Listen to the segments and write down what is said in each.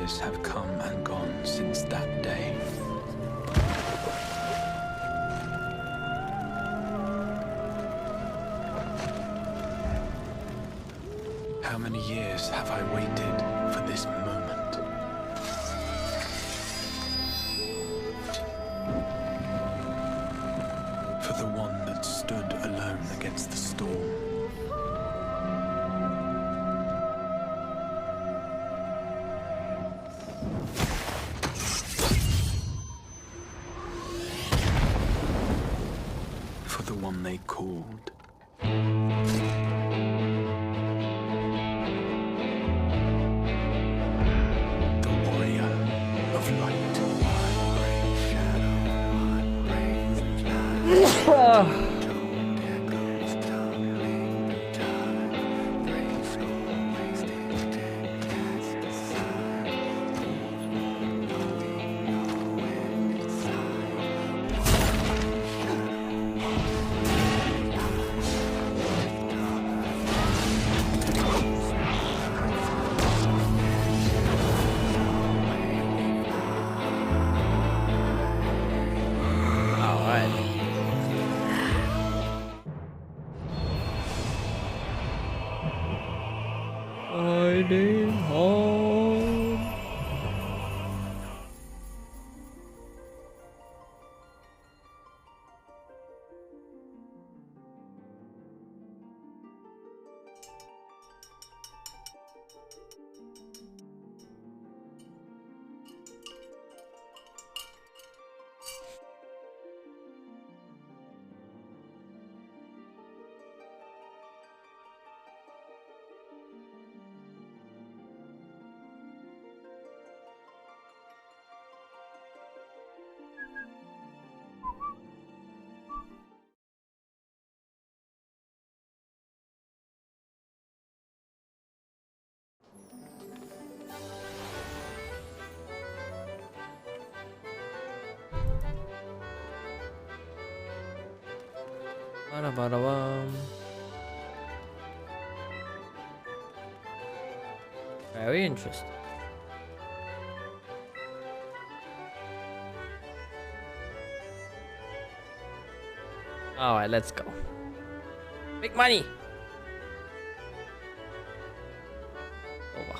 years have come and gone since that day. How many years have I waited for this moment? For the one that stood alone against the storm. For the one they called. Riding home. Ba-da-ba-da-bum. Very interesting. Alright, let's go. Big money! Over.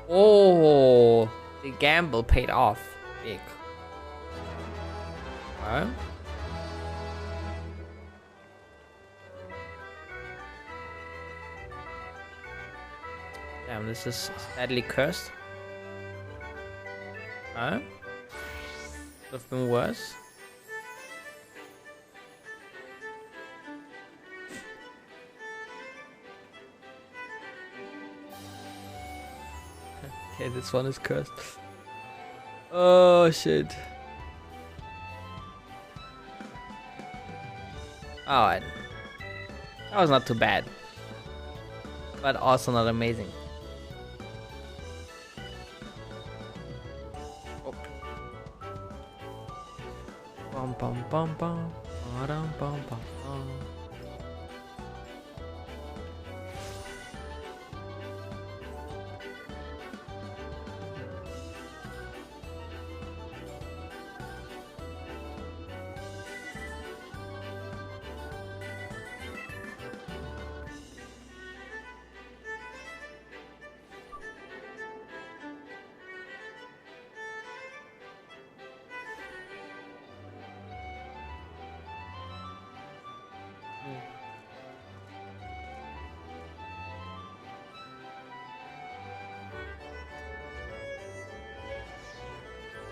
Oh, the gamble paid off. Big. Alright. Damn, this is sadly cursed. Alright. Could have been worse. Okay, this one is cursed. Oh shit. Alright. That was not too bad. But also not amazing. Oh. Bum bum bum bum. Ba-dum bum bum bum.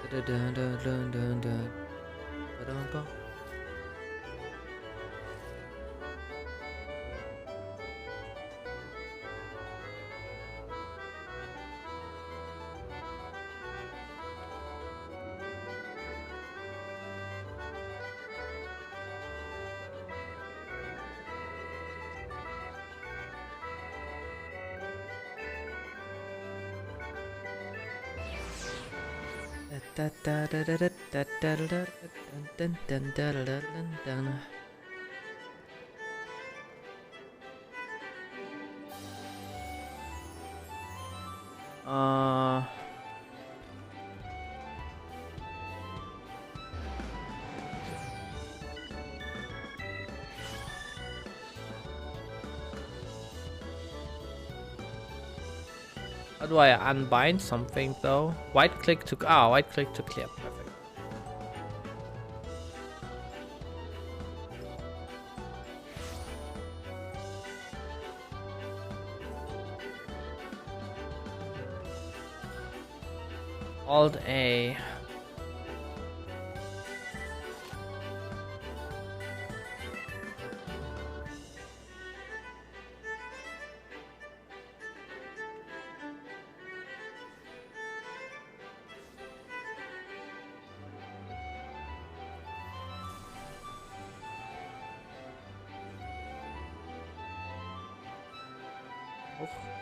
Dun dun dun dun dun dun. Ba-dum bum. Uh. How do I unbind something though? Right click to right click to clear. Perfect. Alt A. Okay.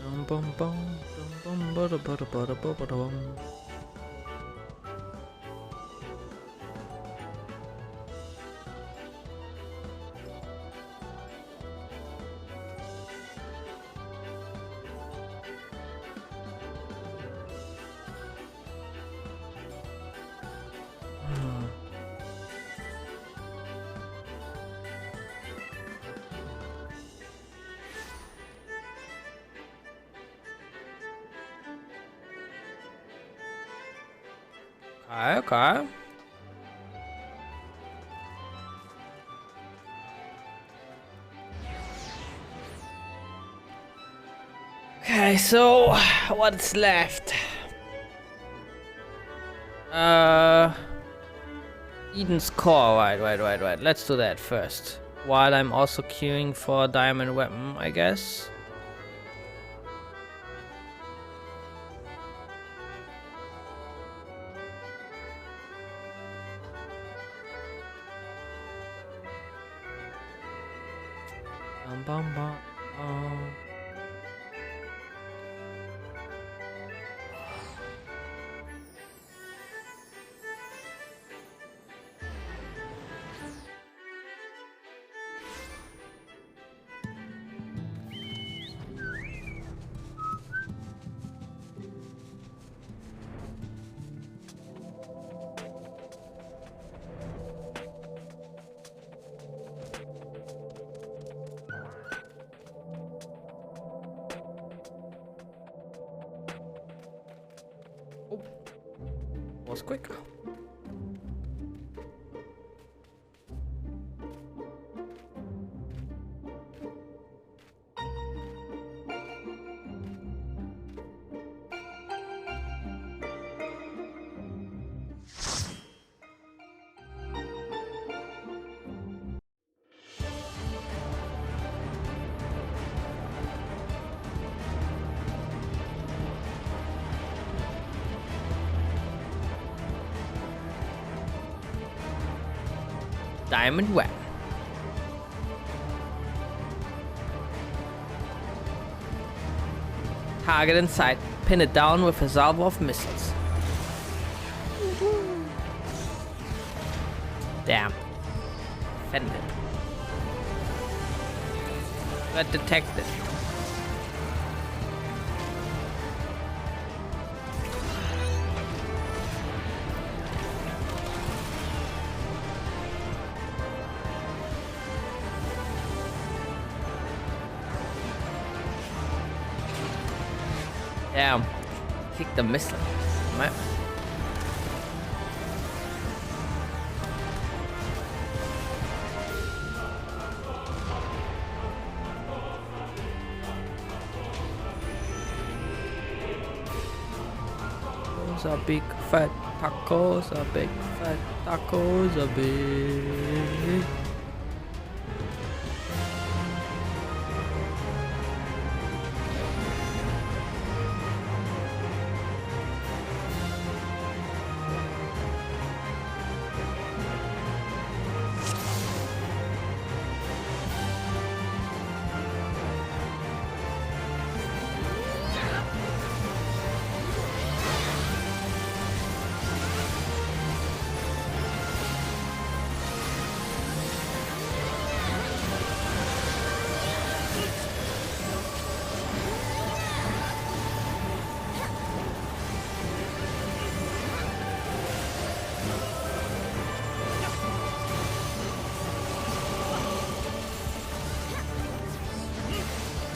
Bum bum bum bum bum bum bum. Okay. Okay, so what's left? Eden's core. Right. Let's do that first. While I'm also queuing for a diamond weapon, I guess. Bum, bum, bum. Oh, was quick. Diamond weapon. Target in sight. Pin it down with a salvo of missiles. Damn. Offended. Threat detected. Damn. Kick the missile. tacos are big. Fat tacos are big. Fat tacos are big.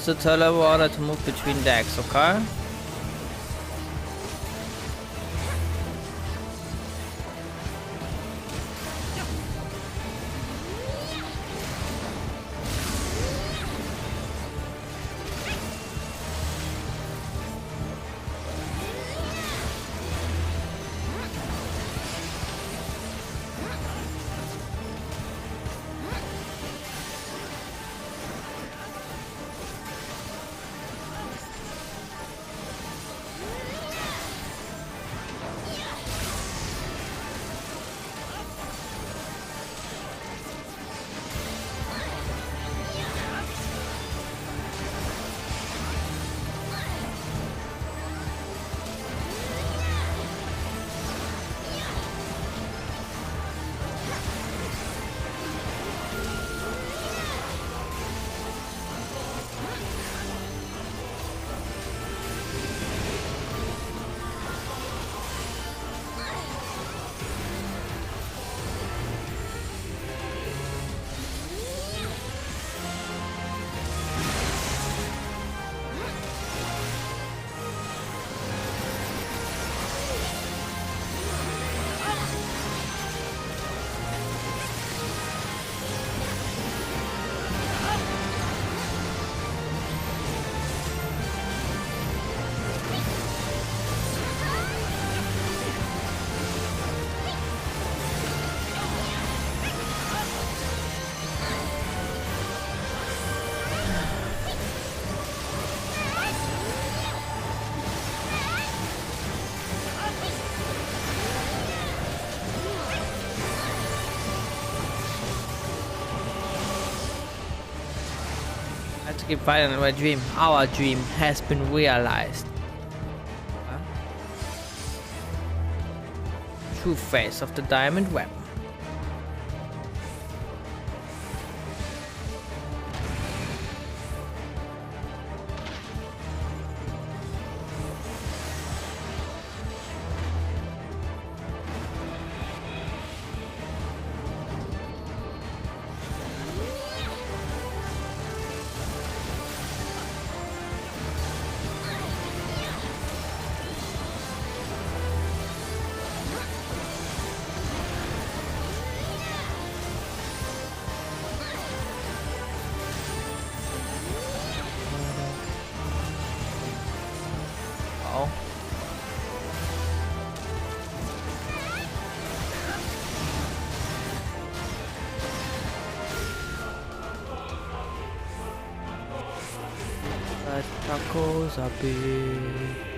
So tell water to move between decks, okay? I have to keep fighting my dream. Our dream has been realized. Huh? True face of the diamond weapon. Oh. But tacos are big.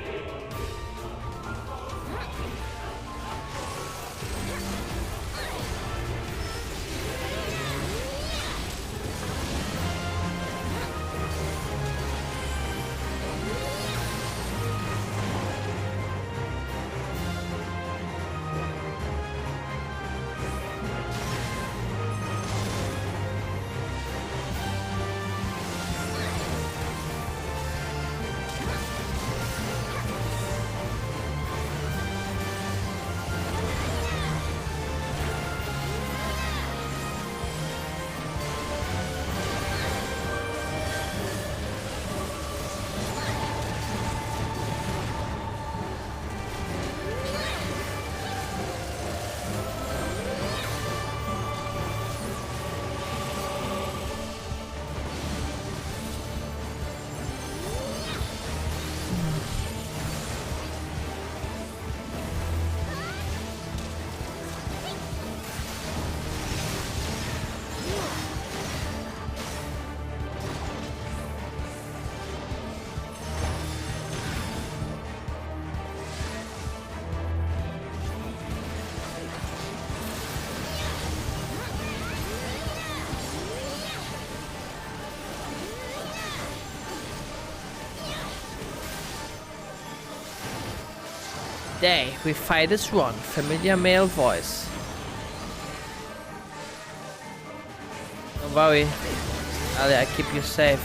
Today, we fight as one. Familiar male voice. Don't worry, Ali, I keep you safe.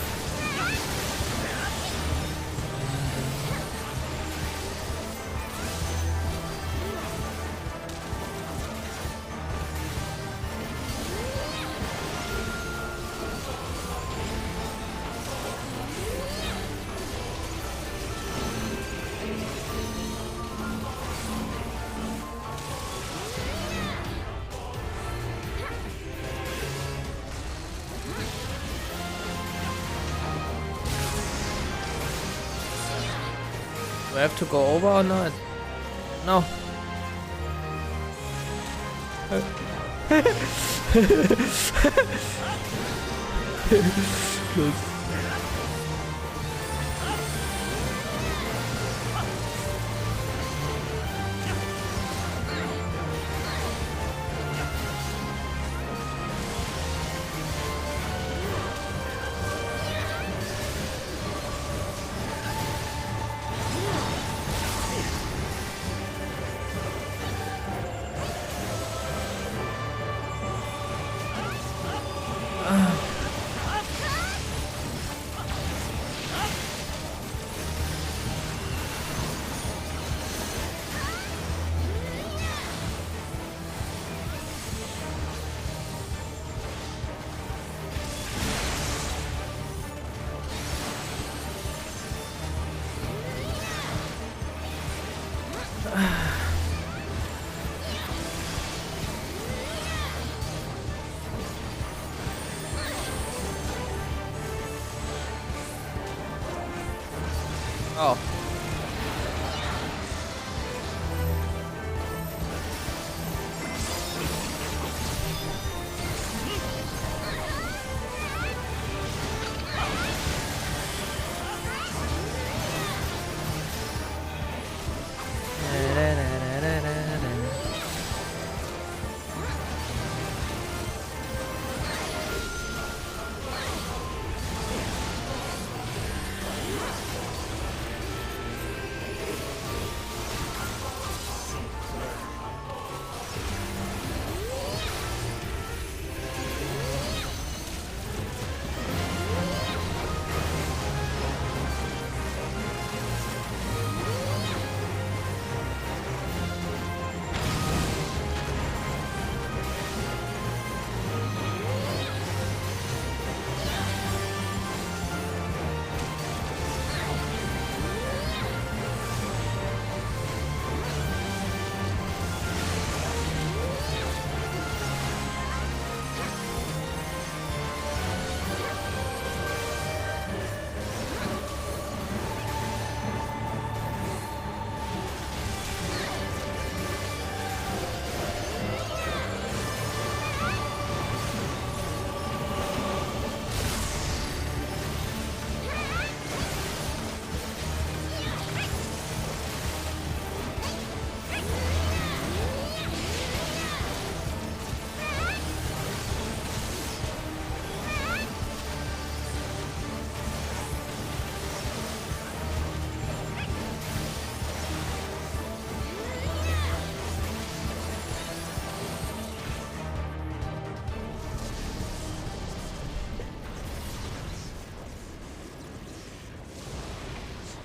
Do I have to go over or not? No. Oh.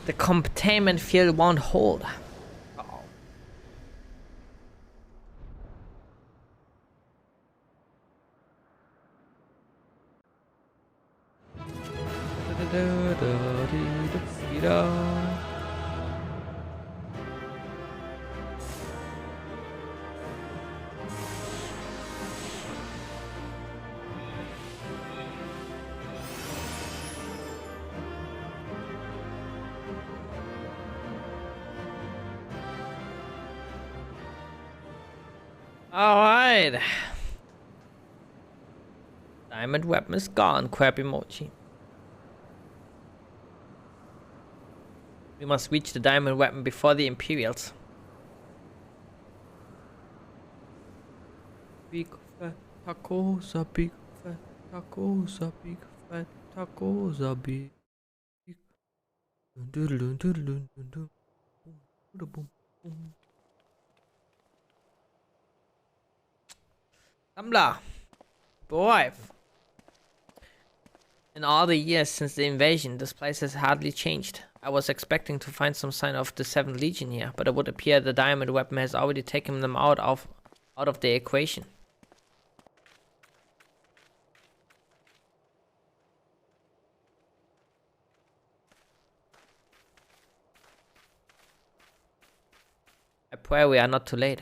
The containment field won't hold. Uh-oh. Alright. Diamond weapon is gone, crab emoji. We must reach the diamond weapon before the Imperials. Big fat tacos are big fat tacos are big fat tacos are big. Dun dun dun dun dun dun dun. Boom, boom, boom. Tumblr. Boy. In all the years since the invasion, this place has hardly changed. I was expecting to find some sign of the 7th Legion here, but it would appear the diamond weapon has already taken them out of the equation. I pray we are not too late.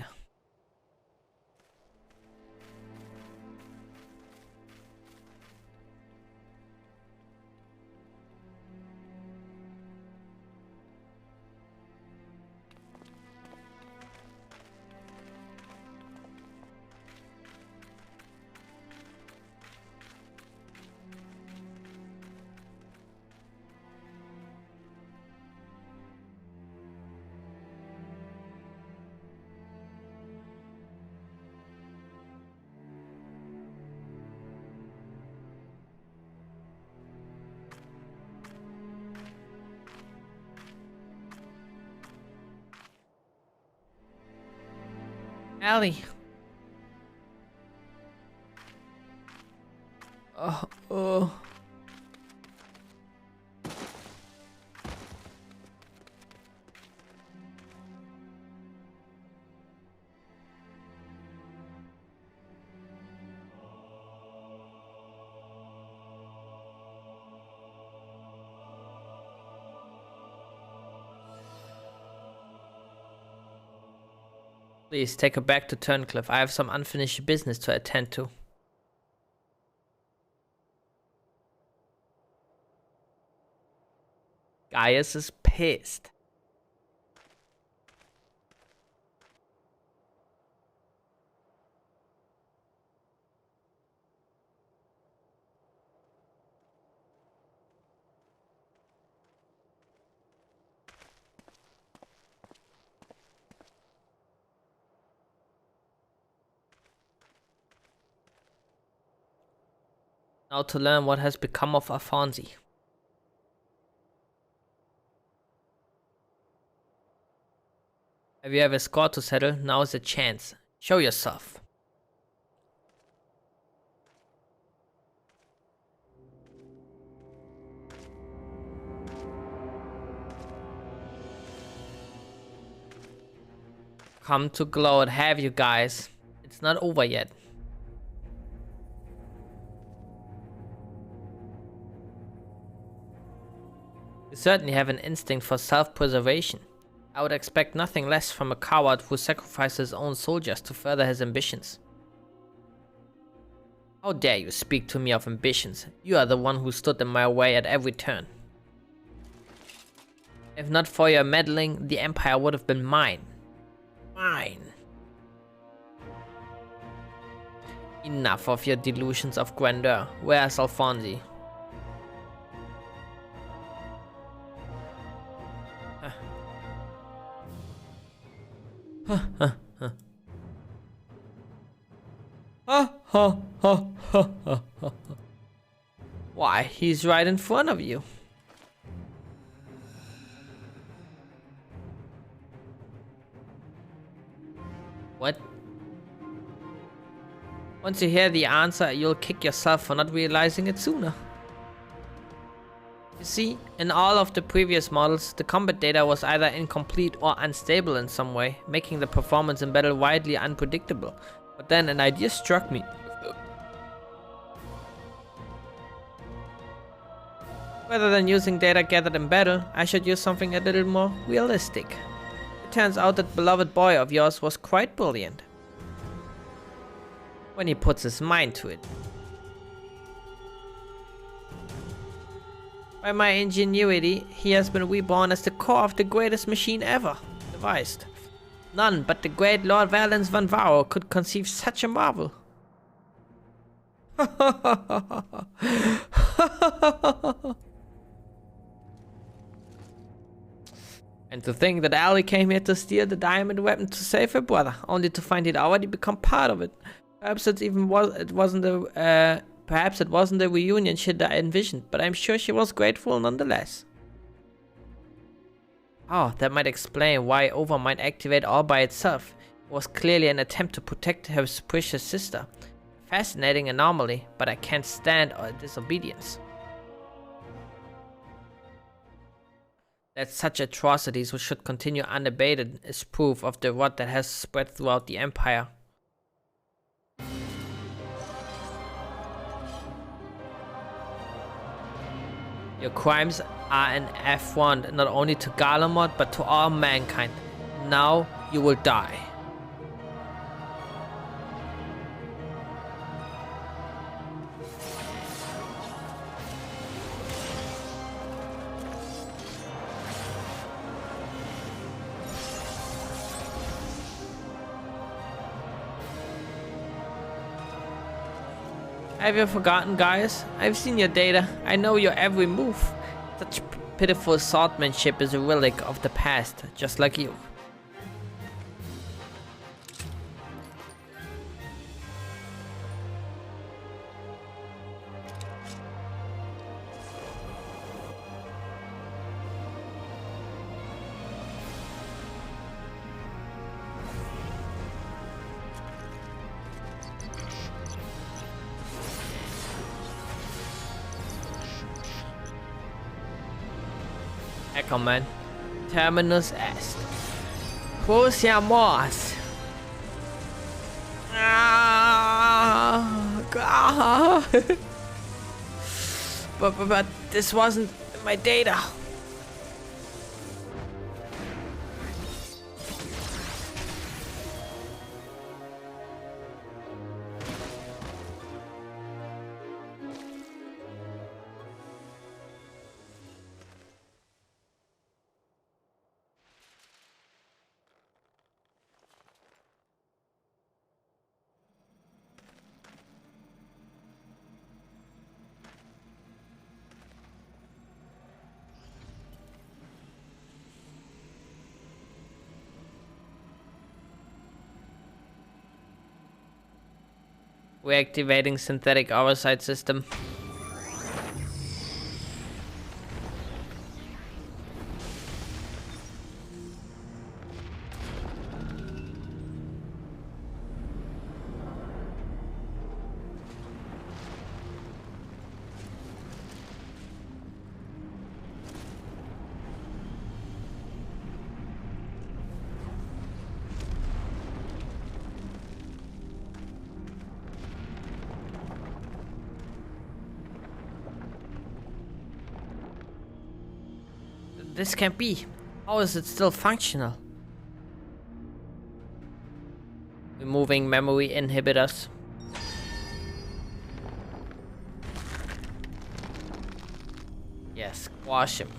Allie. Oh. Please take her back to Turncliffe. I have some unfinished business to attend to. Gaius is pissed. Now to learn what has become of Alfonsi. Have you have a score to settle? Now is the chance. Show yourself. Come to gloat, have you guys? It's not over yet. You certainly have an instinct for self-preservation. I would expect nothing less from a coward who sacrifices his own soldiers to further his ambitions. How dare you speak to me of ambitions? You are the one who stood in my way at every turn. If not for your meddling, the Empire would have been mine. Mine. Enough of your delusions of grandeur. Where's Alfonsi? Why, he's right in front of you. What? Once you hear the answer, you'll kick yourself for not realizing it sooner. You see, in all of the previous models, the combat data was either incomplete or unstable in some way, making the performance in battle widely unpredictable. But then an idea struck me. Rather than using data gathered in battle, I should use something a little more realistic. It turns out that beloved boy of yours was quite brilliant. When he puts his mind to it. By my ingenuity, he has been reborn as the core of the greatest machine ever devised. None but the great Lord Valens van Varo could conceive such a marvel. And to think that Allie came here to steal the diamond weapon to save her brother, only to find he'd already become part of it. Perhaps it wasn't the reunion she'd envisioned, but I'm sure she was grateful nonetheless. Oh, that might explain why Over might activate all by itself. It was clearly an attempt to protect her precious sister. Fascinating anomaly, but I can't stand disobedience. That such atrocities should continue unabated is proof of the rot that has spread throughout the Empire. Your crimes are an affront not only to Garlemald but to all mankind. Now you will die. Have you forgotten, guys? I've seen your data. I know your every move. Such pitiful swordsmanship is a relic of the past, just like you. Echo man. Terminus est. Proseamos. But this wasn't my data. Reactivating synthetic oversight system. This can't be. How is it still functional? Removing memory inhibitors. Yes, squash him.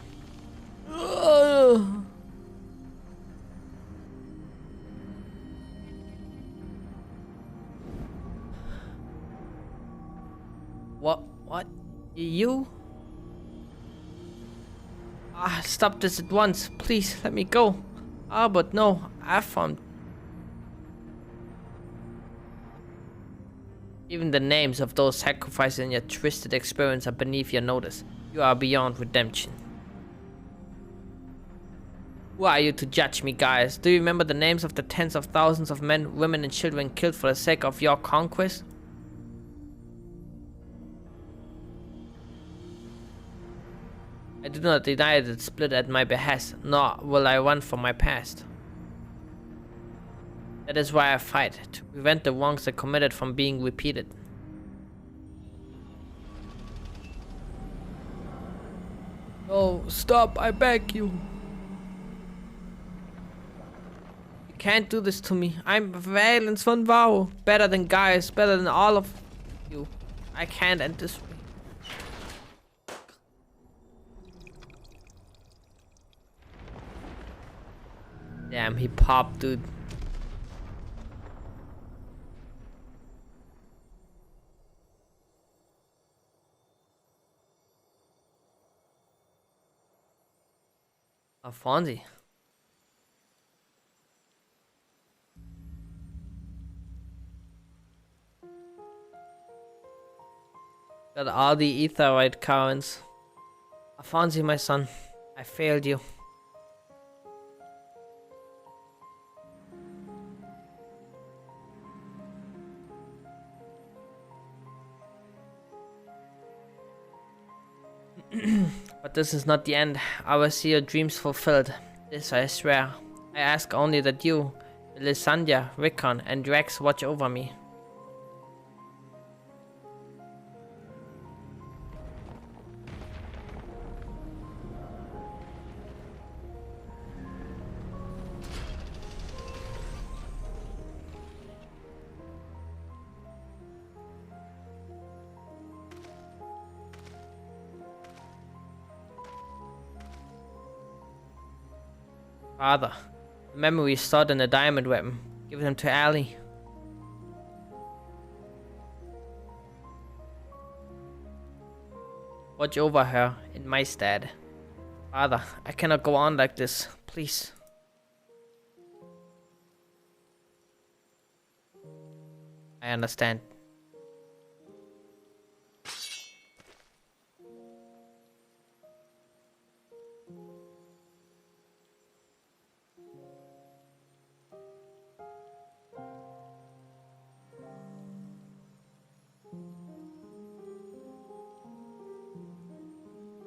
What? You? Stop this at once. Please, let me go. But no, I found... Even the names of those sacrifices in your twisted experience are beneath your notice. You are beyond redemption. Who are you to judge me, guys? Do you remember the names of the tens of thousands of men, women and children killed for the sake of your conquest? I do not deny that it split at my behest, nor will I run from my past. That is why I fight, to prevent the wrongs I committed from being repeated. Oh, stop, I beg you. You can't do this to me. I'm Valens von Vau. Better than guys, better than all of you. I can't end this way. Damn, he popped, dude. Fonzie. Got all the etherite currents. Fonzie, my son, I failed you. But this is not the end. I will see your dreams fulfilled. This I swear. I ask only that you, Lysandra, Rickon, and Drax watch over me. Father, the memory stored in the diamond weapon. Give them to Allie. Watch over her in my stead. Father, I cannot go on like this. Please. I understand.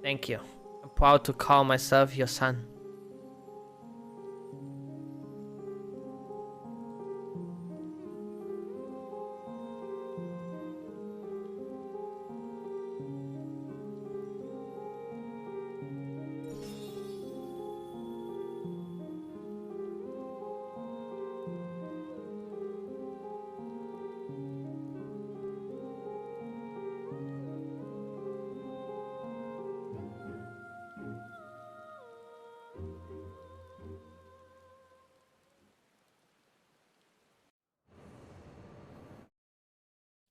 Thank you. I'm proud to call myself your son.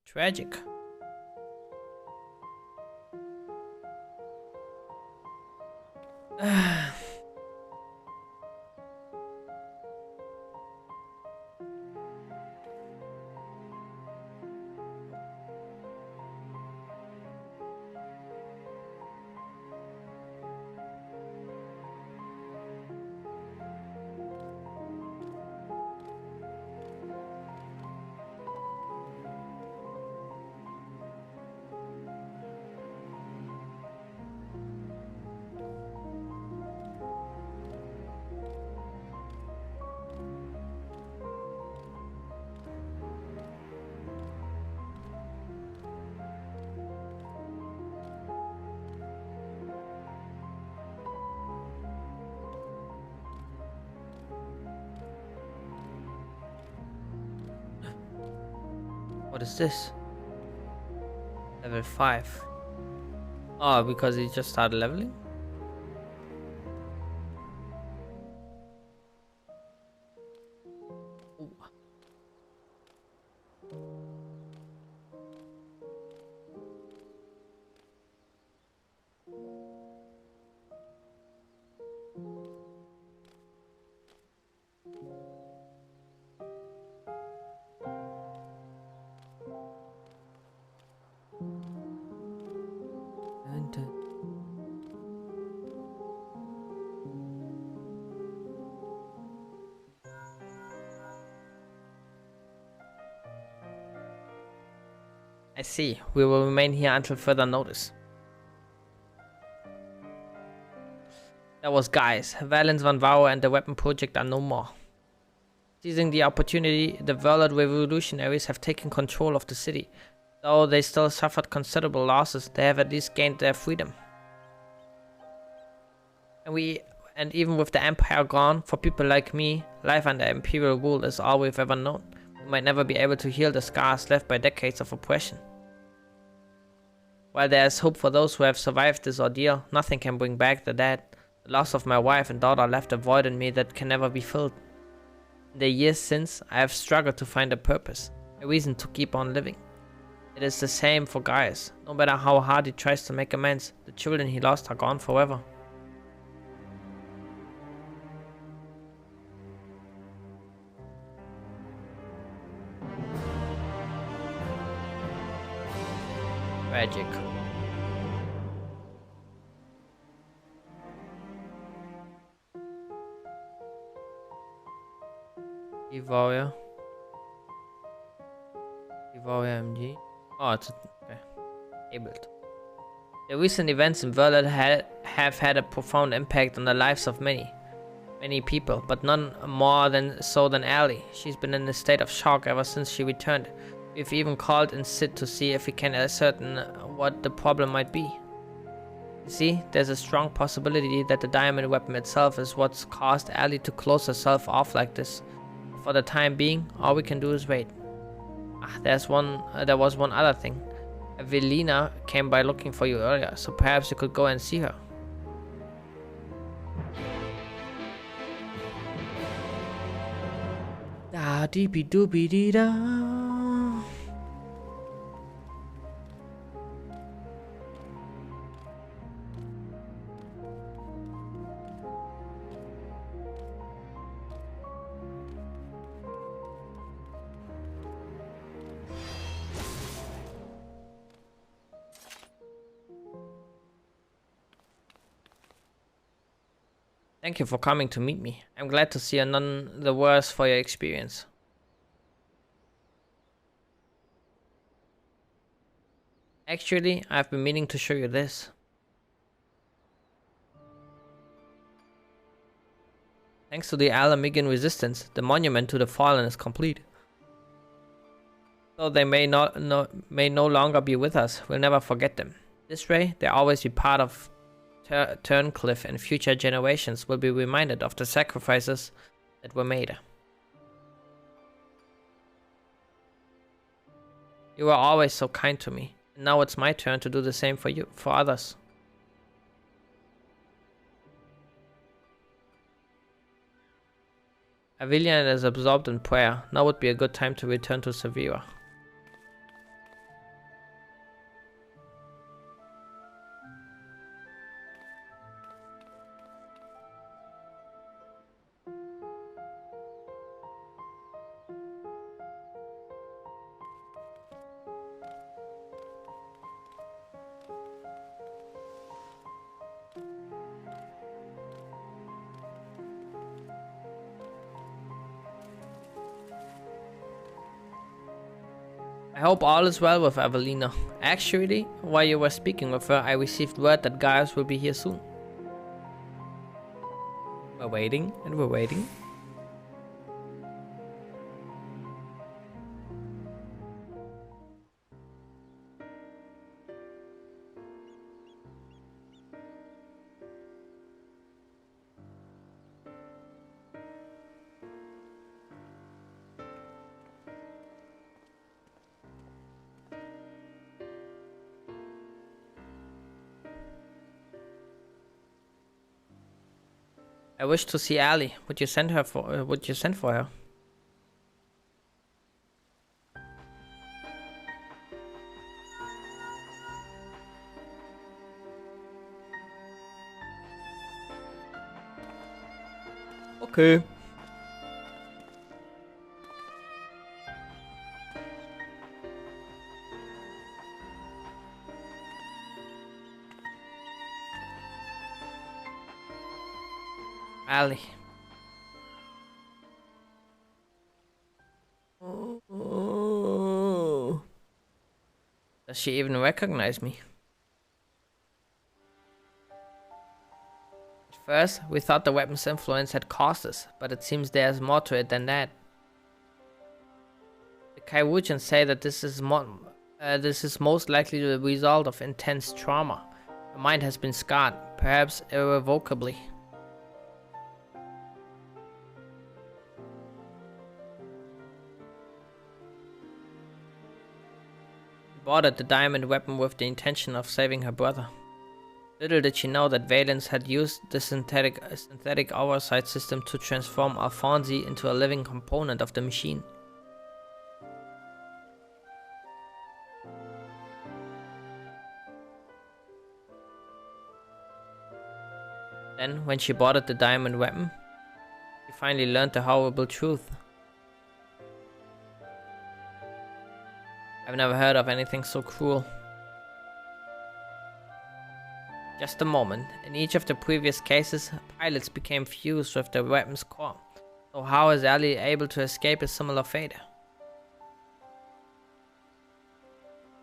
Tragic. What is this? Level 5. Oh, because he just started leveling? Ooh. And, I see. We will remain here until further notice. That was guys. Valens Van Vauer and the weapon project are no more. Seizing the opportunity, the Verlet revolutionaries have taken control of the city. Though they still suffered considerable losses, they have at least gained their freedom. And even with the Empire gone, for people like me, life under Imperial rule is all we've ever known. We might never be able to heal the scars left by decades of oppression. While there is hope for those who have survived this ordeal, nothing can bring back the dead. The loss of my wife and daughter left a void in me that can never be filled. In the years since, I have struggled to find a purpose, a reason to keep on living. It is the same for Gaius. No matter how hard he tries to make amends, the children he lost are gone forever. Tragic. Devour MG. Oh, it's okay. Abled. The recent events in Verlet have had a profound impact on the lives of many people, but none more than Allie. She's been in a state of shock ever since she returned. We've even called in Sid to see if we can ascertain what the problem might be. You see, there's a strong possibility that the diamond weapon itself is what's caused Allie to close herself off like this. For the time being, all we can do is wait. There was one other thing. Evelina came by looking for you earlier, so perhaps you could go and see her. Da dee be doo be dee da. Thank you for coming to meet me. I'm glad to see you're none the worse for your experience. Actually, I've been meaning to show you this. Thanks to the Alamigan resistance, the monument to the fallen is complete. Though they may no longer be with us, we'll never forget them. This way, they'll always be part of Turncliffe, and future generations will be reminded of the sacrifices that were made. You were always so kind to me, and now it's my turn to do the same for others. Avilian is absorbed in prayer. Now would be a good time to return to Severa. I hope all is well with Evelina. Actually, while you were speaking with her, I received word that Gaius will be here soon. We're waiting and we're waiting. I wish to see Allie. Would you send for her? Okay. Allie. Oh. Does she even recognize me? At first, we thought the weapon's influence had caused this, but it seems there's more to it than that. The Kaiwuchans say that this is most likely the result of intense trauma. Her mind has been scarred, perhaps irrevocably. Boarded the diamond weapon with the intention of saving her brother. Little did she know that Valens had used the synthetic oversight system to transform Alfonsi into a living component of the machine. Then, when she boarded the diamond weapon, she finally learned the horrible truth. I've never heard of anything so cruel. Just a moment. In each of the previous cases, pilots became fused with the weapon's core. So how is Allie able to escape a similar fate?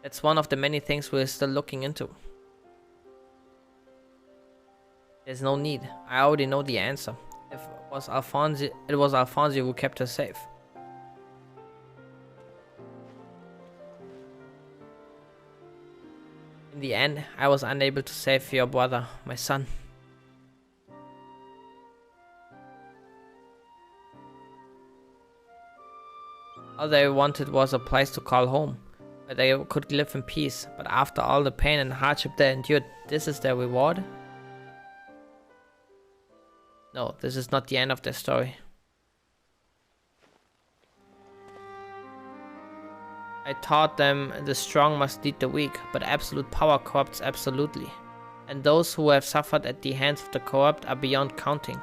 That's one of the many things we're still looking into. There's no need. I already know the answer. It was Alfonso who kept her safe. In the end, I was unable to save your brother, my son. All they wanted was a place to call home, where they could live in peace, but after all the pain and hardship they endured, this is their reward? No, this is not the end of their story. I taught them the strong must lead the weak, but absolute power corrupts absolutely. And those who have suffered at the hands of the corrupt are beyond counting.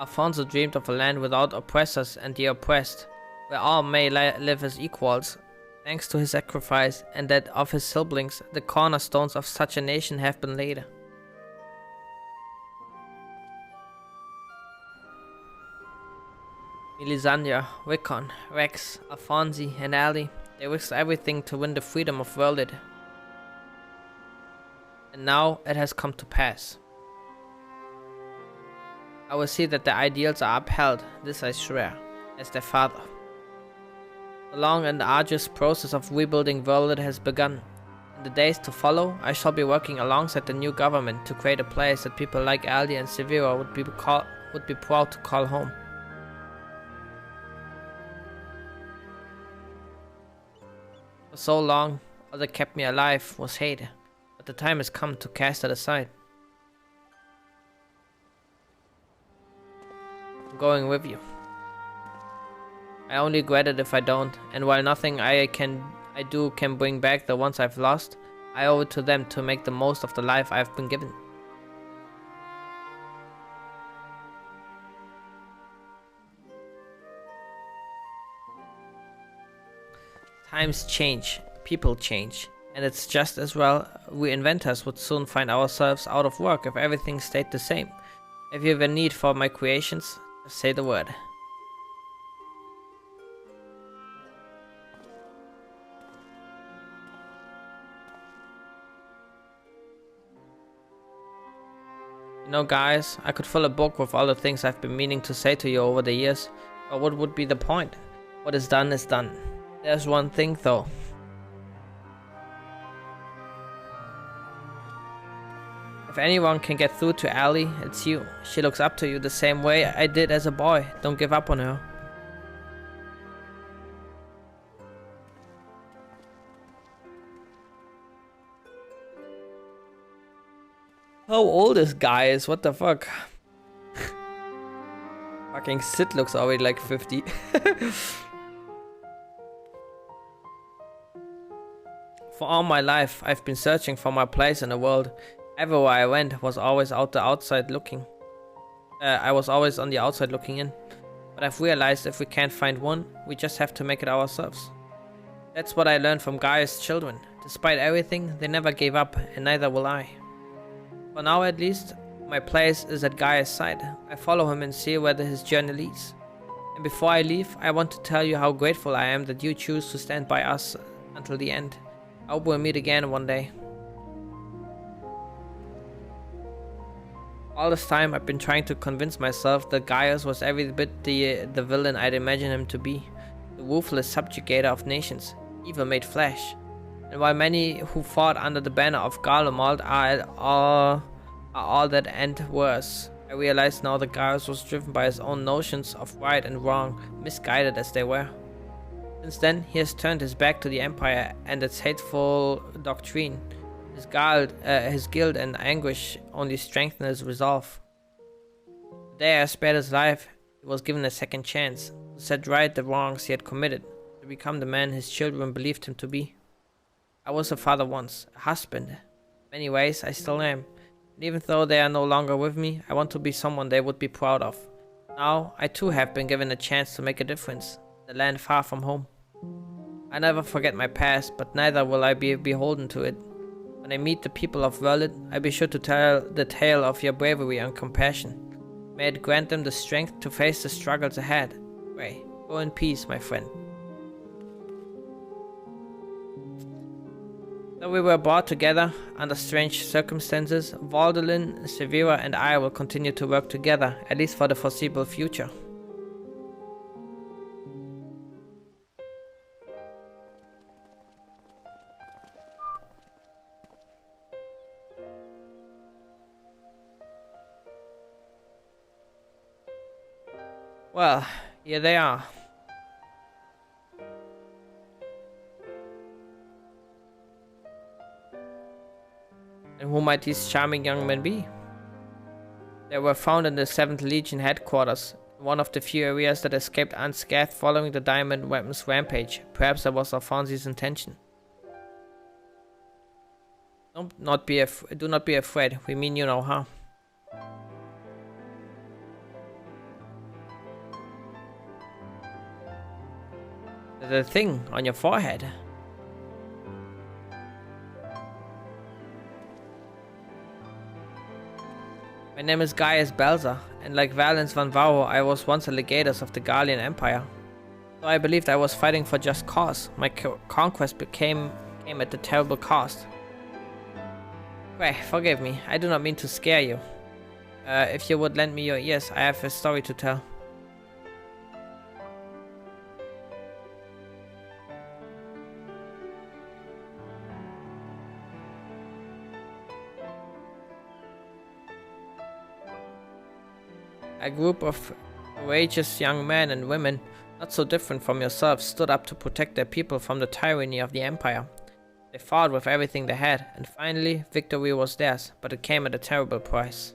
Alfonso dreamed of a land without oppressors and the oppressed, where all may live as equals. Thanks to his sacrifice and that of his siblings, the cornerstones of such a nation have been laid. Melisandre, Rickon, Rex, Alfonsi, and Ali, they risked everything to win the freedom of Verlid. And now it has come to pass. I will see that their ideals are upheld, this I swear, as their father. The long and arduous process of rebuilding Verlid has begun. In the days to follow, I shall be working alongside the new government to create a place that people like Ali and Severo would be proud to call home. For so long, all that kept me alive was hate, but the time has come to cast it aside. I'm going with you. I only regret it if I don't, and while nothing I do can bring back the ones I've lost, I owe it to them to make the most of the life I've been given. Times change, people change, and it's just as well we inventors would soon find ourselves out of work if everything stayed the same. If you have a need for my creations, just say the word. You know, guys, I could fill a book with all the things I've been meaning to say to you over the years, but what would be the point? What is done is done. There's one thing though. If anyone can get through to Ali, it's you. She looks up to you the same way I did as a boy. Don't give up on her. How old this guy is? What the fuck? Fucking Sid looks already like 50. For all my life, I've been searching for my place in the world. Everywhere I went was always I was always on the outside looking in. But I've realized if we can't find one, we just have to make it ourselves. That's what I learned from Gaia's children. Despite everything, they never gave up, and neither will I. For now at least, my place is at Gaia's side. I follow him and see where his journey leads. And before I leave, I want to tell you how grateful I am that you choose to stand by us until the end. I hope we'll meet again one day. All this time I've been trying to convince myself that Gaius was every bit the villain I'd imagined him to be. The ruthless subjugator of nations, evil made flesh. And while many who fought under the banner of Garlemald are all that and worse, I realize now that Gaius was driven by his own notions of right and wrong, misguided as they were. Since then, he has turned his back to the Empire and its hateful doctrine. His guilt and anguish only strengthened his resolve. The day I spared his life, he was given a second chance to set right the wrongs he had committed, to become the man his children believed him to be. I was a father once, a husband. In many ways, I still am. And even though they are no longer with me, I want to be someone they would be proud of. Now, I too have been given a chance to make a difference, in a land far from home. I never forget my past, but neither will I be beholden to it. When I meet the people of Verlid, I'll be sure to tell the tale of your bravery and compassion. May it grant them the strength to face the struggles ahead. Pray, go in peace, my friend. Though we were brought together under strange circumstances, Valdolin, Severa, and I will continue to work together, at least for the foreseeable future. Well, here they are. And who might these charming young men be? They were found in the 7th Legion headquarters, one of the few areas that escaped unscathed following the Diamond Weapons rampage. Perhaps that was Alfonsi's intention. Do not be afraid. We mean you no harm. The thing on your forehead. My name is Gaius Belzer, and like Valens van Varo, I was once a legatus of the Gallian Empire. Though I believed I was fighting for just cause, my conquest came at a terrible cost. Pray, forgive me, I do not mean to scare you. If you would lend me your ears, I have a story to tell. A group of courageous young men and women, not so different from yourselves, stood up to protect their people from the tyranny of the Empire. They fought with everything they had, and finally, victory was theirs, but it came at a terrible price.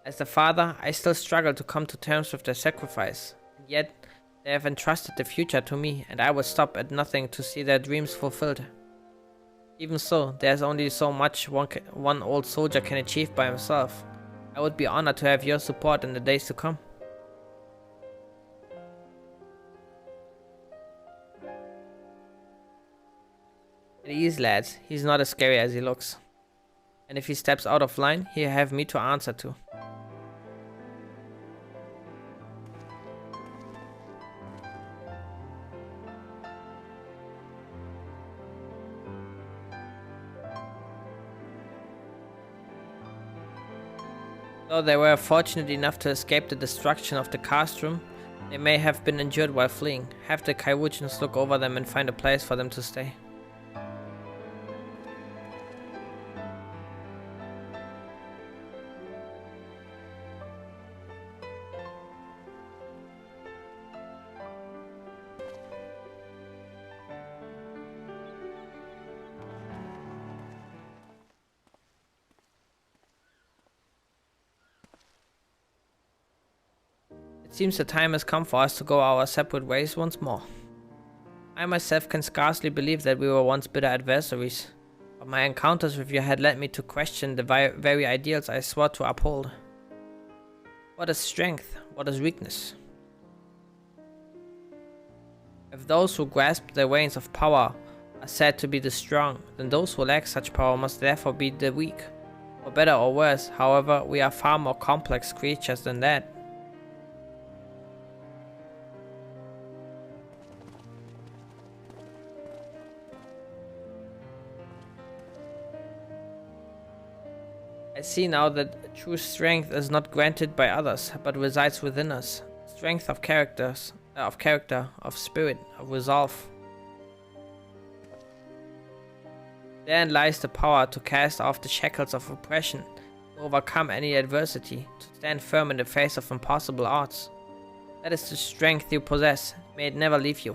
As the father, I still struggle to come to terms with their sacrifice, and yet they have entrusted the future to me, and I will stop at nothing to see their dreams fulfilled. Even so, there's only so much one old soldier can achieve by himself. I would be honored to have your support in the days to come. At ease, lads. He's not as scary as he looks. And if he steps out of line, he'll have me to answer to. Though they were fortunate enough to escape the destruction of the cast room, they may have been injured while fleeing. Have the Kaiwuchans look over them and find a place for them to stay. It seems the time has come for us to go our separate ways once more. I myself can scarcely believe that we were once bitter adversaries, but my encounters with you had led me to question the very ideals I swore to uphold. What is strength? What is weakness? If those who grasp the reins of power are said to be the strong, then those who lack such power must therefore be the weak. For better or worse, however, we are far more complex creatures than that. I see now that true strength is not granted by others, but resides within us. Strength of character, of spirit, of resolve. Therein lies the power to cast off the shackles of oppression, to overcome any adversity, to stand firm in the face of impossible odds. That is the strength you possess. May it never leave you.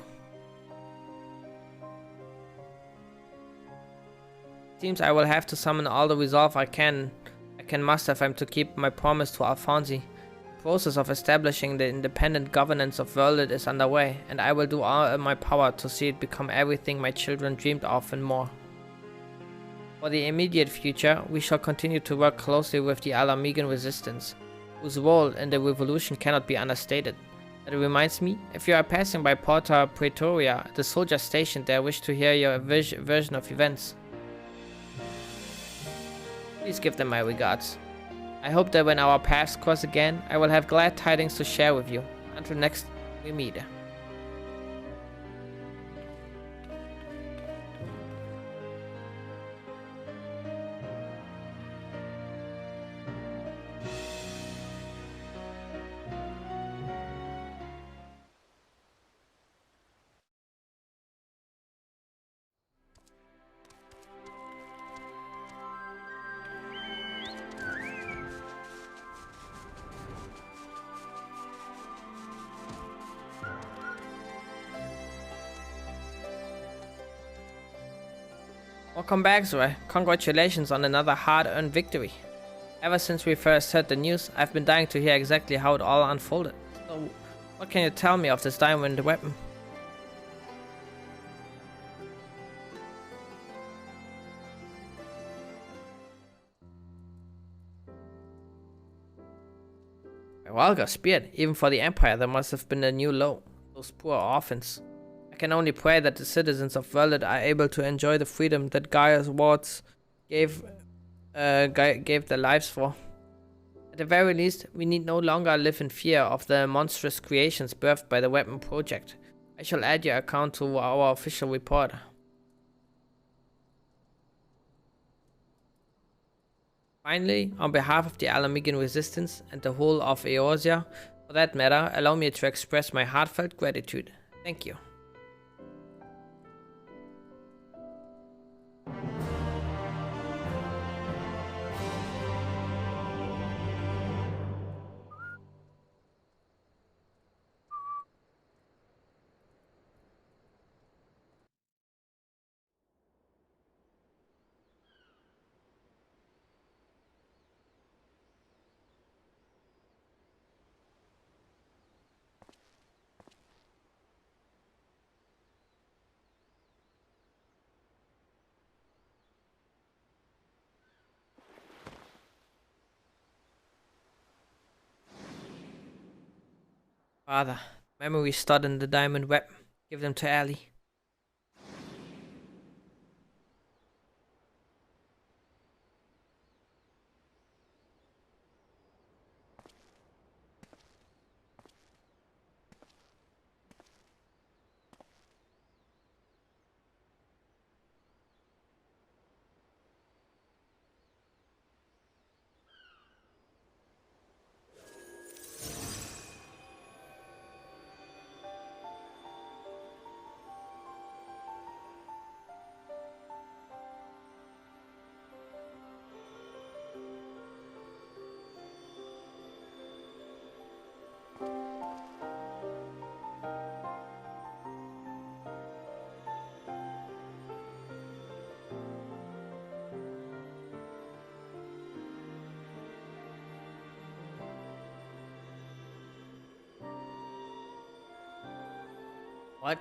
It seems I will have to summon all the resolve I can muster if I'm to keep my promise to Alfonsi. The process of establishing the independent governance of Verlet is underway, and I will do all in my power to see it become everything my children dreamed of and more. For the immediate future, we shall continue to work closely with the Alamegan resistance, whose role in the revolution cannot be understated. That reminds me, if you are passing by Porta Praetoria, the soldiers stationed there wish to hear your version of events. Please give them my regards. I hope that when our paths cross again, I will have glad tidings to share with you. Until next we meet. Welcome back, Zoe. Congratulations on another hard-earned victory. Ever since we first heard the news, I've been dying to hear exactly how it all unfolded. So, what can you tell me of this diamond weapon? Valga speared. Even for the Empire, there must have been a new low. Those poor orphans. I can only pray that the citizens of Verlet are able to enjoy the freedom that Gaia's wards gave their lives for. At the very least, we need no longer live in fear of the monstrous creations birthed by the weapon project. I shall add your account to our official report. Finally, on behalf of the Alamigan Resistance and the whole of Eorzea, for that matter, allow me to express my heartfelt gratitude. Thank you. Father, memories stored in the diamond web. Give them to Ellie. What?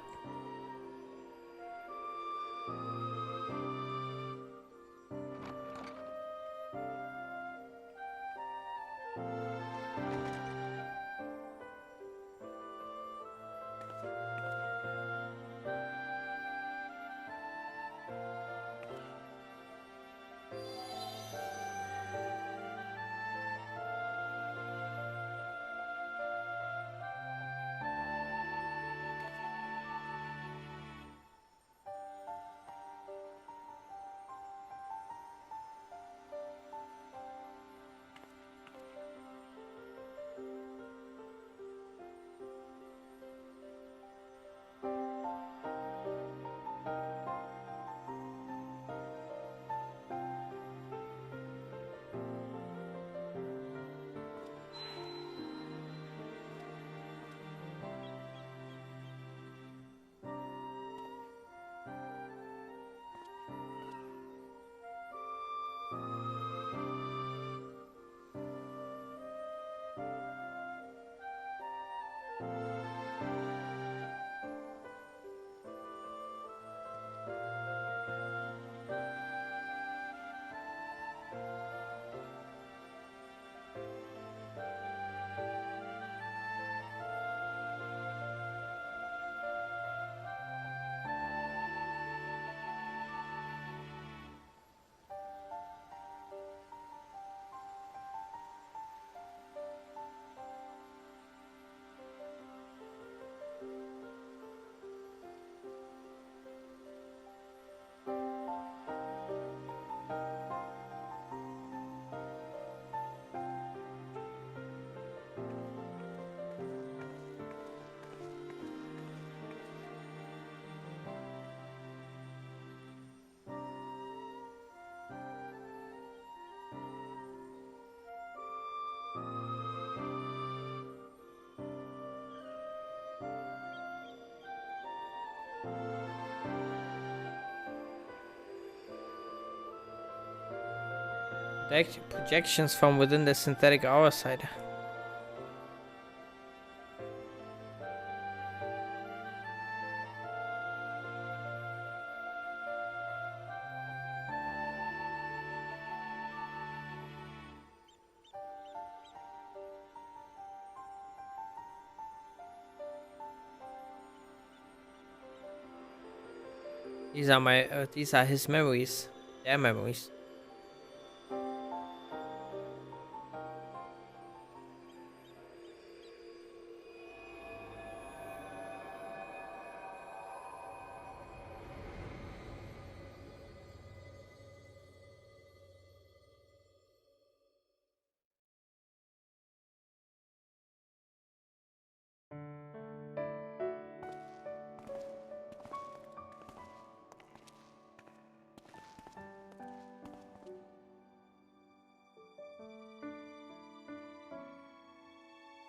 projections from within the synthetic aura site. These are his memories. Their memories.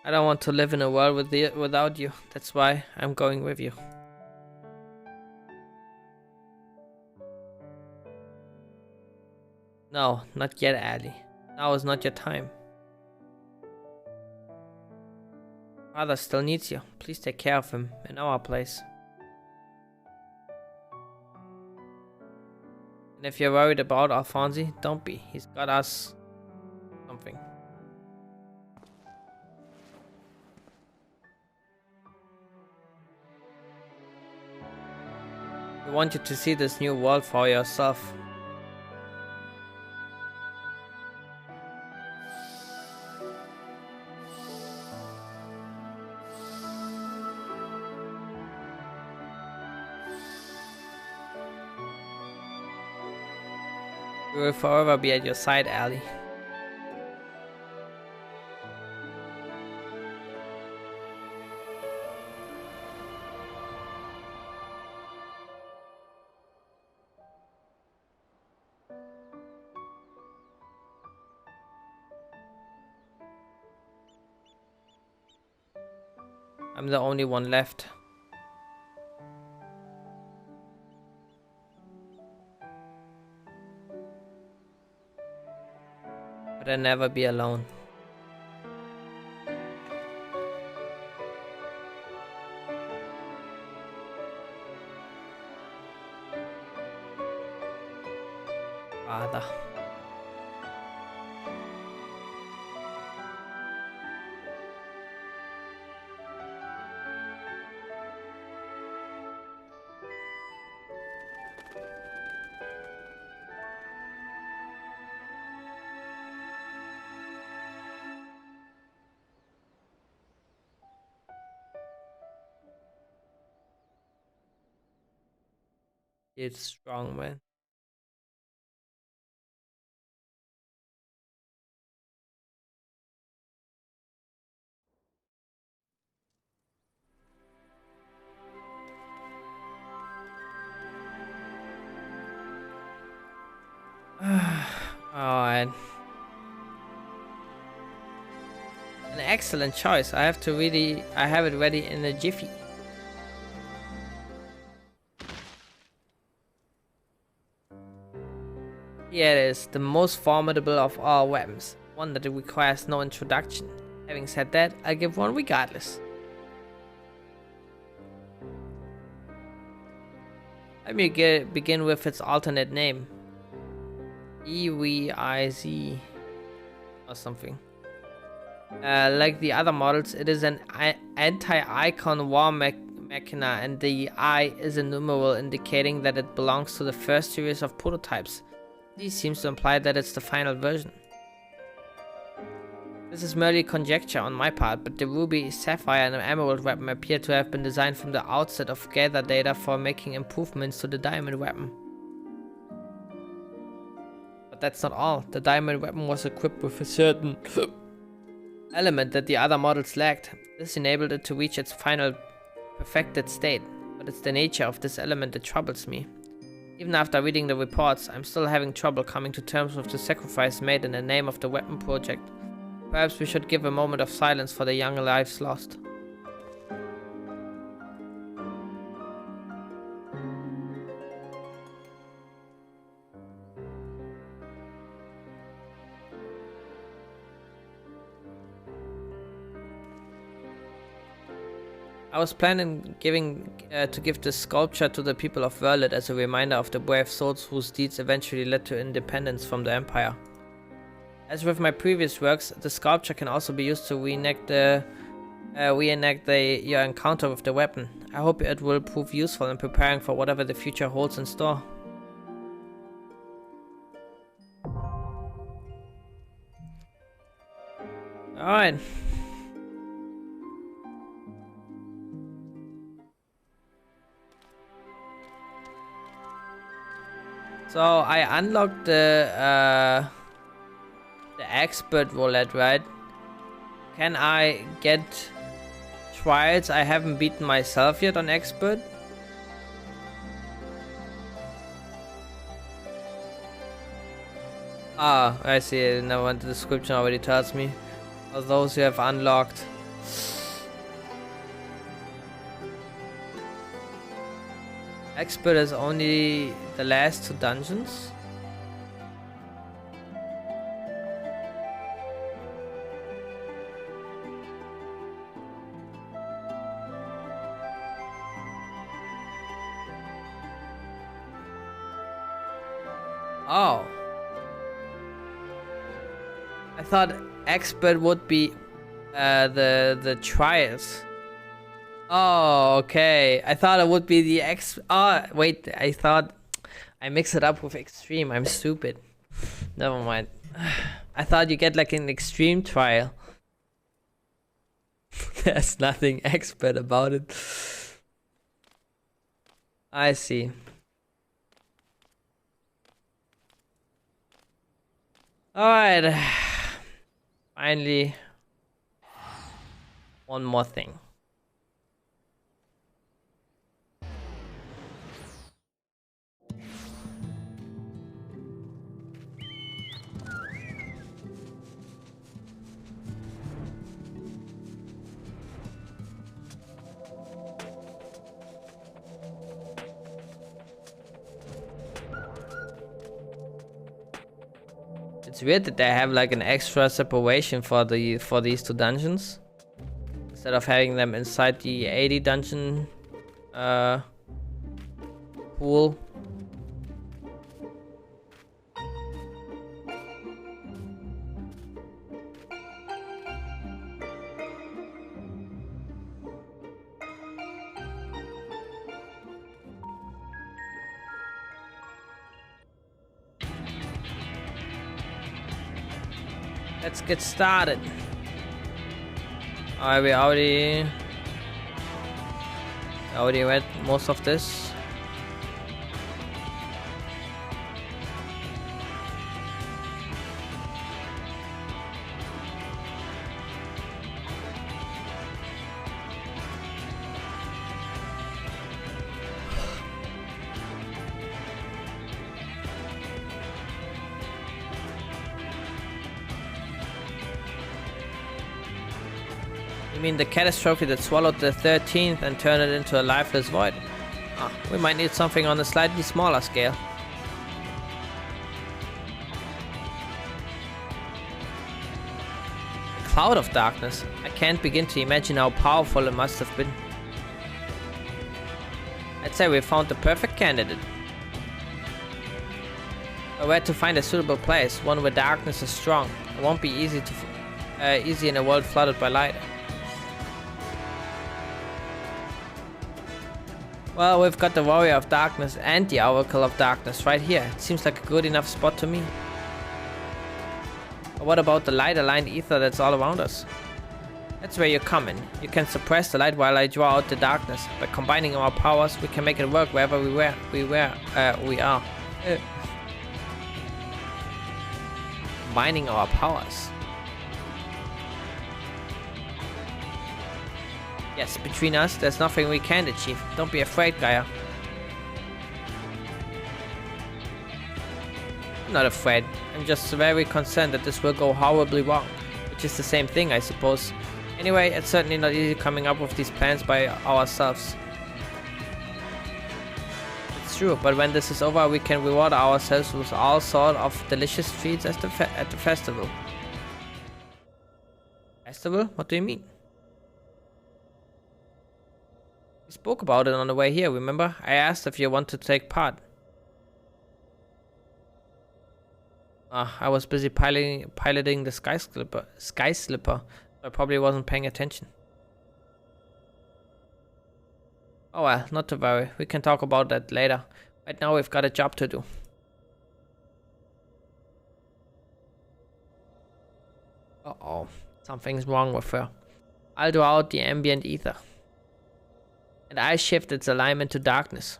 I don't want to live in a world without you. That's why I'm going with you. No, not yet, Ali. Now is not your time. Father still needs you. Please take care of him in our place. And if you're worried about Alfonsi, don't be. He's got us something. We want you to see this new world for yourself. We will forever be at your side, Ali. I'm the only one left. But I'll never be alone. Father. It's strong, man. Alright. An excellent choice. I have it ready in a jiffy. Here it is, the most formidable of all weapons. One that requires no introduction. Having said that, I'll give one regardless. Let me begin with its alternate name. EVIZ or something. Like the other models, it is an anti-icon war machina, and the I is a numeral indicating that it belongs to the first series of prototypes. This seems to imply that it's the final version. This is merely conjecture on my part, but the ruby, sapphire and emerald weapon appear to have been designed from the outset of gather data for making improvements to the diamond weapon. But that's not all. The diamond weapon was equipped with a certain element that the other models lacked. This enabled it to reach its final perfected state, but it's the nature of this element that troubles me. Even after reading the reports, I'm still having trouble coming to terms with the sacrifice made in the name of the weapon project. Perhaps we should give a moment of silence for the young lives lost. I was planning to give this sculpture to the people of Verlet as a reminder of the brave souls whose deeds eventually led to independence from the Empire. As with my previous works, the sculpture can also be used to reenact your encounter with the weapon. I hope it will prove useful in preparing for whatever the future holds in store. Alright. So I unlocked the expert roulette, right? Can I get trials? I haven't beaten myself yet on expert. Ah, I see. Now the description already tells me. For those who have unlocked. Expert is only the last 2 dungeons. Oh. I thought expert would be the trials. Oh, okay. I thought it would be the oh, wait. I thought I mixed it up with extreme. I'm stupid. Never mind. I thought you get like an extreme trial. There's nothing expert about it. I see. Alright. Finally. One more thing. It's weird that they have like an extra separation for these 2 dungeons instead of having them inside the 80 dungeon pool. Let's get started. Alright, we already read most of this. You mean the catastrophe that swallowed the 13th and turned it into a lifeless void? Ah, we might need something on a slightly smaller scale. A cloud of darkness. I can't begin to imagine how powerful it must have been. I'd say we found the perfect candidate. But where to find a suitable place, one where darkness is strong. It won't be easy in a world flooded by light. Well, we've got the Warrior of Darkness and the Oracle of Darkness right here. It seems like a good enough spot to me. But what about the light-aligned ether that's all around us? That's where you come in. You can suppress the light while I draw out the darkness. By combining our powers, we can make it work wherever we are. Combining our powers. Yes, between us, there's nothing we can't achieve. Don't be afraid, Gaia. I'm not afraid. I'm just very concerned that this will go horribly wrong. Which is the same thing, I suppose. Anyway, it's certainly not easy coming up with these plans by ourselves. It's true, but when this is over, we can reward ourselves with all sorts of delicious treats at the festival. Festival? What do you mean? spoke about it on the way here, remember? I asked if you want to take part. I was busy piloting the Sky Slipper. So I probably wasn't paying attention. Oh well, not to worry. We can talk about that later. Right now we've got a job to do. Uh-oh. Something's wrong with her. I'll draw out the ambient ether. And I shift its alignment to darkness.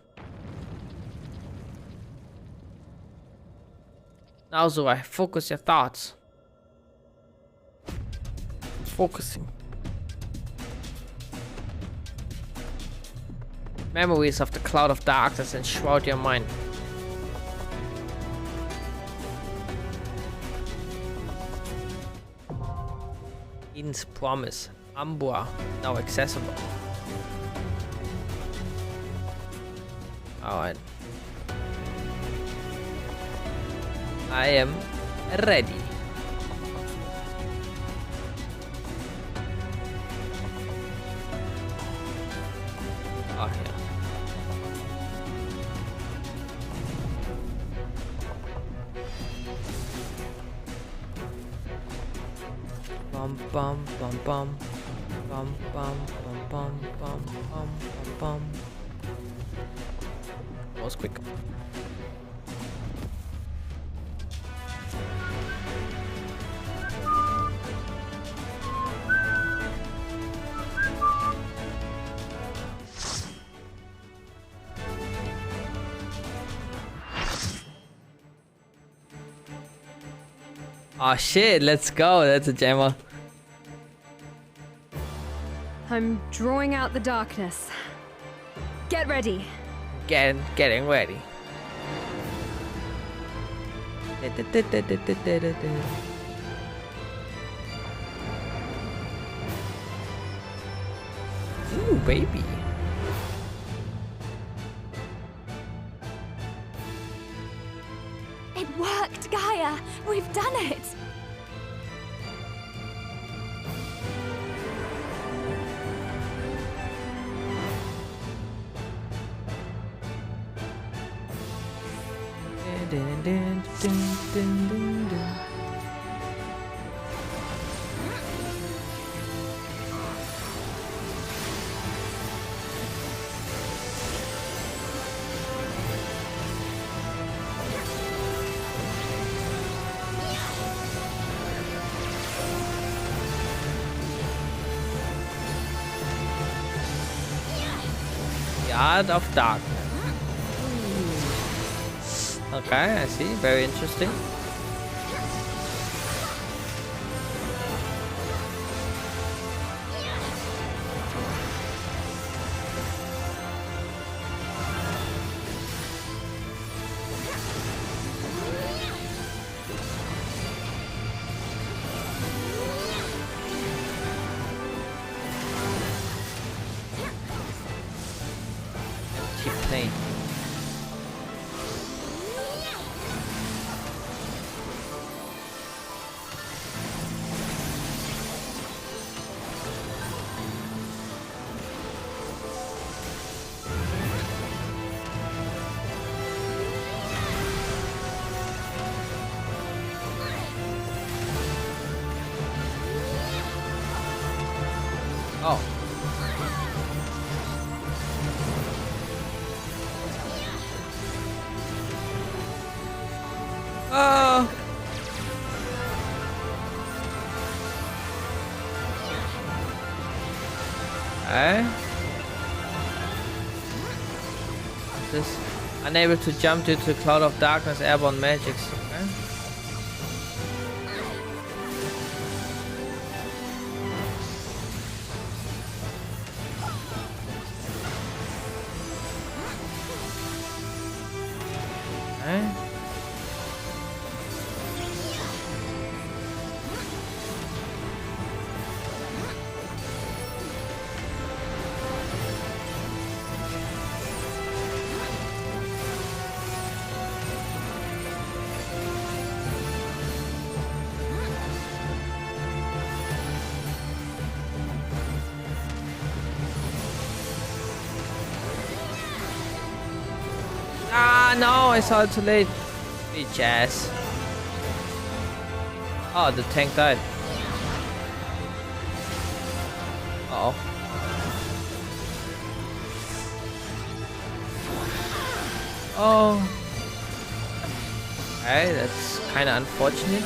Now, Zora, focus your thoughts. Focusing. Memories of the cloud of darkness enshroud your mind. Eden's promise. Ambua, now accessible. Alright. I am ready. Oh, yeah. Bum bum bum bum bum bum bum bum bum bum bum. That was quick. Oh shit, let's go. That's a jammer. I'm drawing out the darkness. Get ready. Getting ready. Ooh, baby. It worked, Gaia. We've done it. Art of Darkness. Okay, I see. Very interesting. Plane. Oh. Oh. Okay. This unable to jump due to cloud of darkness, airborne magics. Okay. Okay. Ah, no, I saw it too late. Bitch ass. Oh, the tank died. Uh-oh. Oh. Okay, that's kind of unfortunate.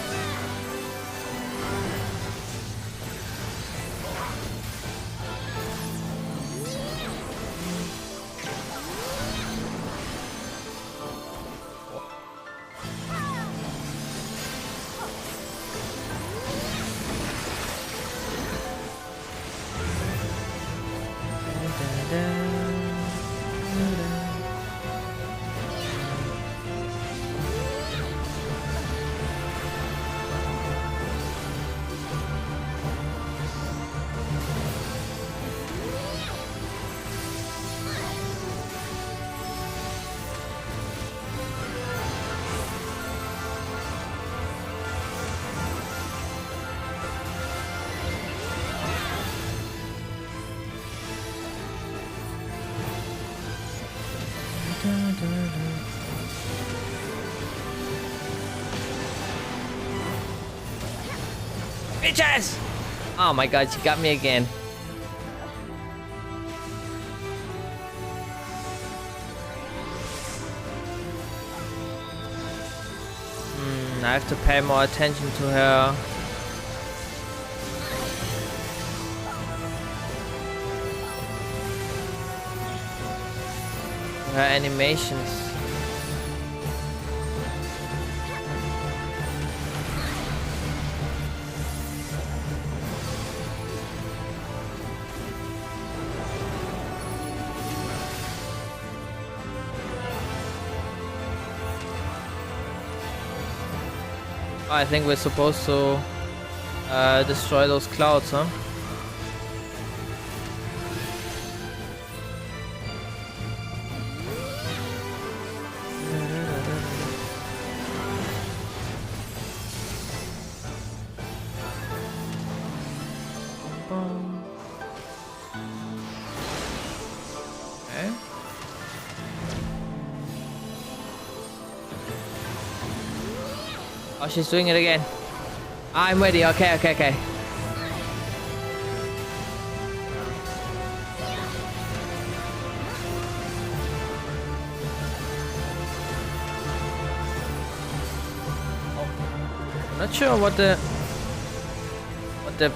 Bitches! Oh my god, she got me again. I have to pay more attention to her. Her animations. Oh, I think we're supposed to destroy those clouds, huh? Okay. Oh, she's doing it again. I'm ready. Okay, okay, okay. Oh. Not sure what the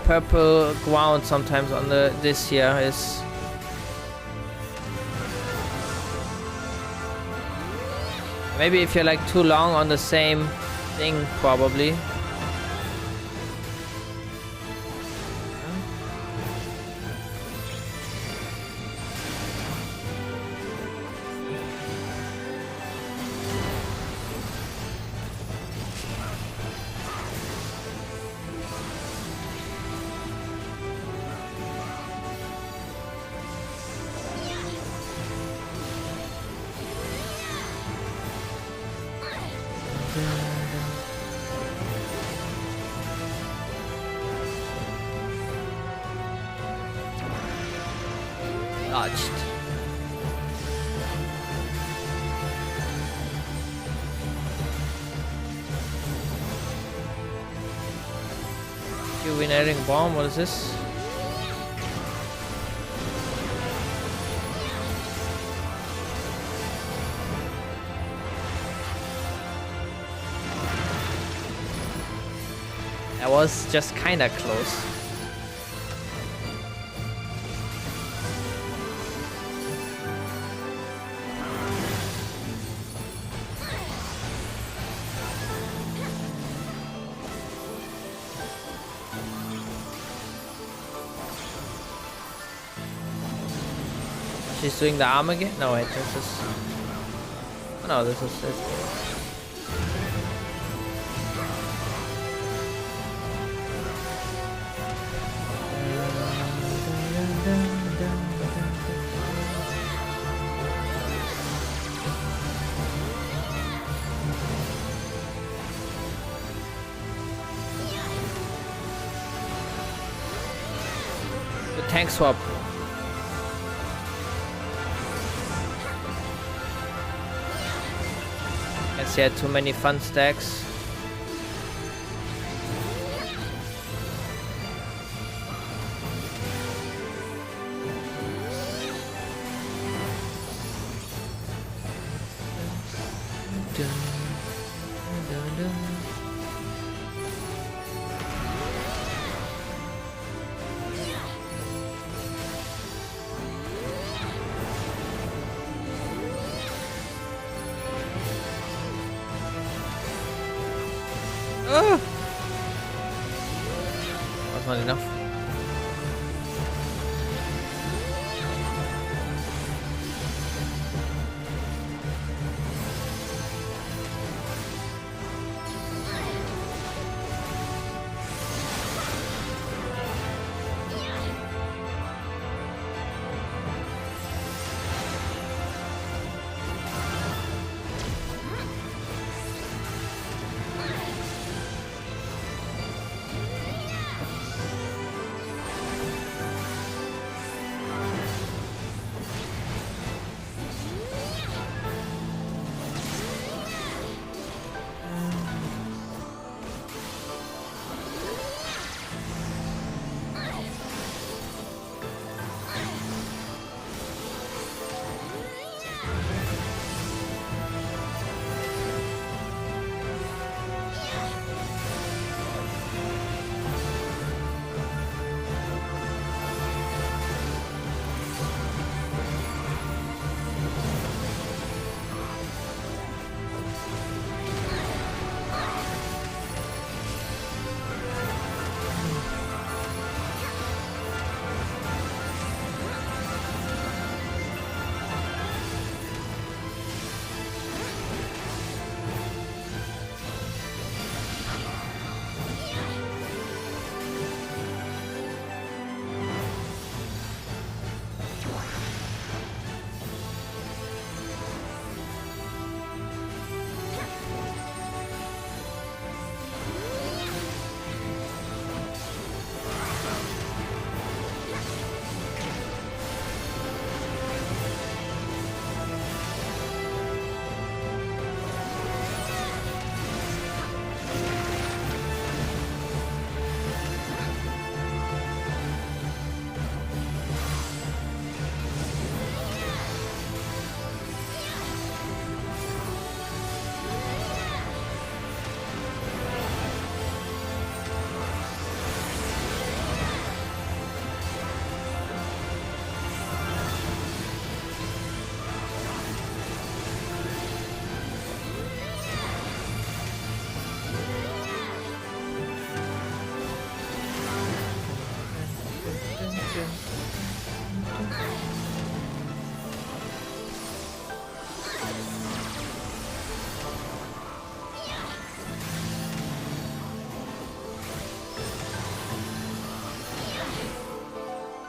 purple ground sometimes on this here is. Maybe if you're like too long on the same thing, probably. Dodged. Rejuvenating bomb, what is this? That was just kinda close. She's doing the arm again? No, wait, this is... Oh, no, this is it. The tank swap. Guess he had too many fun stacks. That's not enough.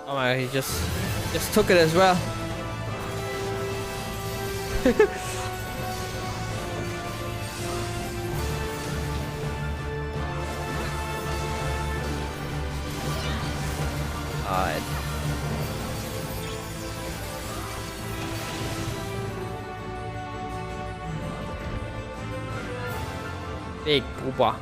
Oh my, he just took it as well. Alright. Big Booba.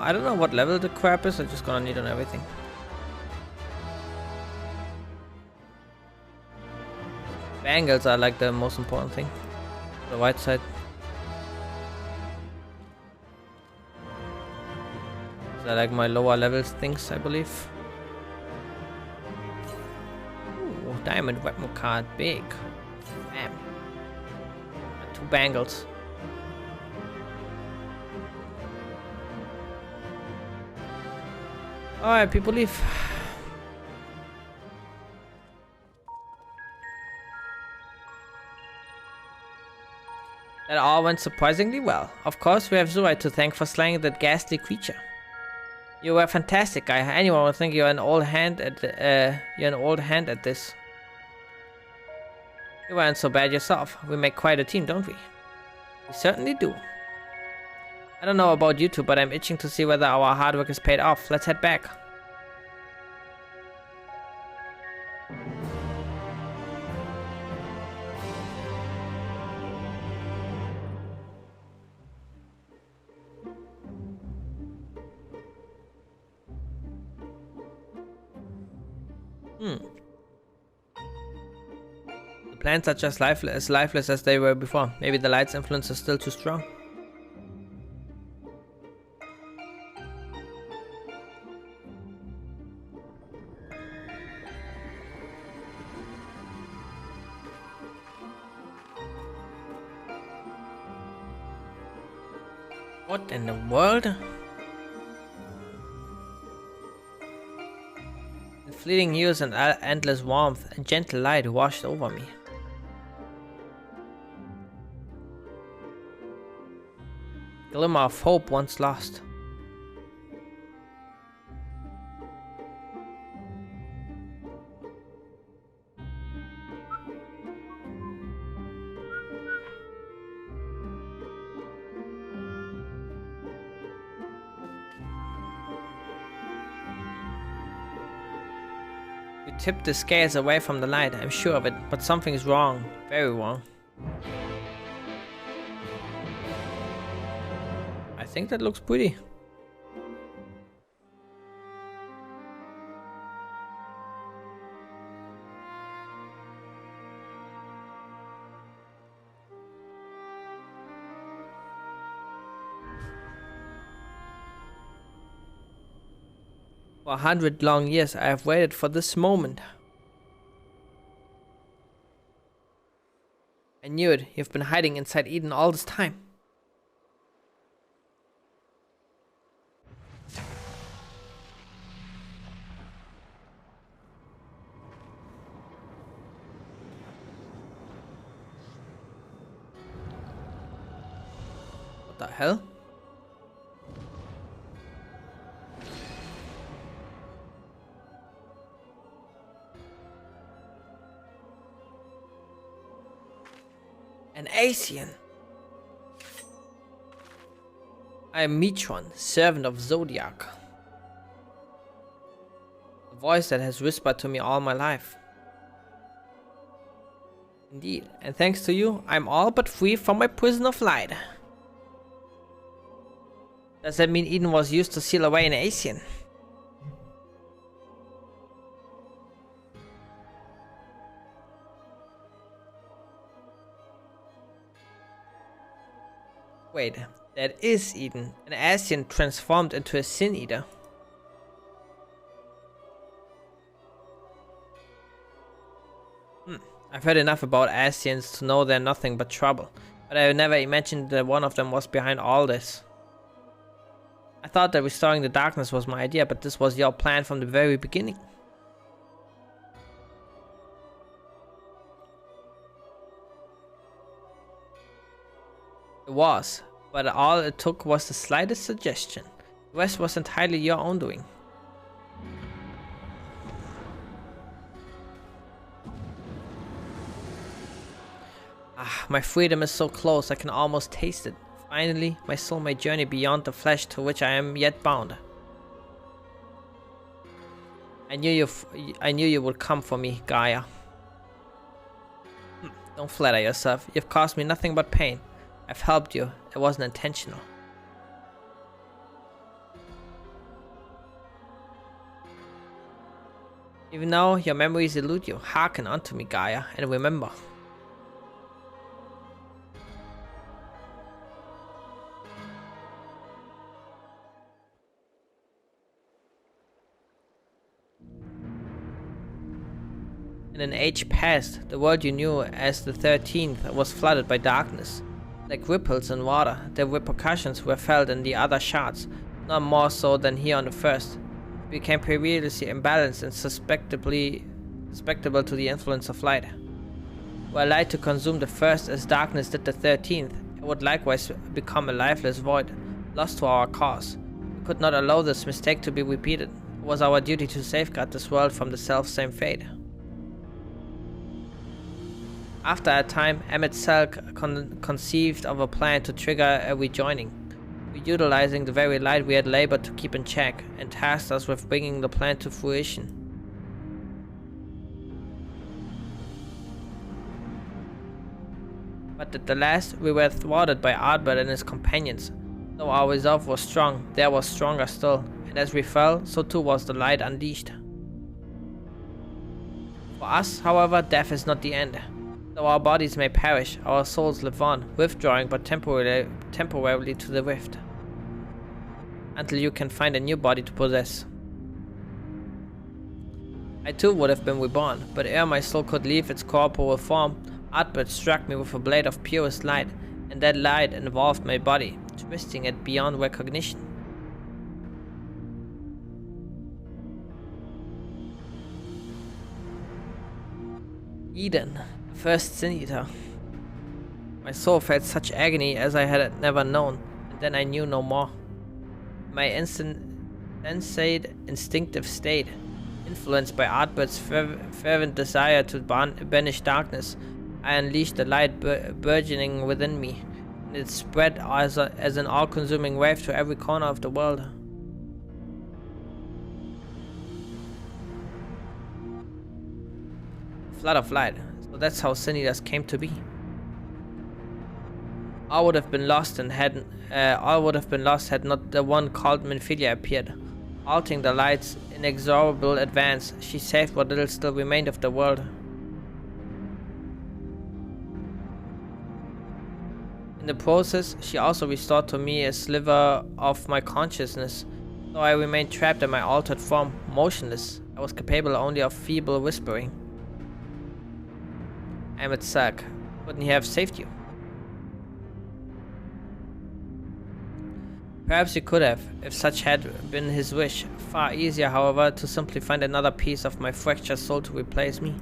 I don't know what level the crap is. I'm just gonna need on everything. Bangles are like the most important thing. The white side. They're like my lower levels things, I believe. Ooh, diamond weapon card, big. Bam. And 2 bangles. Alright, people leave. That all went surprisingly well. Of course, we have Zurai to thank for slaying that ghastly creature. You were fantastic, guy. Anyone would think you're an old hand at this. You weren't so bad yourself. We make quite a team, don't we? We certainly do. I don't know about you two, but I'm itching to see whether our hard work is paid off. Let's head back. The plants are just lifeless as they were before. Maybe the light's influence is still too strong. What in the world? The fleeting hues and endless warmth and gentle light washed over me. Glimmer of hope once lost. We tipped the scales away from the light, I'm sure of it, but something is wrong. Very wrong. I think that looks pretty. For 100 long years I have waited for this moment. I knew it. You've been hiding inside Eden all this time. What the hell? An Asian. I am Mitron, servant of Zodiac. The voice that has whispered to me all my life. Indeed, and thanks to you, I'm all but free from my prison of light. Does that mean Eden was used to seal away an Asian? Wait, that is Eden, an Asian transformed into a Sin Eater. I've heard enough about Asians to know they're nothing but trouble, but I never imagined that one of them was behind all this. I thought that restoring the darkness was my idea, but this was your plan from the very beginning. It was, but all it took was the slightest suggestion. The rest was entirely your own doing. Ah, my freedom is so close, I can almost taste it. Finally, my soul may journey beyond the flesh to which I am yet bound. I knew you would come for me, Gaia. Don't flatter yourself. You've caused me nothing but pain. I've helped you. It wasn't intentional. Even though your memories elude you, hearken unto me, Gaia, and remember. In an age past, the world you knew as the 13th was flooded by darkness. Like ripples in water, the repercussions were felt in the other shards, not more so than here on the first. It became perilously imbalanced and susceptible to the influence of light. Were light to consume the first as darkness did the 13th, I would likewise become a lifeless void, lost to our cause. We could not allow this mistake to be repeated. It was our duty to safeguard this world from the self-same fate. After a time, Emmett Selk conceived of a plan to trigger a rejoining, utilizing the very light we had labored to keep in check, and tasked us with bringing the plan to fruition. But at the last, we were thwarted by Ardbert and his companions. Though our resolve was strong, theirs was stronger still, and as we fell, so too was the light unleashed. For us, however, death is not the end. Though our bodies may perish, our souls live on, withdrawing but temporarily to the rift, until you can find a new body to possess. I too would have been reborn, but ere my soul could leave its corporeal form, Ardbert struck me with a blade of purest light, and that light involved my body, twisting it beyond recognition. Eden, first Sin Eater. My soul felt such agony as I had never known, and then I knew no more. My insensate instinctive state, influenced by Ardbert's fervent desire to banish darkness, I unleashed the light burgeoning within me, and it spread as an all-consuming wave to every corner of the world. Flood of light. So that's how Sin Eaters came to be. All would have been lost had not the one called Minfilia appeared. Halting the light's inexorable advance, she saved what little still remained of the world. In the process, she also restored to me a sliver of my consciousness. Though I remained trapped in my altered form, motionless, I was capable only of feeble whispering. Emmett Selk, couldn't he have saved you? Perhaps he could have, if such had been his wish. Far easier, however, to simply find another piece of my fractured soul to replace me.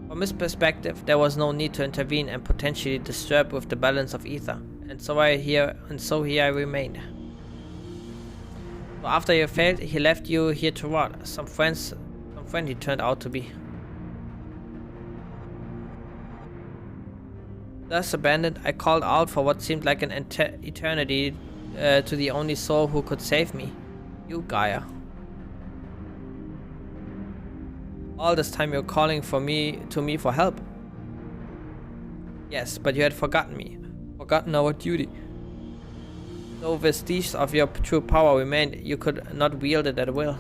From his perspective, there was no need to intervene and potentially disturb with the balance of ether, and so here I remained. So after you failed, he left you here to rot. Some friend he turned out to be. Thus abandoned, I called out for what seemed like an eternity to the only soul who could save me, you, Gaia. All this time you're calling to me for help. Yes, but you had forgotten me, forgotten our duty. Though vestiges of your true power remained, you could not wield it at will.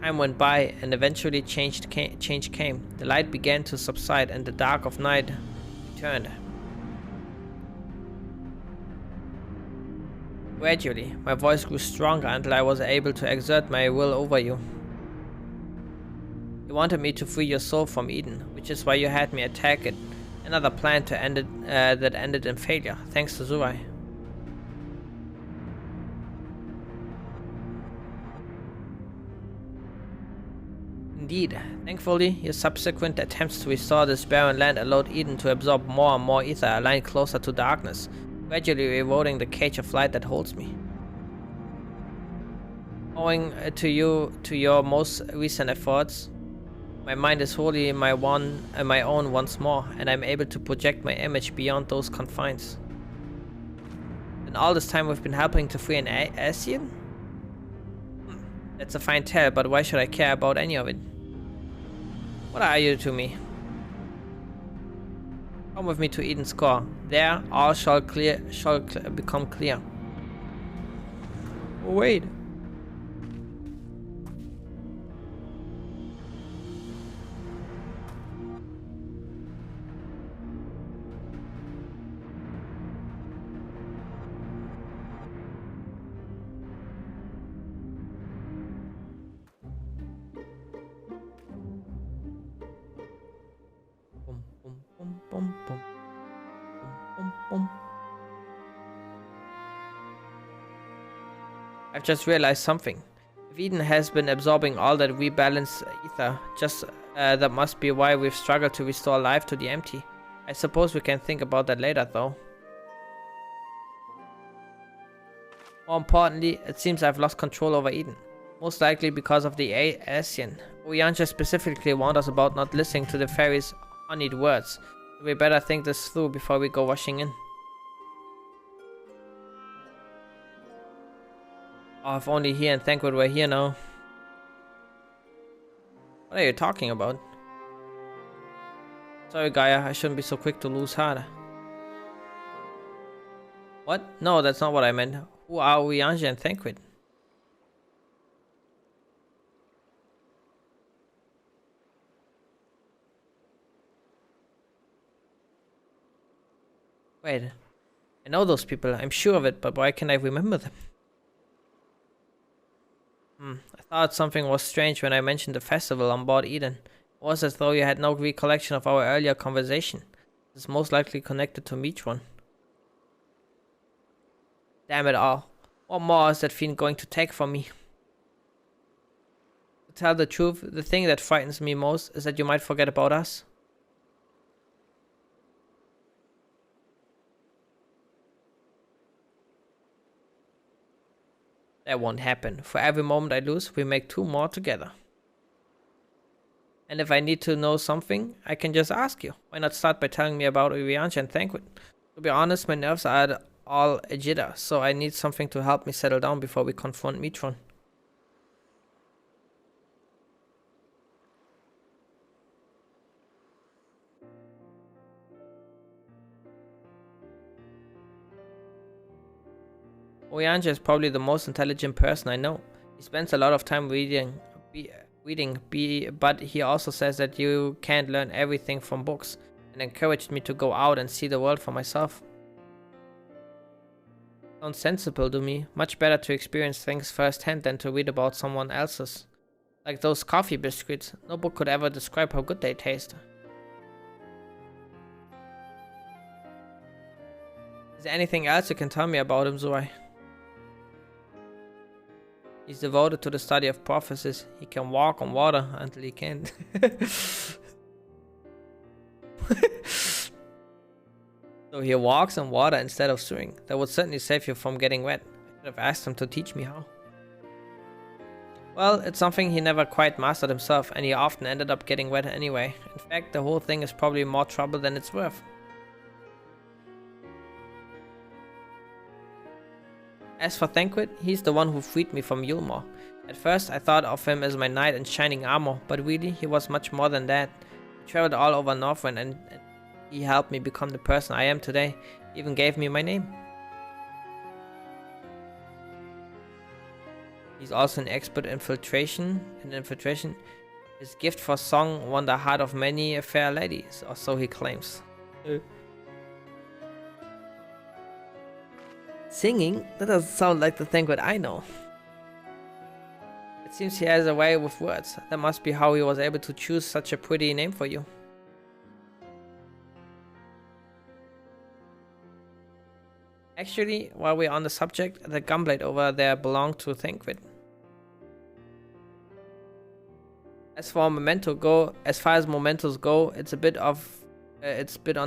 Time went by, and eventually change came. The light began to subside, and the dark of night returned. Gradually, my voice grew stronger until I was able to exert my will over you. You wanted me to free your soul from Eden, which is why you had me attack it. Another plan to end it that ended in failure, thanks to Zurai. Indeed, thankfully, your subsequent attempts to restore this barren land allowed Eden to absorb more and more ether, aligned closer to darkness, gradually eroding the cage of light that holds me. Owing to your most recent efforts, my mind is wholly my own once more, and I'm able to project my image beyond those confines. And all this time we've been helping to free an Asian? That's a fine tale, but why should I care about any of it? What are you to me? Come with me to Eden's core. There, all shall become clear. Oh, wait. Bum, bum. Bum, bum. I've just realized something. If Eden has been absorbing all that rebalanced ether, just That must be why we've struggled to restore life to the empty. I suppose we can think about that later, though. More importantly, it seems I've lost control over Eden. Most likely because of the Asian. Uyanja specifically warned us about not listening to the fairy's honeyed words. We better think this through before we go rushing in. Oh, if only he and Thankwood were here now. What are you talking about? Sorry, Gaia, I shouldn't be so quick to lose heart. What? No, that's not what I meant. Who are Uyanja and Thankwood? Wait, I know those people, I'm sure of it, but why can't I remember them? I thought something was strange when I mentioned the festival on board Eden. It was as though you had no recollection of our earlier conversation. It's most likely connected to Mitron. Damn it all. What more is that fiend going to take from me? To tell the truth, the thing that frightens me most is that you might forget about us. That won't happen. For every moment I lose, we make 2 more together. And if I need to know something, I can just ask you. Why not start by telling me about Uyanja and Thankwood? To be honest, my nerves are all a jitter, so I need something to help me settle down before we confront Mitron. Uyanja is probably the most intelligent person I know. He spends a lot of time reading, but he also says that you can't learn everything from books, and encouraged me to go out and see the world for myself. Sounds sensible to me. Much better to experience things firsthand than to read about someone else's. Like those coffee biscuits. No book could ever describe how good they taste. Is there anything else you can tell me about him, Zoe? He's devoted to the study of prophecies. He can walk on water until he can't. So he walks on water instead of swimming. That would certainly save you from getting wet. I should have asked him to teach me how. Well, it's something he never quite mastered himself, and he often ended up getting wet anyway. In fact, the whole thing is probably more trouble than it's worth. As for Thankwood, he's the one who freed me from Yulmore. At first I thought of him as my knight in shining armor, but really he was much more than that. He traveled all over Northrend and he helped me become the person I am today. He even gave me my name. He's also an expert in infiltration. His gift for song won the heart of many fair ladies, or so he claims. Singing? That doesn't sound like the Thankwood I know. It seems he has a way with words. That must be how he was able to choose such a pretty name for you. Actually, while we're on the subject, the gunblade over there belonged to Thankwood. As far as mementos go, it's a bit on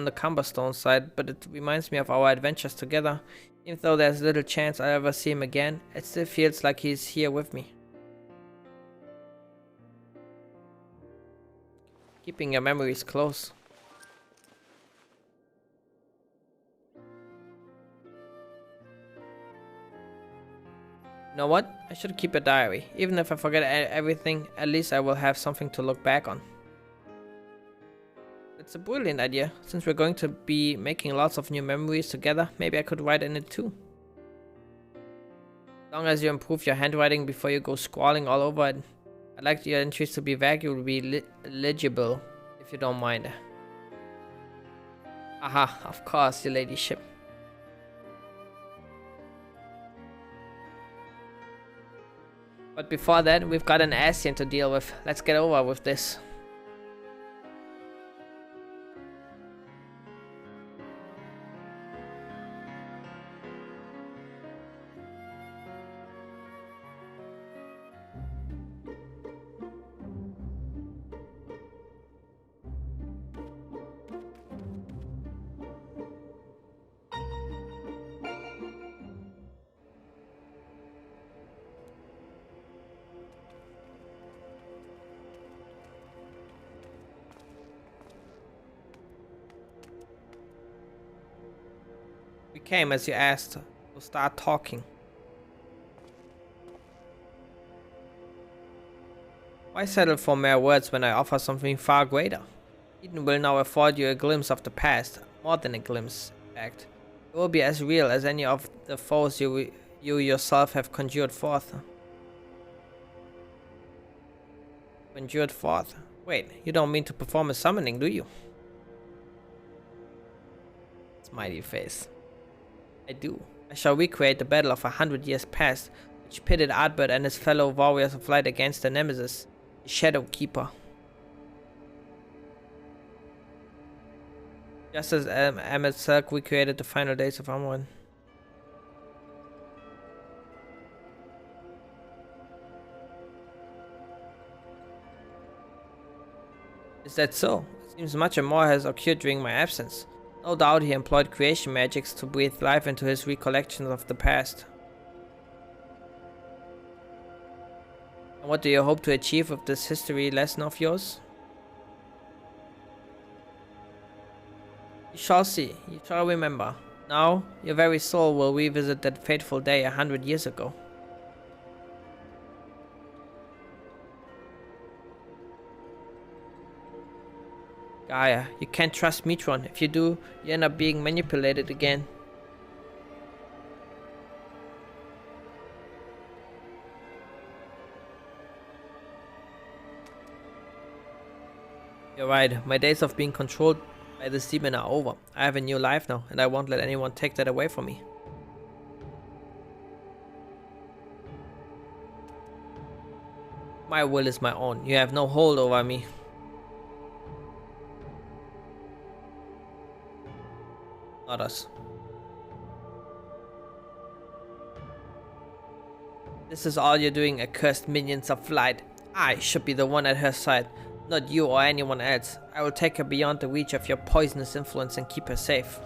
the Cumberstone side, but it reminds me of our adventures together. Even though there's little chance I'll ever see him again, it still feels like he's here with me. Keeping your memories close. You know what? I should keep a diary. Even if I forget everything, at least I will have something to look back on. It's a brilliant idea. Since we're going to be making lots of new memories together, maybe I could write in it too. As long as you improve your handwriting before you go scrawling all over it. I'd like your entries to be vaguely legible, if you don't mind. Aha, of course, your ladyship. But before that, we've got an Asian to deal with. Let's get over with this. We came as you asked, so start talking. Why settle for mere words when I offer something far greater? Eden will now afford you a glimpse of the past, more than a glimpse, in fact. It will be as real as any of the foes you yourself have conjured forth. Conjured forth? Wait, you don't mean to perform a summoning, do you? Smiley face. I do. I shall recreate the battle of 100 years past, which pitted Ardbert and his fellow warriors of light against the nemesis, the Shadow Keeper. Just as Ahmed Selk recreated the final days of Amran. Is that so? It seems much more has occurred during my absence. No doubt he employed creation magics to breathe life into his recollections of the past. And what do you hope to achieve with this history lesson of yours? You shall see, you shall remember. Now, your very soul will revisit that fateful day 100 years ago. Gaia, you can't trust Mitron. If you do, you end up being manipulated again. You're right, my days of being controlled by this demon are over. I have a new life now, and I won't let anyone take that away from me. My will is my own. You have no hold over me. Not us. This is all you're doing, accursed minions of light. I should be the one at her side, not you or anyone else. I will take her beyond the reach of your poisonous influence and keep her safe.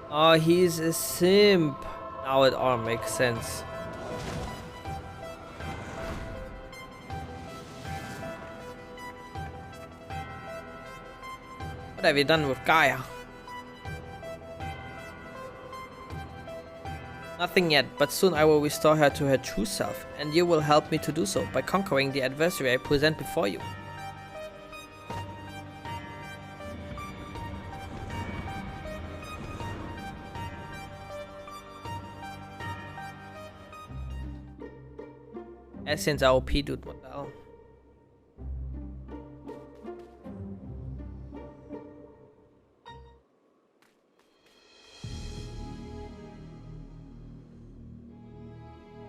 Oh, he's a simp. Now it all makes sense. What have you done with Gaia? Nothing yet, but soon I will restore her to her true self, and you will help me to do so by conquering the adversary I present before you. Essence are OP, dude, what the hell?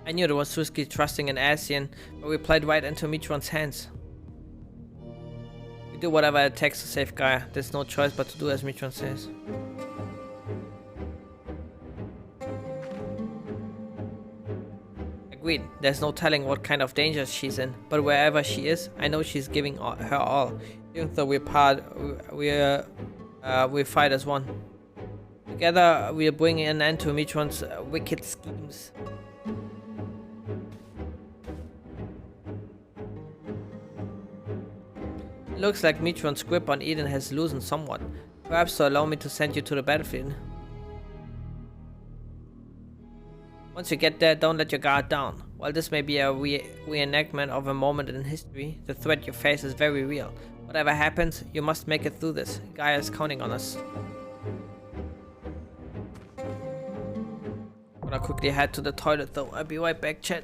I knew it was risky trusting an Asian, but we played right into Mitron's hands. We do whatever it takes to save Gaia. There's no choice but to do as Mitron says. Agreed. There's no telling what kind of danger she's in, but wherever she is, I know she's giving her all. Even though we fight as one. Together, we'll bring an end to Mitron's wicked schemes. Looks like Mitron's grip on Eden has loosened somewhat. Perhaps to allow me to send you to the battlefield. Once you get there, don't let your guard down. While this may be a reenactment of a moment in history, the threat you face is very real. Whatever happens, you must make it through this. Gaia is counting on us. Gonna quickly head to the toilet though. I'll be right back, chat.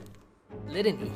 Litany.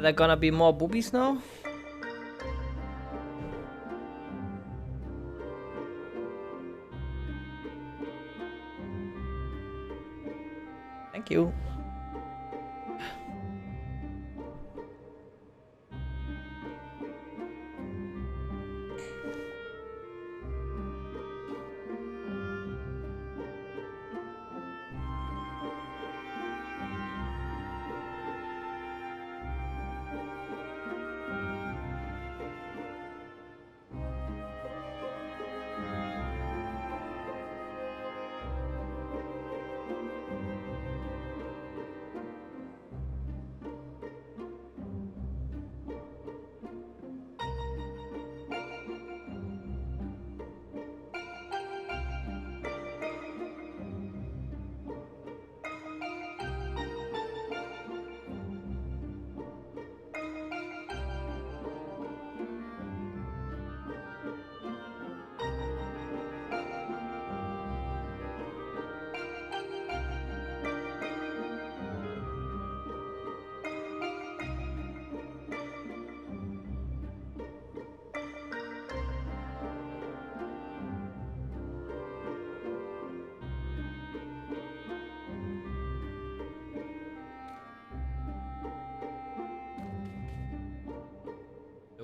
Are there gonna be more boobies now? Thank you.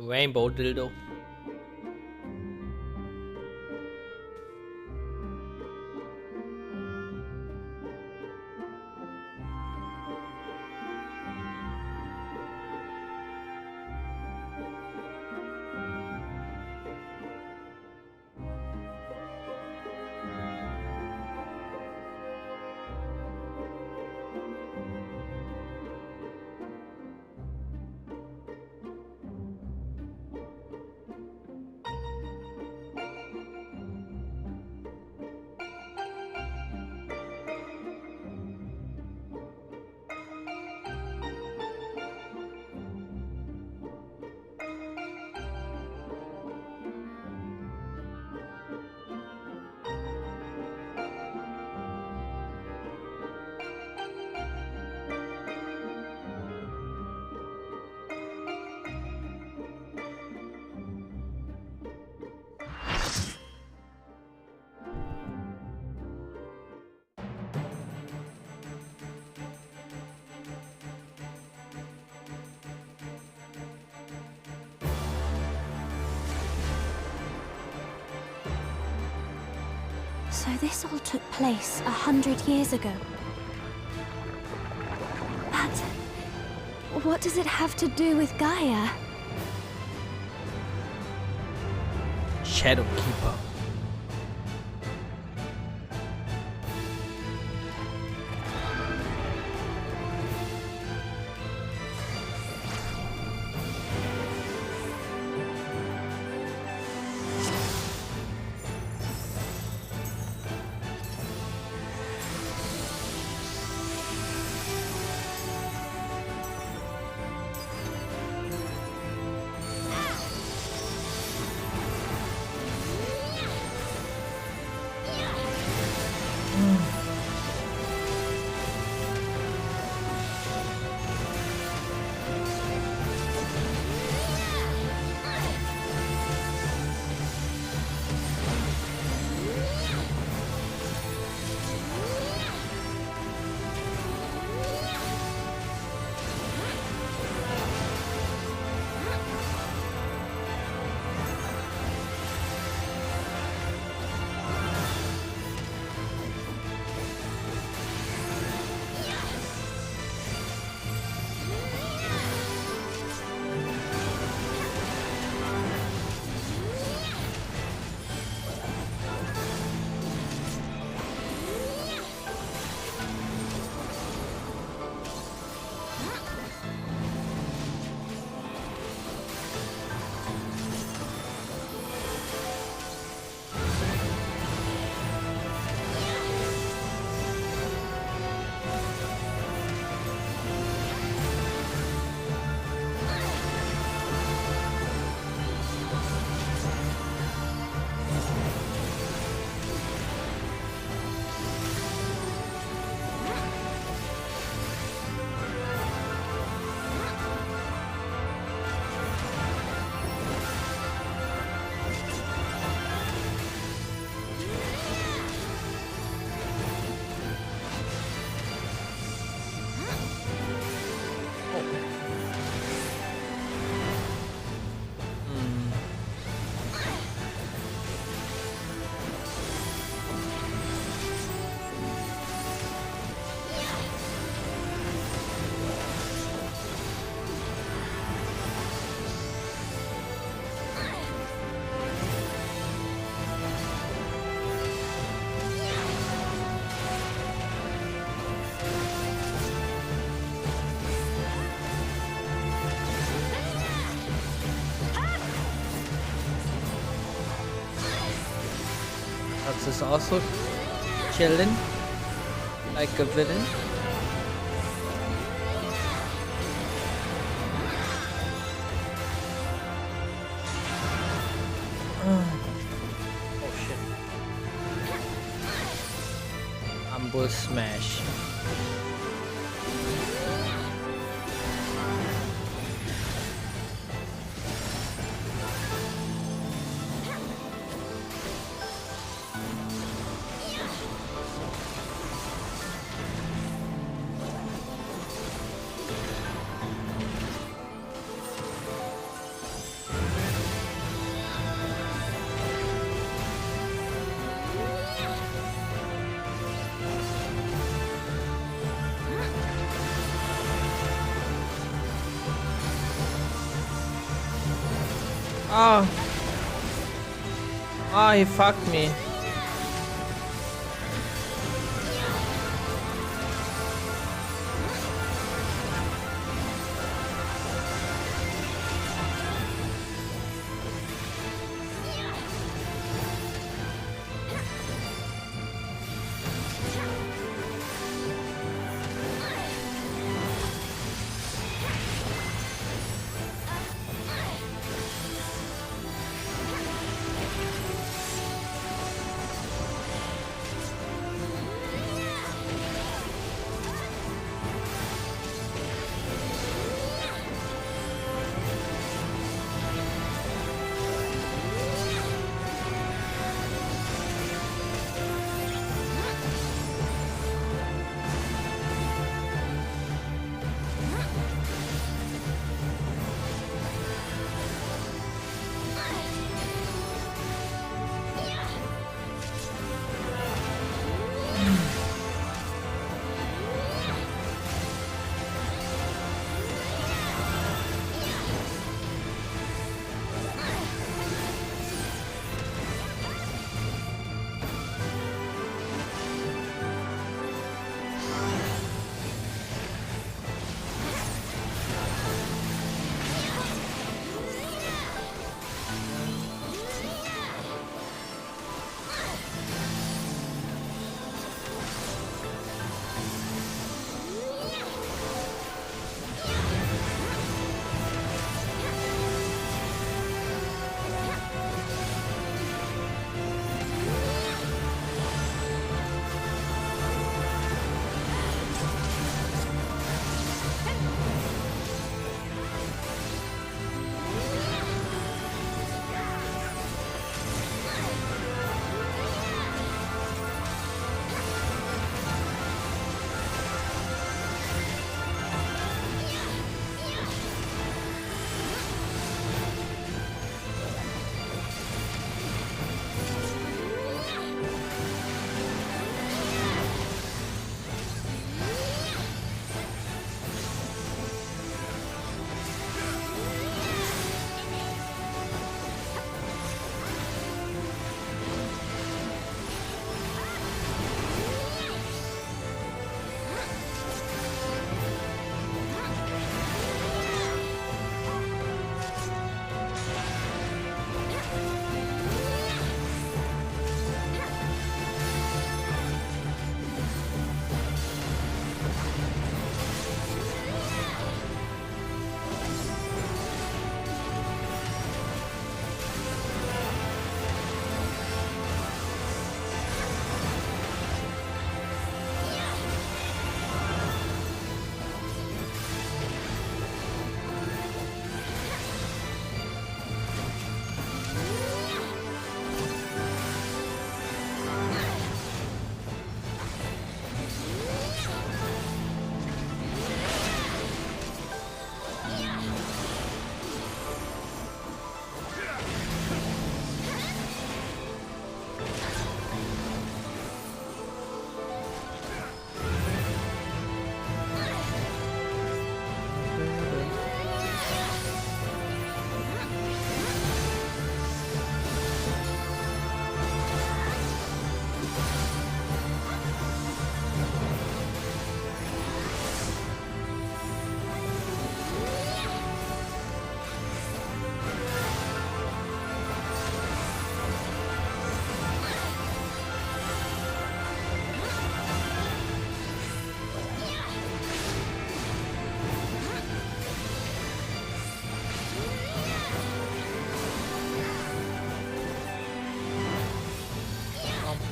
Rainbow dildo. So this all took place 100 years ago. But what does it have to do with Gaia? Shadowkeeper. That's is also chilling like a villain. Oh shit. Ambush smash. Oh. Oh, he fucked me.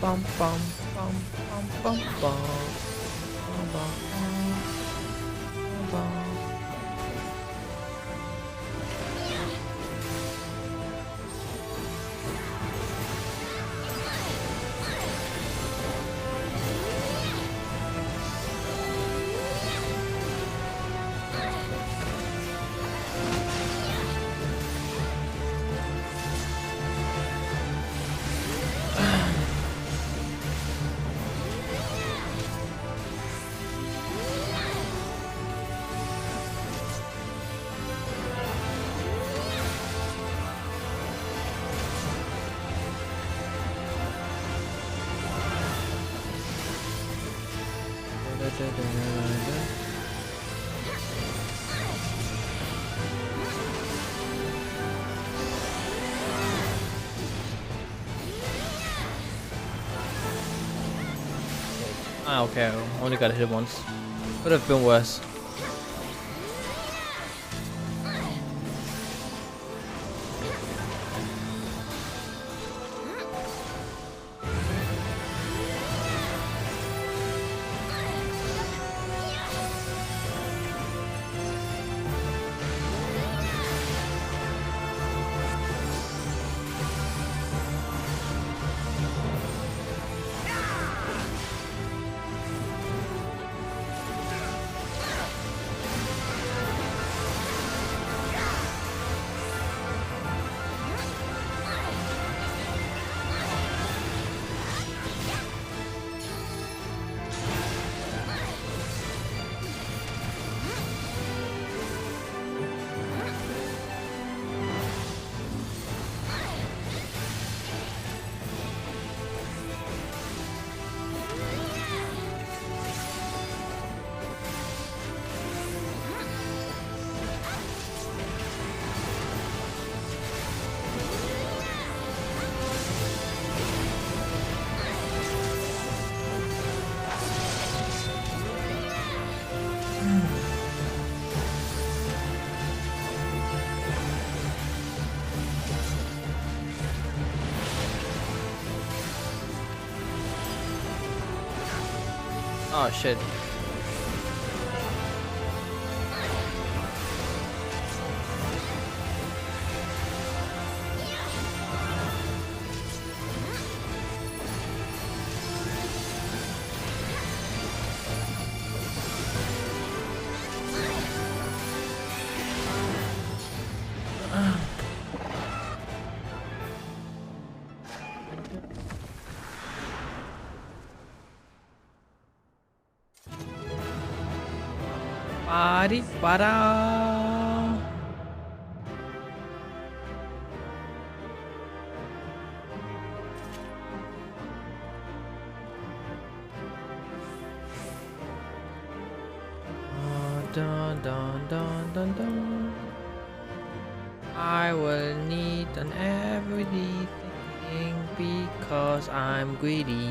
bum bum bum bum bum bum bum bum bum. Ah, okay, only got hit once. Could have been worse. Oh shit. Bari para. Dun dun dun dun dun. I will need an everything because I'm greedy.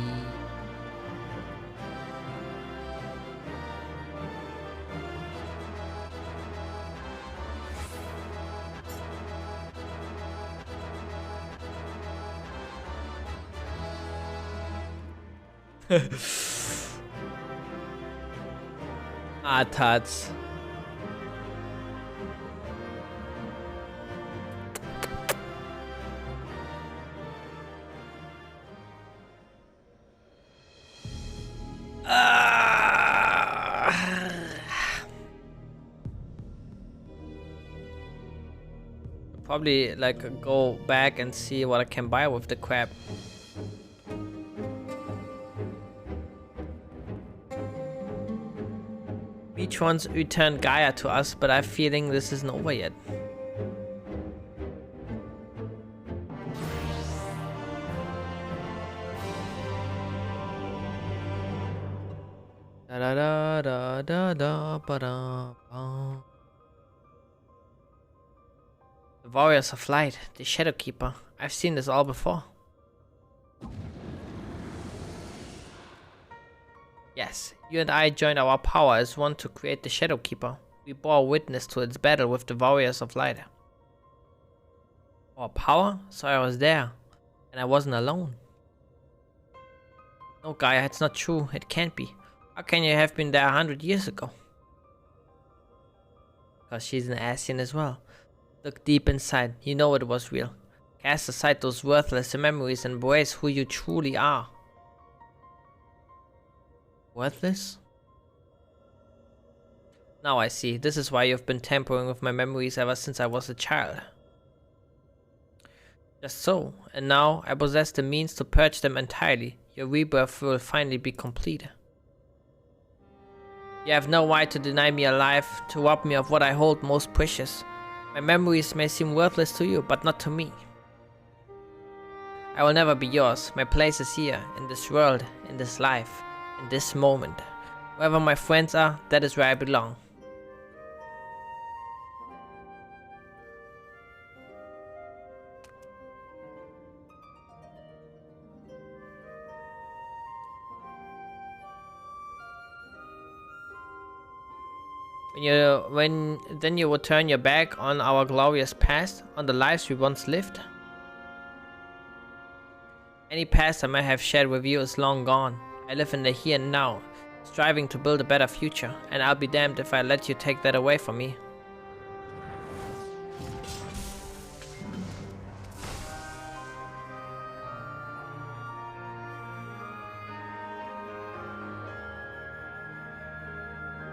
Ah, tots. Probably like go back and see what I can buy with the crab. Each one's returned Gaia to us, but I have a feeling this isn't over yet. Da da da da da da ba da ba. The Warriors of Light, the Shadow Keeper. I've seen this all before. Yes, you and I joined our power as one to create the Shadow Keeper. We bore witness to its battle with the Warriors of Light. Our power? So I was there, and I wasn't alone. No, Gaia, it's not true. It can't be. How can you have been there 100 years ago? Because she's an Asian as well. Look deep inside. You know it was real. Cast aside those worthless memories and embrace who you truly are. Worthless? Now I see. This is why you've been tampering with my memories ever since I was a child. Just so. And now I possess the means to purge them entirely. Your rebirth will finally be complete. You have no right to deny me a life, to rob me of what I hold most precious. My memories may seem worthless to you, but not to me. I will never be yours. My place is here, in this world, in this life, in this moment. Wherever my friends are, that is where I belong. Then you will turn your back on our glorious past, on the lives we once lived. Any past I might have shared with you is long gone. I live in the here and now, striving to build a better future, and I'll be damned if I let you take that away from me.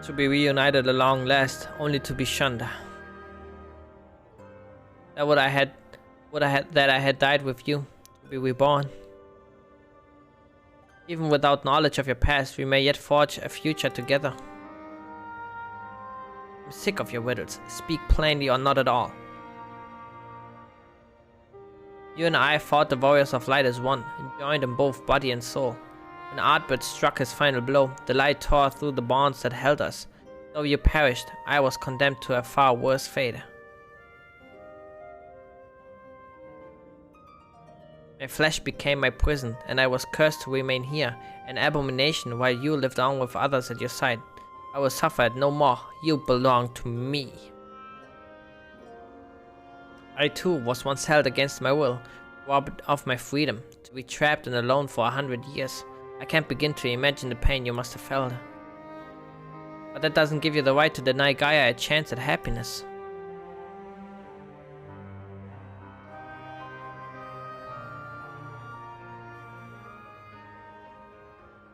To be reunited at long last, only to be shunned. That I had died with you, to be reborn. Even without knowledge of your past, we may yet forge a future together. I'm sick of your riddles. Speak plainly or not at all. You and I fought the warriors of light as one, and joined in both body and soul. When Artbert struck his final blow, the light tore through the bonds that held us. Though you perished, I was condemned to a far worse fate. My flesh became my prison, and I was cursed to remain here, an abomination, while you lived on with others at your side. I will suffer it no more. You belong to me. I too was once held against my will, robbed of my freedom, to be trapped and alone for 100 years. I can't begin to imagine the pain you must have felt. But that doesn't give you the right to deny Gaia a chance at happiness.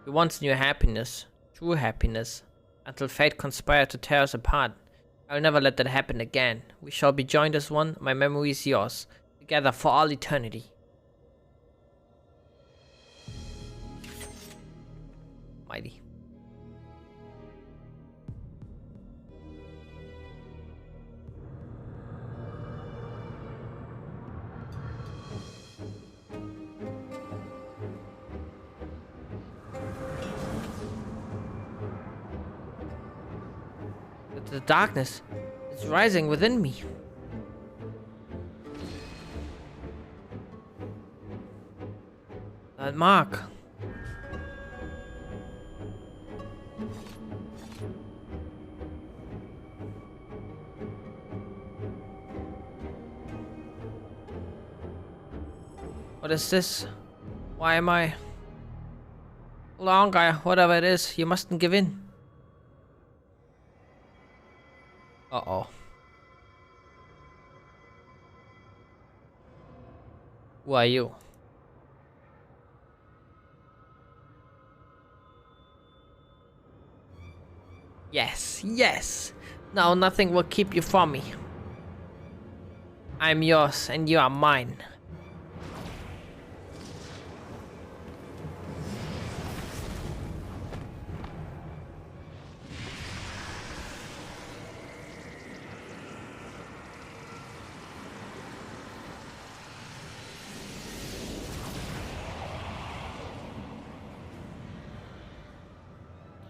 We once knew happiness, true happiness, until fate conspired to tear us apart. I'll never let that happen again. We shall be joined as one, my memory is yours, together for all eternity. Mighty. The darkness is rising within me. That mark. What is this? Why am I... Long guy, whatever it is, you mustn't give in. Uh-oh. Who are you? Yes, yes. Now nothing will keep you from me. I'm yours and you are mine.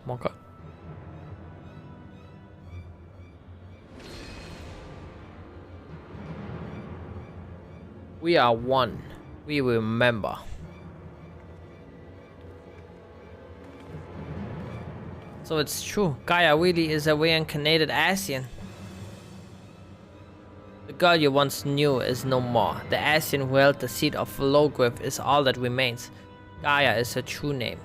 Monka. We are one. We remember. So it's true. Gaia really is a reincarnated Asian. The girl you once knew is no more. The Asian who held the seat of Logriff is all that remains. Gaia is her true name.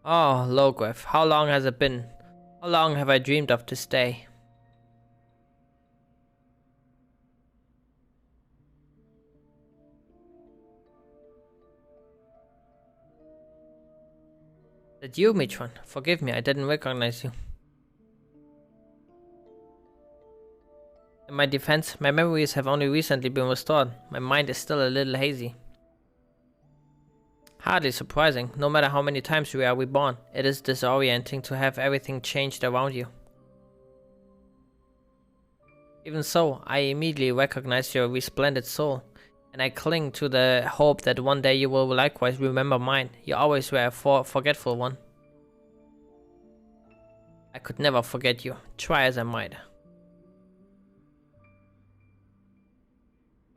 Oh, Logreth, how long has it been? How long have I dreamed of this day? That you, Mitron? Forgive me, I didn't recognize you. In my defense, my memories have only recently been restored. My mind is still a little hazy. Hardly surprising. No matter how many times we are reborn, it is disorienting to have everything changed around you. Even so, I immediately recognize your resplendent soul, and I cling to the hope that one day you will likewise remember mine. You always were a forgetful one. I could never forget you, try as I might.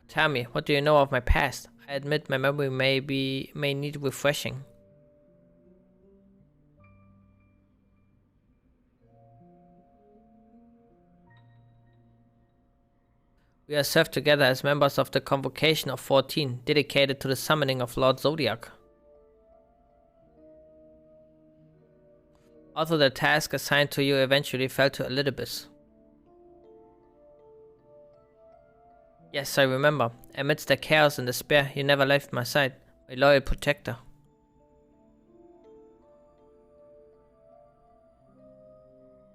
Tell me, what do you know of my past? I admit my memory may need refreshing. We are served together as members of the Convocation of 14, dedicated to the summoning of Lord Zodiac. Although the task assigned to you eventually fell to Elidibus. Yes, I remember. Amidst the chaos and despair, you never left my side, my loyal protector.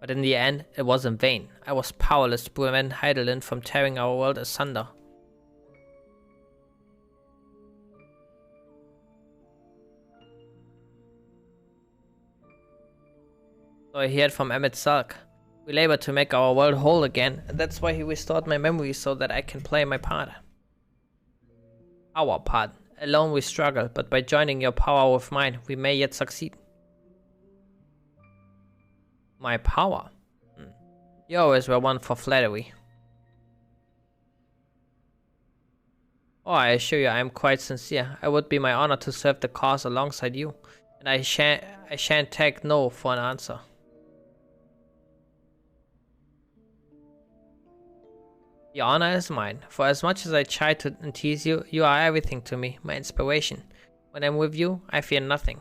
But in the end, it was in vain. I was powerless to prevent Heidelin from tearing our world asunder. So I heard from Emmett Salk. We labor to make our world whole again, and that's why he restored my memory so that I can play my part. Our part. Alone we struggle, but by joining your power with mine, we may yet succeed. My power? You always were one for flattery. Oh, I assure you I am quite sincere. It would be my honor to serve the cause alongside you, and I shan't take no for an answer. The honor is mine, for as much as I try to tease you, you are everything to me, my inspiration. When I'm with you, I fear nothing.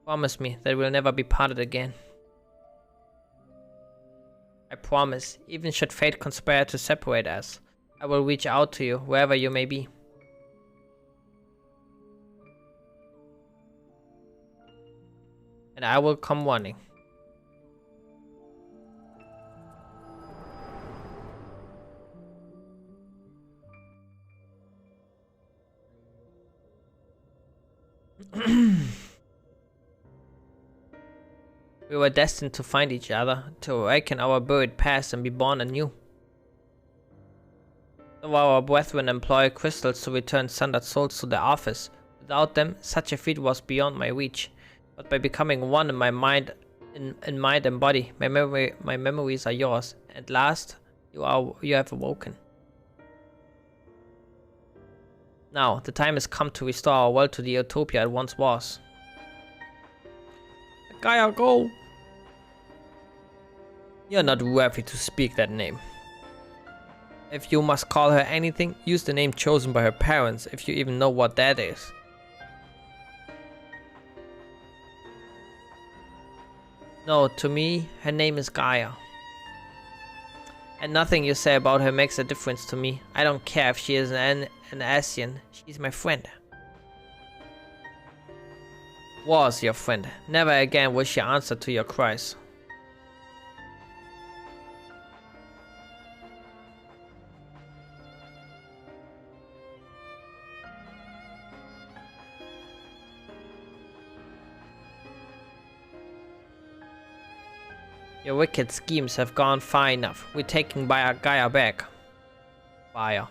Promise me that we'll never be parted again. I promise, even should fate conspire to separate us, I will reach out to you wherever you may be. And I will come running. We were destined to find each other, to awaken our buried past and be born anew. Though our brethren employ crystals to return sundered souls to their office, without them, such a feat was beyond my reach. But by becoming one in my mind, in mind and body, my memories are yours. At last, you have awoken. Now, the time has come to restore our world to the utopia it once was. Gaia, go! You're not worthy to speak that name. If you must call her anything, use the name chosen by her parents, if you even know what that is. No, to me, her name is Gaia. And nothing you say about her makes a difference to me. I don't care if she is an Asian, she's my friend. Was your friend. Never again will she answer to your cries. Your wicked schemes have gone far enough. We're taking Gaia back. Fire.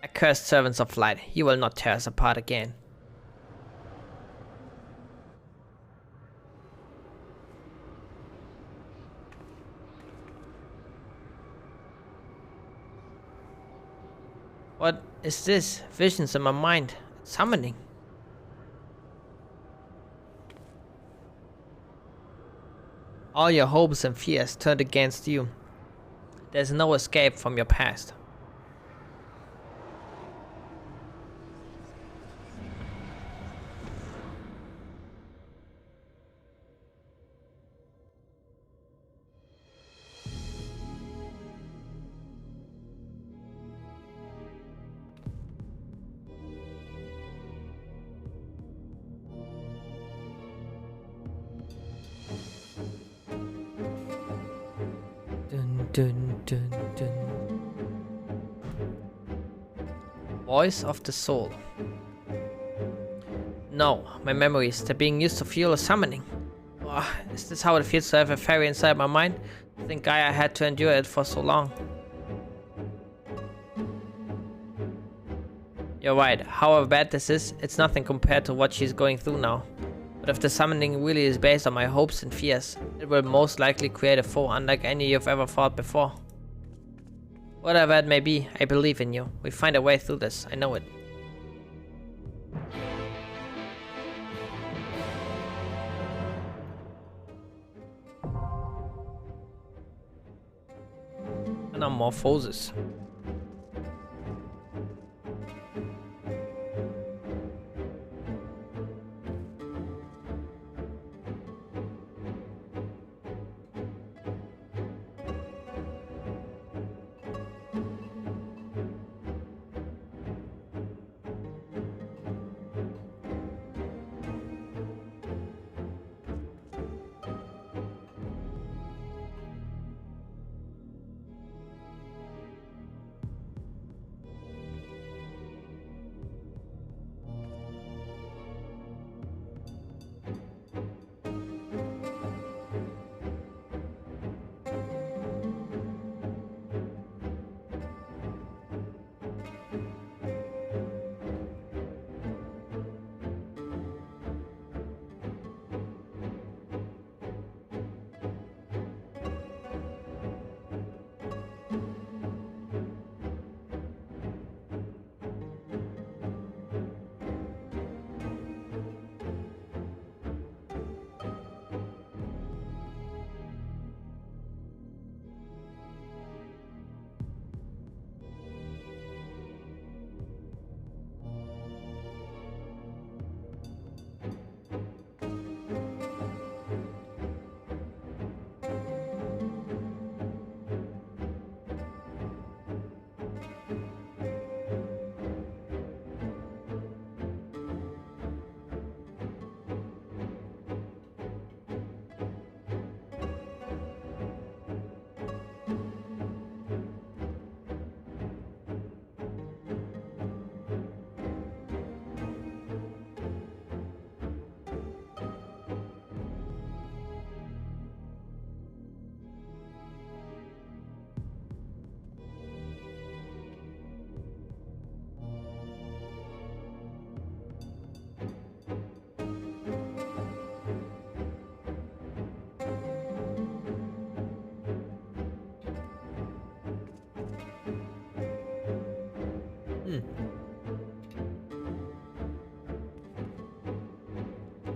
Accursed servants of light, you will not tear us apart again. What is this? Visions in my mind. Summoning. All your hopes and fears turned against you. There's no escape from your past. dun, dun, dun. Voice of the soul. No, my memories, they're being used to fuel a summoning. Oh, is this how it feels to have a fairy inside my mind? I think Gaia had to endure it for so long. You're right, however bad this is, it's nothing compared to what she's going through now. But if the summoning really is based on my hopes and fears, it will most likely create a foe unlike any you've ever fought before. Whatever it may be, I believe in you. We find a way through this, I know it. Anamorphosis.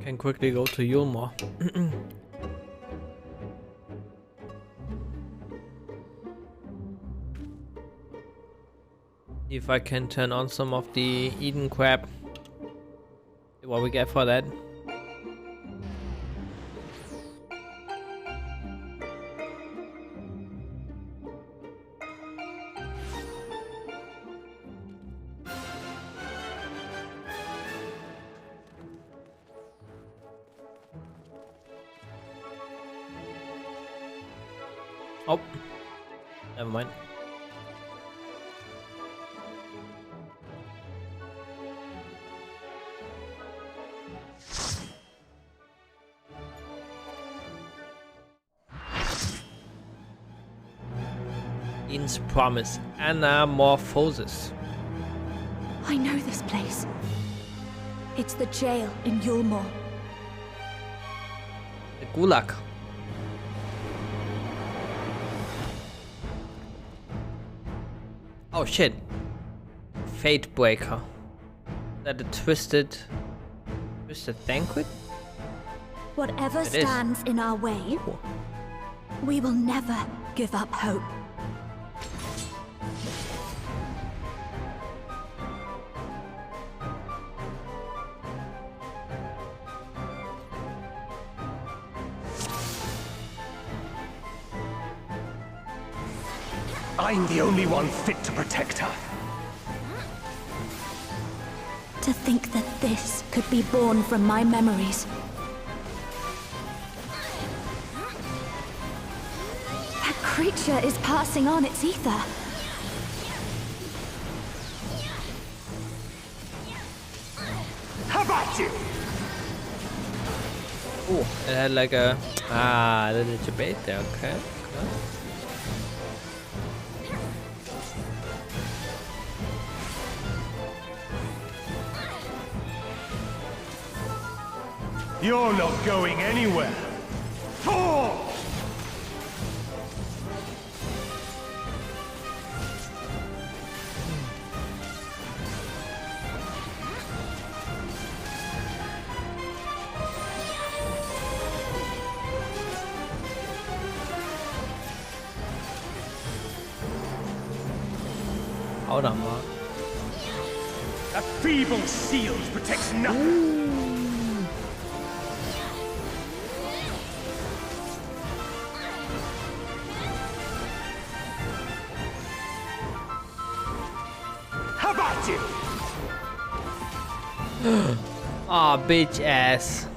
Can quickly go to Yulmore. If I can turn on some of the Eden crab. See what we get for that. Oh, never mind. Eden's promise, Anamorphosis. I know this place. It's the jail in Yulmore. The Gulag. Oh shit. Fate Breaker. Is that a twisted banquet? Whatever It is. stands in our way, we will never give up hope. I'm the only one fit to protect her. To think that this could be born from my memories. That creature is passing on its ether. How about you? Oh, it had like a little debate there. Okay. Okay. You're not going anywhere. Fall! Hold on, Mark. A feeble shield protects nothing. How about you? Aw, bitch ass.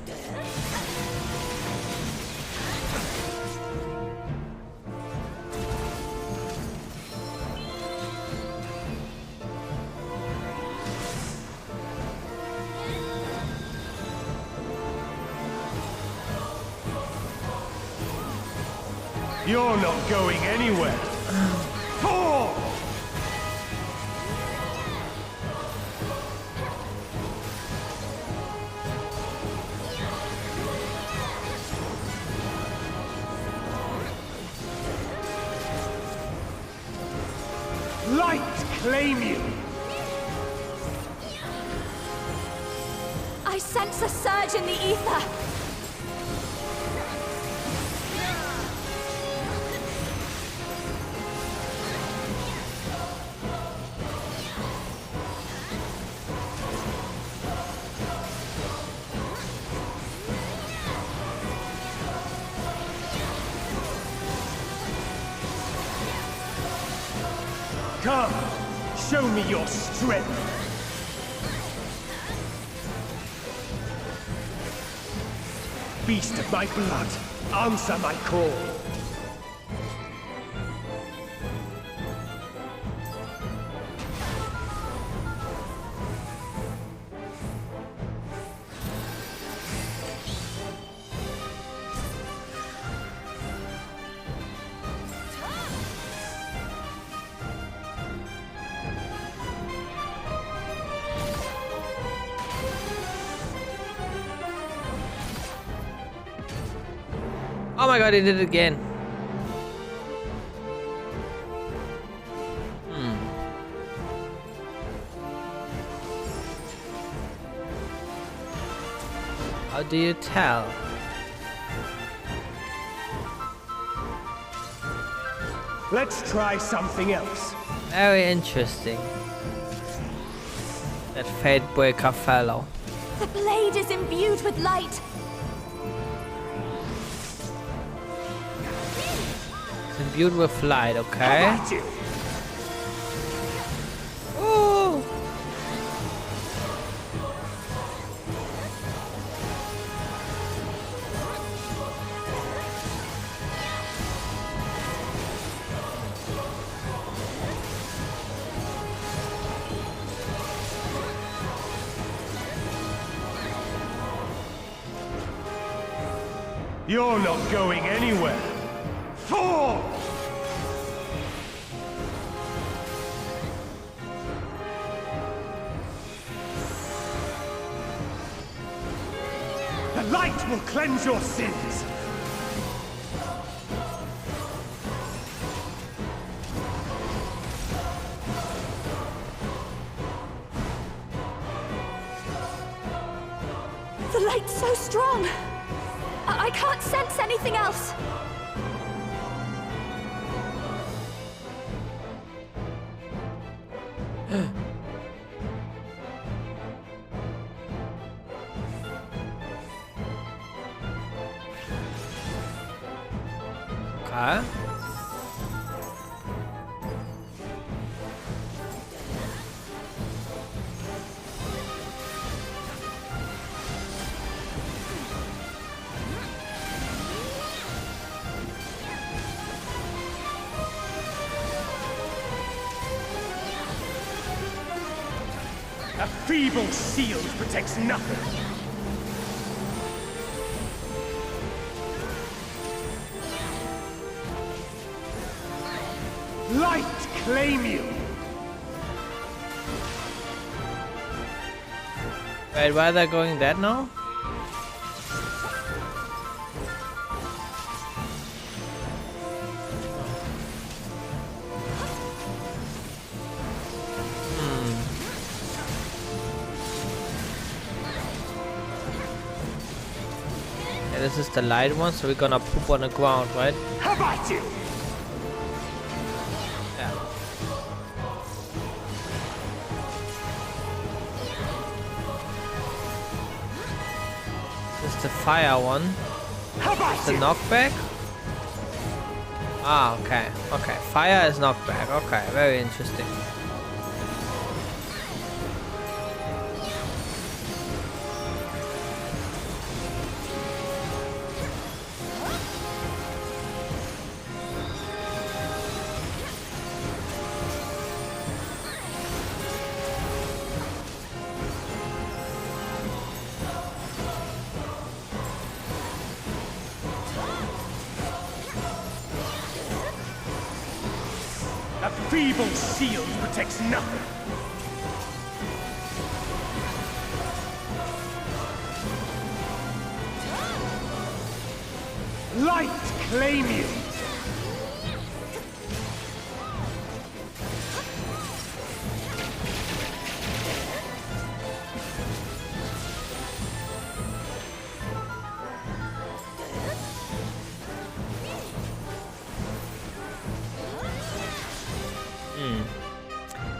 You're not going anywhere. Fall! Light claim you! I sense a surge in the ether. Come, show me your strength. Beast of my blood, answer my call. Oh my god, he did it again. How do you tell? Let's try something else. Very interesting. That Fatebreaker fellow. The blade is imbued with light. It's imbued with light, okay? How about you? Ooh. You're not going anywhere. Fall! The light will cleanse your sins. The light's so strong. I can't sense anything else. Okay. A feeble shield protects nothing. Light claim you! Wait, why are they going that now? Yeah, this is the light one, so we're gonna poop on the ground, right? How about you? Yeah. This is the fire one. How about The you? knockback? Ah, okay. Okay, fire is knockback. Okay, very interesting. A feeble shield protects nothing. Light claim you!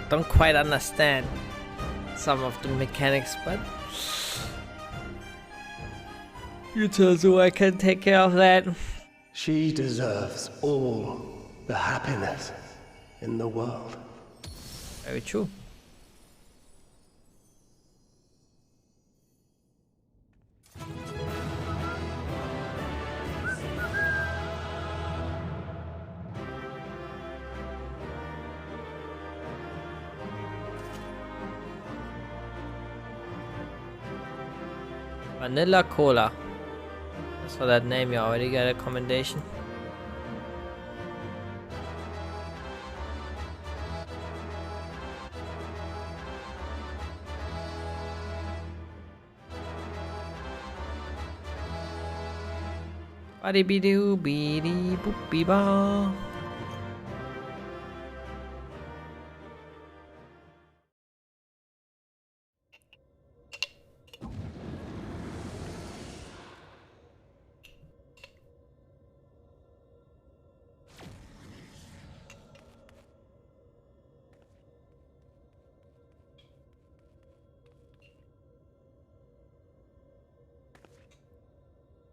Don't quite understand some of the mechanics, but you tell Zoo I can take care of that. She deserves all the happiness in the world. Very true. Vanilla Cola. Just for that name, you already get a commendation. Badi bidoo bidi boopy ba.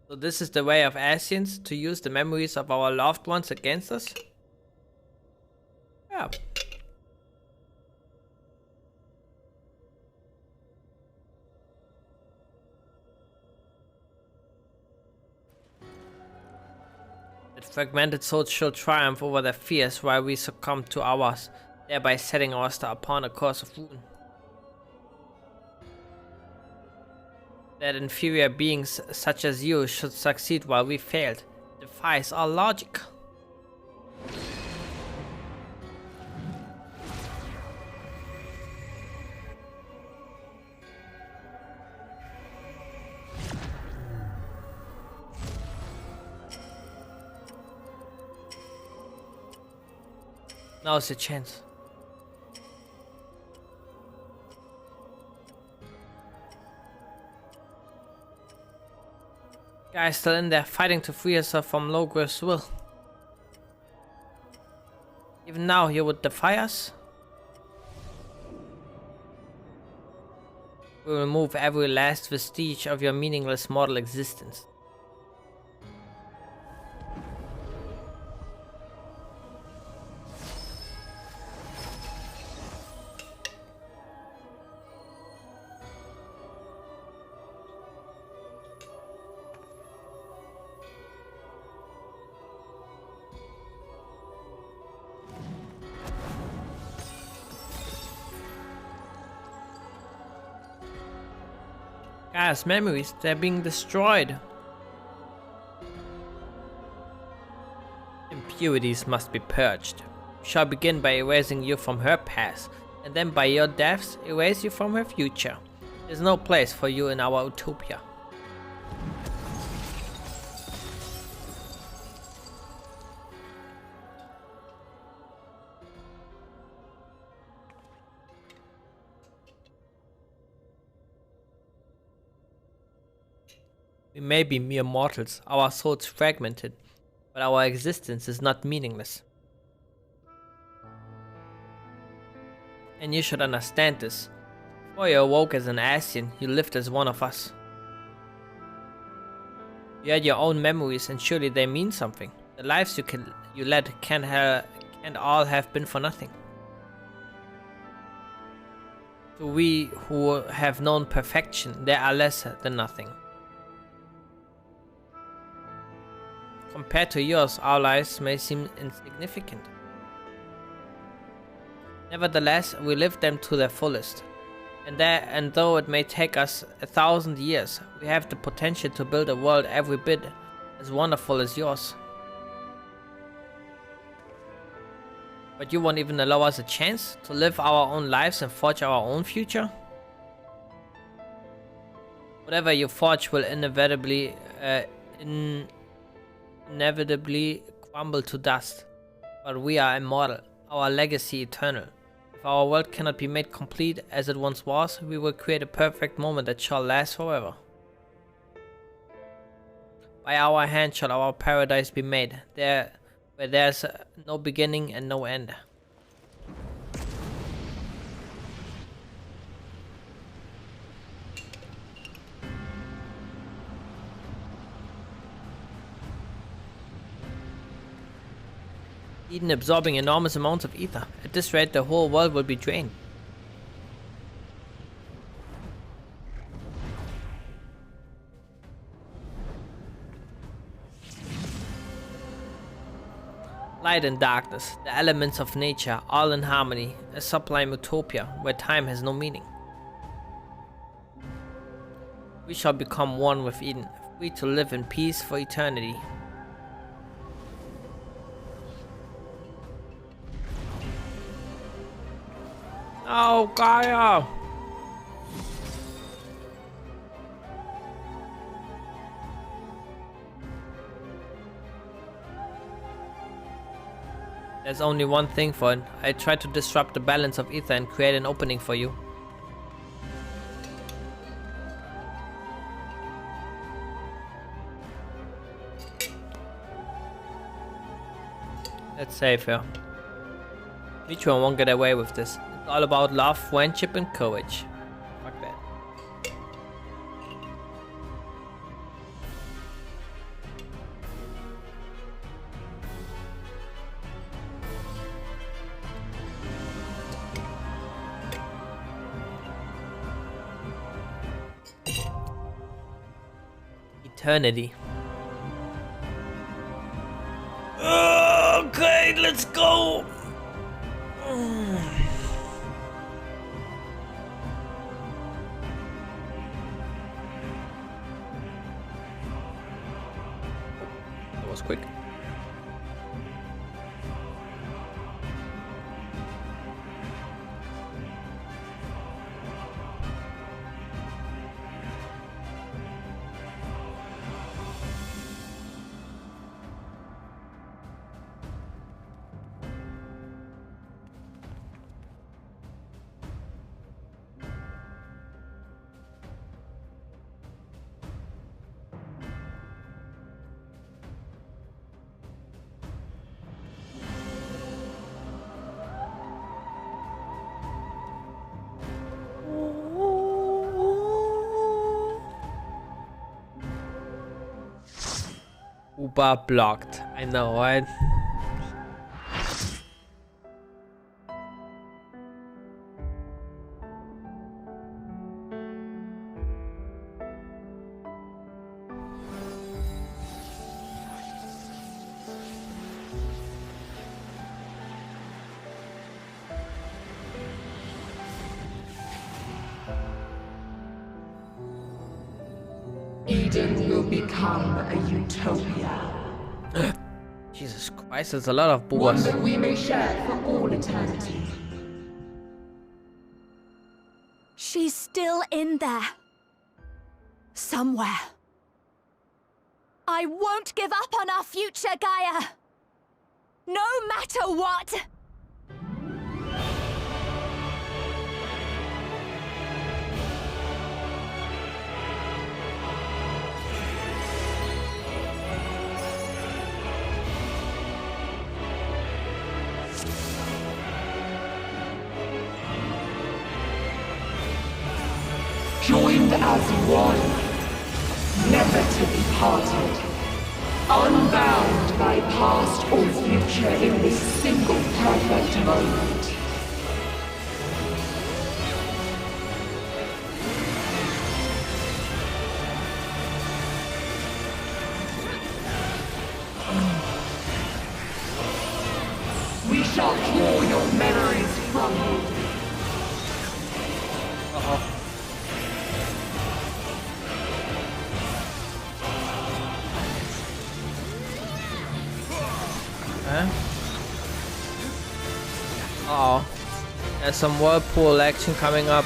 So this is the way of Asians to use the memories of our loved ones against us? Yeah. That fragmented souls should triumph over their fears while we succumb to ours, thereby setting our star upon a course of ruin. That inferior beings such as you should succeed while we failed defies our logic. Now's the chance. Guys still in there fighting to free yourself from Logre's will. Even now you would defy us? We will remove every last vestige of your meaningless mortal existence. Gaia's memories, they're being destroyed. Impurities must be purged. We shall begin by erasing you from her past, and then by your deaths, erase you from her future. There's no place for you in our utopia. We may be mere mortals, our souls fragmented, but our existence is not meaningless. And you should understand this. Before you awoke as an Ascian, you lived as one of us. You had your own memories, and surely they mean something. The lives you led can't all have been for nothing. To we who have known perfection, they are less than nothing. Compared to yours, our lives may seem insignificant. Nevertheless, we live them to their fullest. And though it may take us 1,000 years, we have the potential to build a world every bit as wonderful as yours. But you won't even allow us a chance to live our own lives and forge our own future? Whatever you forge will inevitably crumble to dust. But we are immortal, our legacy eternal. If our world cannot be made complete as it once was, we will create a perfect moment that shall last forever. By our hand shall our paradise be made, where there's no beginning and no end. Eden absorbing enormous amounts of ether. At this rate, the whole world will be drained. Light and darkness, the elements of nature, all in harmony, a sublime utopia where time has no meaning. We shall become one with Eden, free to live in peace for eternity. Oh, Gaia! There's only one thing for it. I tried to disrupt the balance of ether and create an opening for you. Let's save her. Mitron won't get away with this. It's all about love, friendship, and courage. Fuck that. Eternity. Okay, let's go. That was quick. Uber blocked. I know, right? become a utopia. Jesus Christ, there's a lot of One boars. that we may share for all eternity. She's still in there. Somewhere. I won't give up on our future, Gaia. No matter what. Joined as one, never to be parted, unbound by past or future in this single perfect moment. We shall claw your memories from you. Oh, there's some whirlpool action coming up.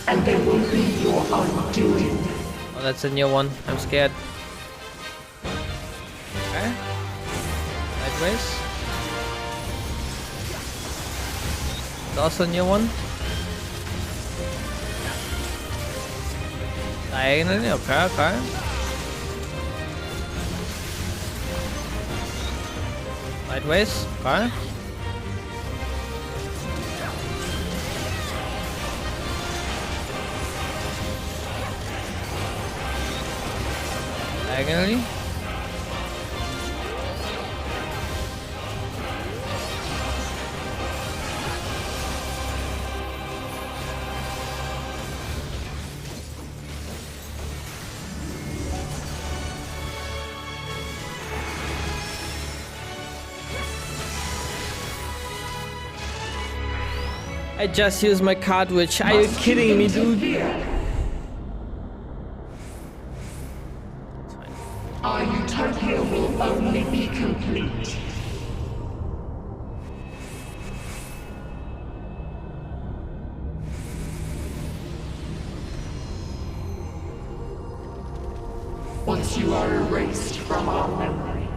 And they will be your undoing. Oh, that's a new one. I'm scared. Okay. Sideways. It's also a new one. Diagonally, okay, okay. Sideways, okay. Diagonally. I just used my cartridge. Are you kidding me, dude? Our utopia will only be complete. Once you are erased from our memory.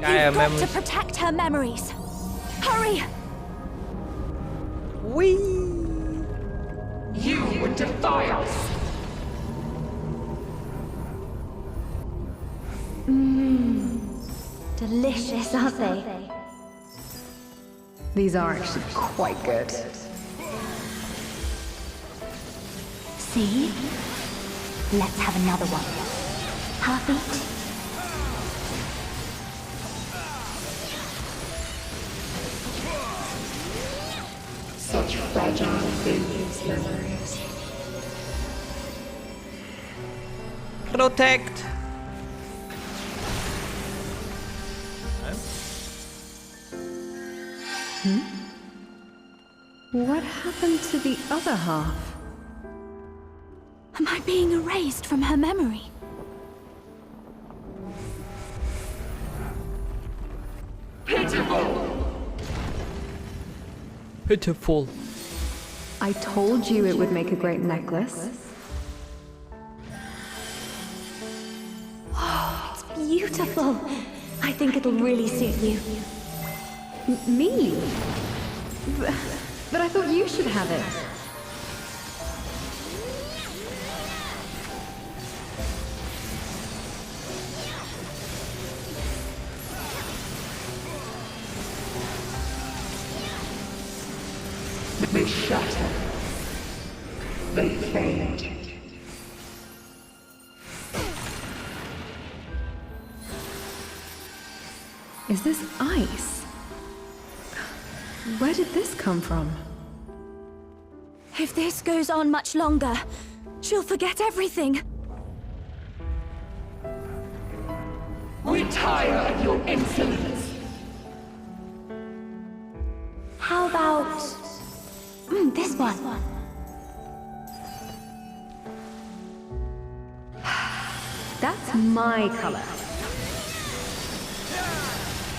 Gaia You've got memories. to protect her memories. Hurry! Whee! You would defy us. Delicious, aren't they? These are actually quite good. See? Let's have another one. Half each. Such fragile things, memories. Protect. What happened to the other half? Am I being erased from her memory? Pitiful. I told you it would make a great necklace. It's beautiful. I think it'll really suit you. Me? But I thought you should have it. They shatter. They fade. Is this ice? Where did this come from? If this goes on much longer, she'll forget everything. We tire of your insolence. How about... this one. That's my color.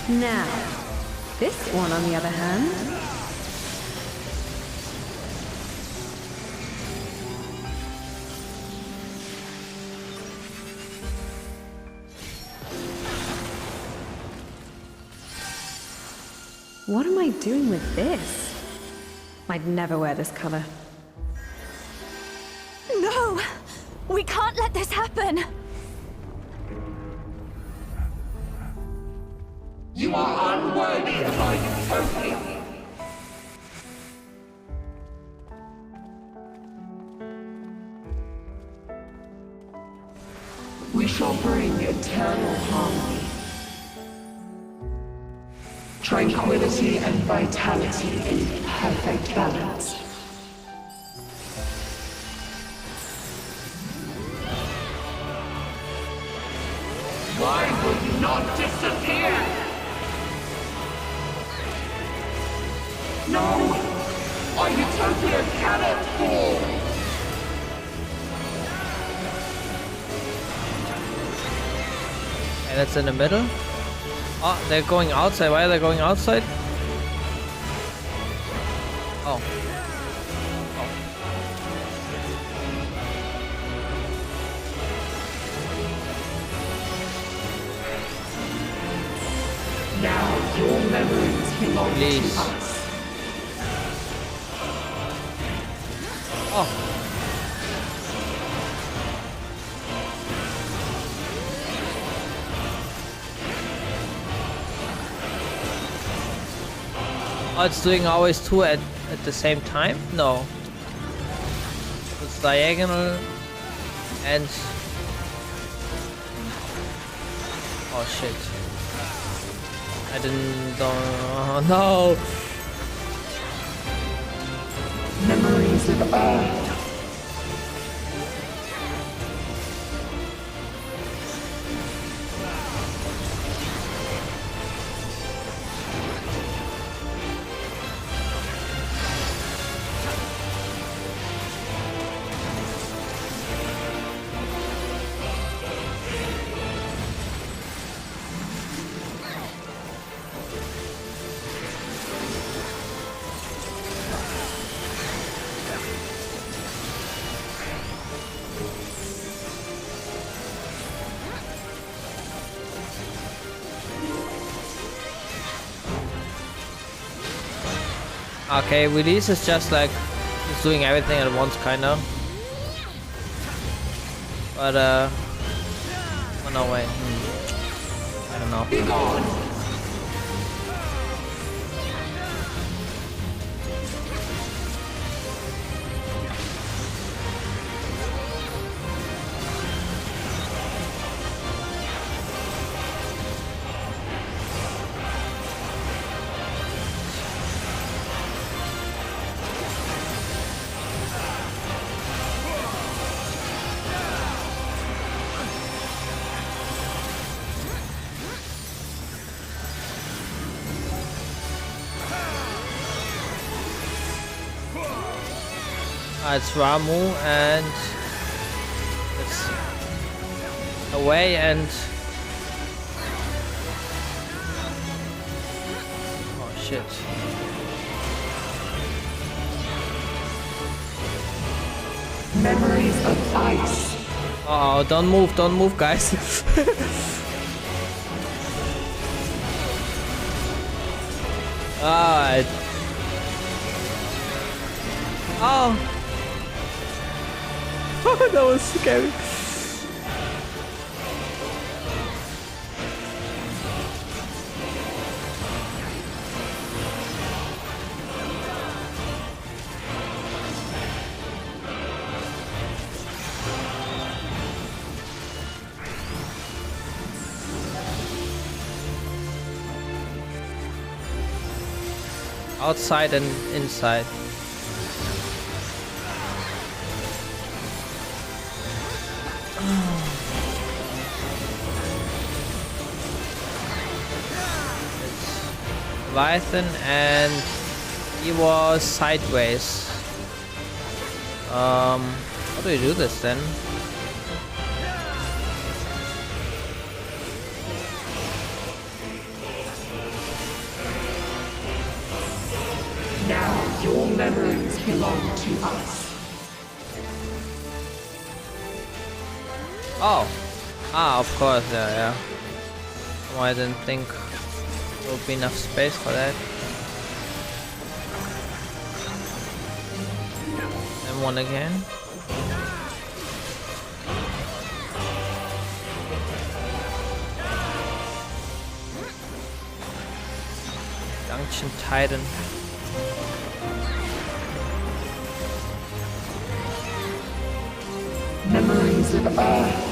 Now, this one on the other hand. What am I doing with this? I'd never wear this color. No! We can't let this happen! You are unworthy of our utopia. We shall bring eternal harmony, tranquility and vitality in perfect balance. Why will you not disappear? No! Our utopia cannot fall! And it's in the middle. Oh, they're going outside. Why are they going outside? Oh. Now your memories belong Please. to us. Oh. Oh, it's doing always two at the same time? No. It's diagonal and... Oh shit. I didn't... Oh, no! Memories of Earth. Okay, release is just like it's doing everything at once, kinda. But oh no, wait. I don't know. Be gone! It's Ramu and it's away and oh shit. Memories of ice. Oh, don't move, guys. Alright. Oh. That was scary. Outside and inside. It's Leviathan and he was sideways. How do you do this then? Now your memories belong to us. Oh. Ah, of course, yeah. Oh, I didn't think there would be enough space for that. And one again. Dungeon Titan. Memories of Earth.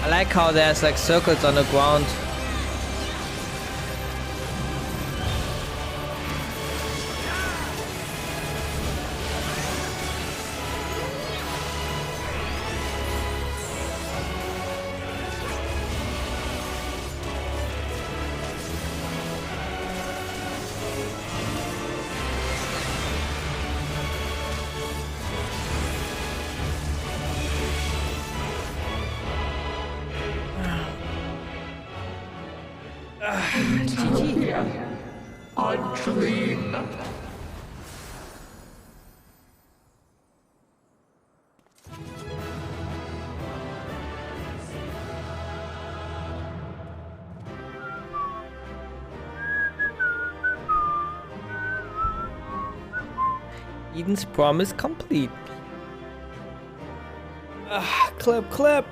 I like how there's like circles on the ground. A dream. Eden's promise complete. Clip.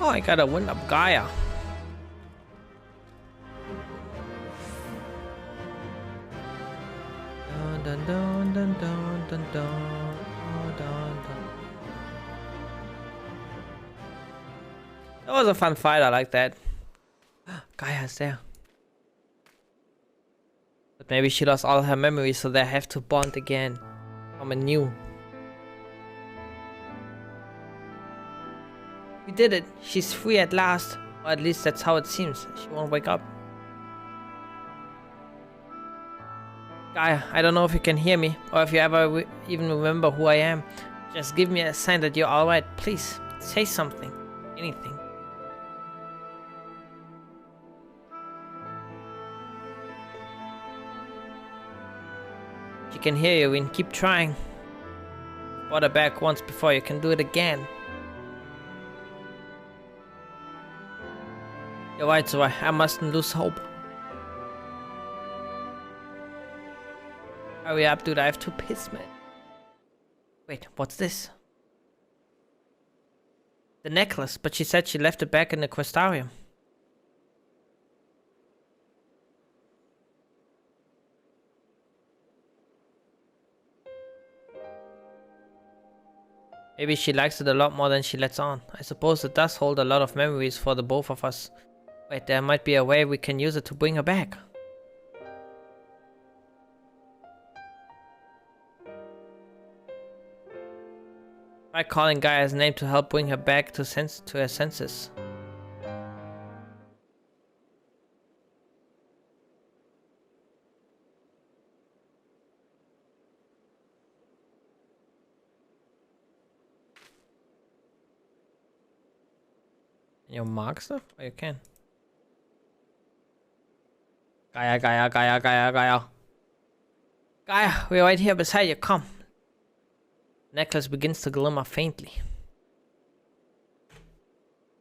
Oh, I gotta win up Gaia. Dun, dun, dun, dun, dun, dun, dun, dun. That was a fun fight, I like that. Gaia's there. But maybe she lost all her memories, so they have to bond again. From anew. We did it. She's free at last. Or at least that's how it seems. She won't wake up. Gaia, I don't know if you can hear me, or if you ever even remember who I am. Just give me a sign that you're alright. Please, say something. Anything. She can hear you, and keep trying. Brought her back once before, you can do it again. You're right, so I mustn't lose hope. Hurry up, dude, I have to piss, man. Wait, what's this? The necklace, but she said she left it back in the Questarium. Maybe she likes it a lot more than she lets on. I suppose it does hold a lot of memories for the both of us. Wait, there might be a way we can use it to bring her back. Try calling Gaia's name to help bring her back to her senses. Can you mark stuff? Oh, you can. Gaia, Gaia, Gaia, Gaia, Gaia. Gaia, we're right here beside you. Come. Necklace begins to glimmer faintly.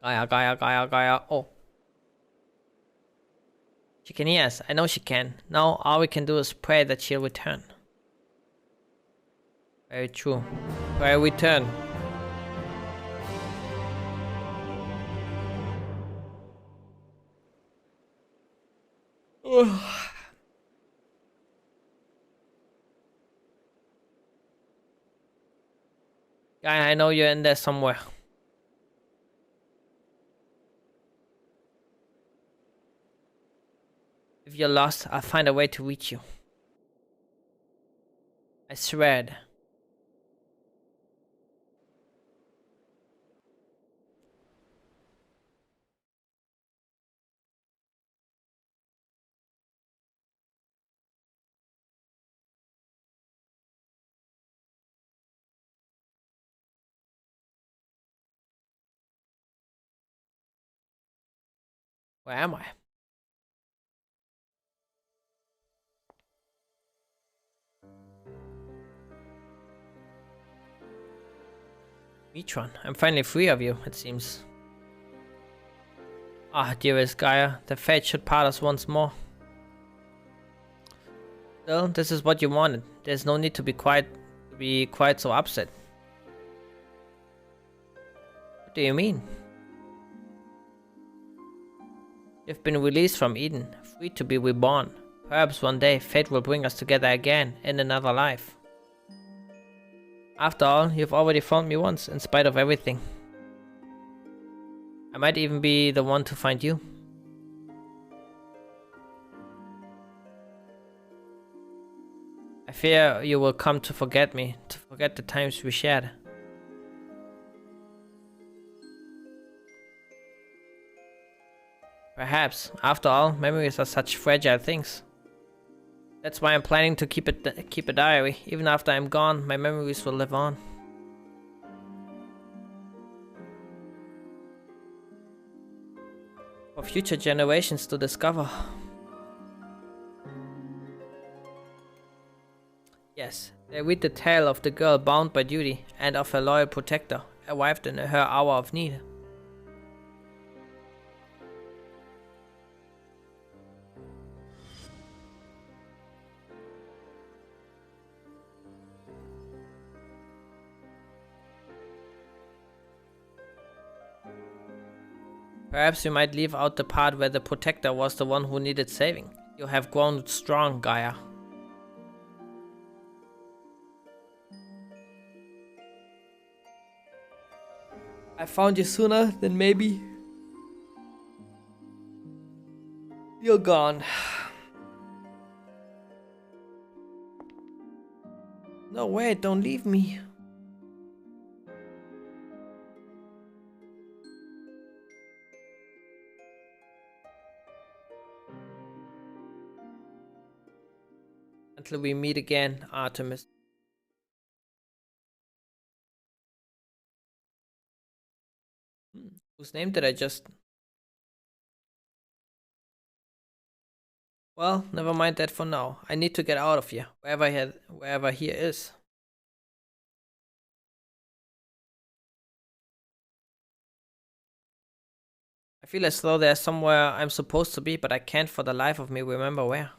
Gaia, Gaia, Gaia, Gaia. Oh. She can hear us. I know she can. Now all we can do is pray that she'll return. Very true. Pray return. Gaia, I know you're in there somewhere. If you're lost, I'll find a way to reach you. I swear it. Where am I? Metron, I'm finally free of you, it seems. Ah, dearest Gaia, the fate should part us once more. Still, this is what you wanted. There's no need to be quite so upset. What do you mean? You've been released from Eden, free to be reborn. Perhaps one day fate will bring us together again in another life. After all, you've already found me once, in spite of everything. I might even be the one to find you. I fear you will come to forget me, to forget the times we shared. Perhaps. After all, memories are such fragile things. That's why I'm planning to keep a diary. Even after I'm gone, my memories will live on. For future generations to discover. Yes, they read the tale of the girl bound by duty and of her loyal protector, arrived in her hour of need. Perhaps you might leave out the part where the protector was the one who needed saving. You have grown strong, Gaia. I found you sooner than maybe. You're gone. No, wait, don't leave me. Until we meet again, Artemis. Whose name did I just... Well, never mind that for now. I need to get out of here, wherever here is. I feel as though there's somewhere I'm supposed to be, but I can't for the life of me remember where.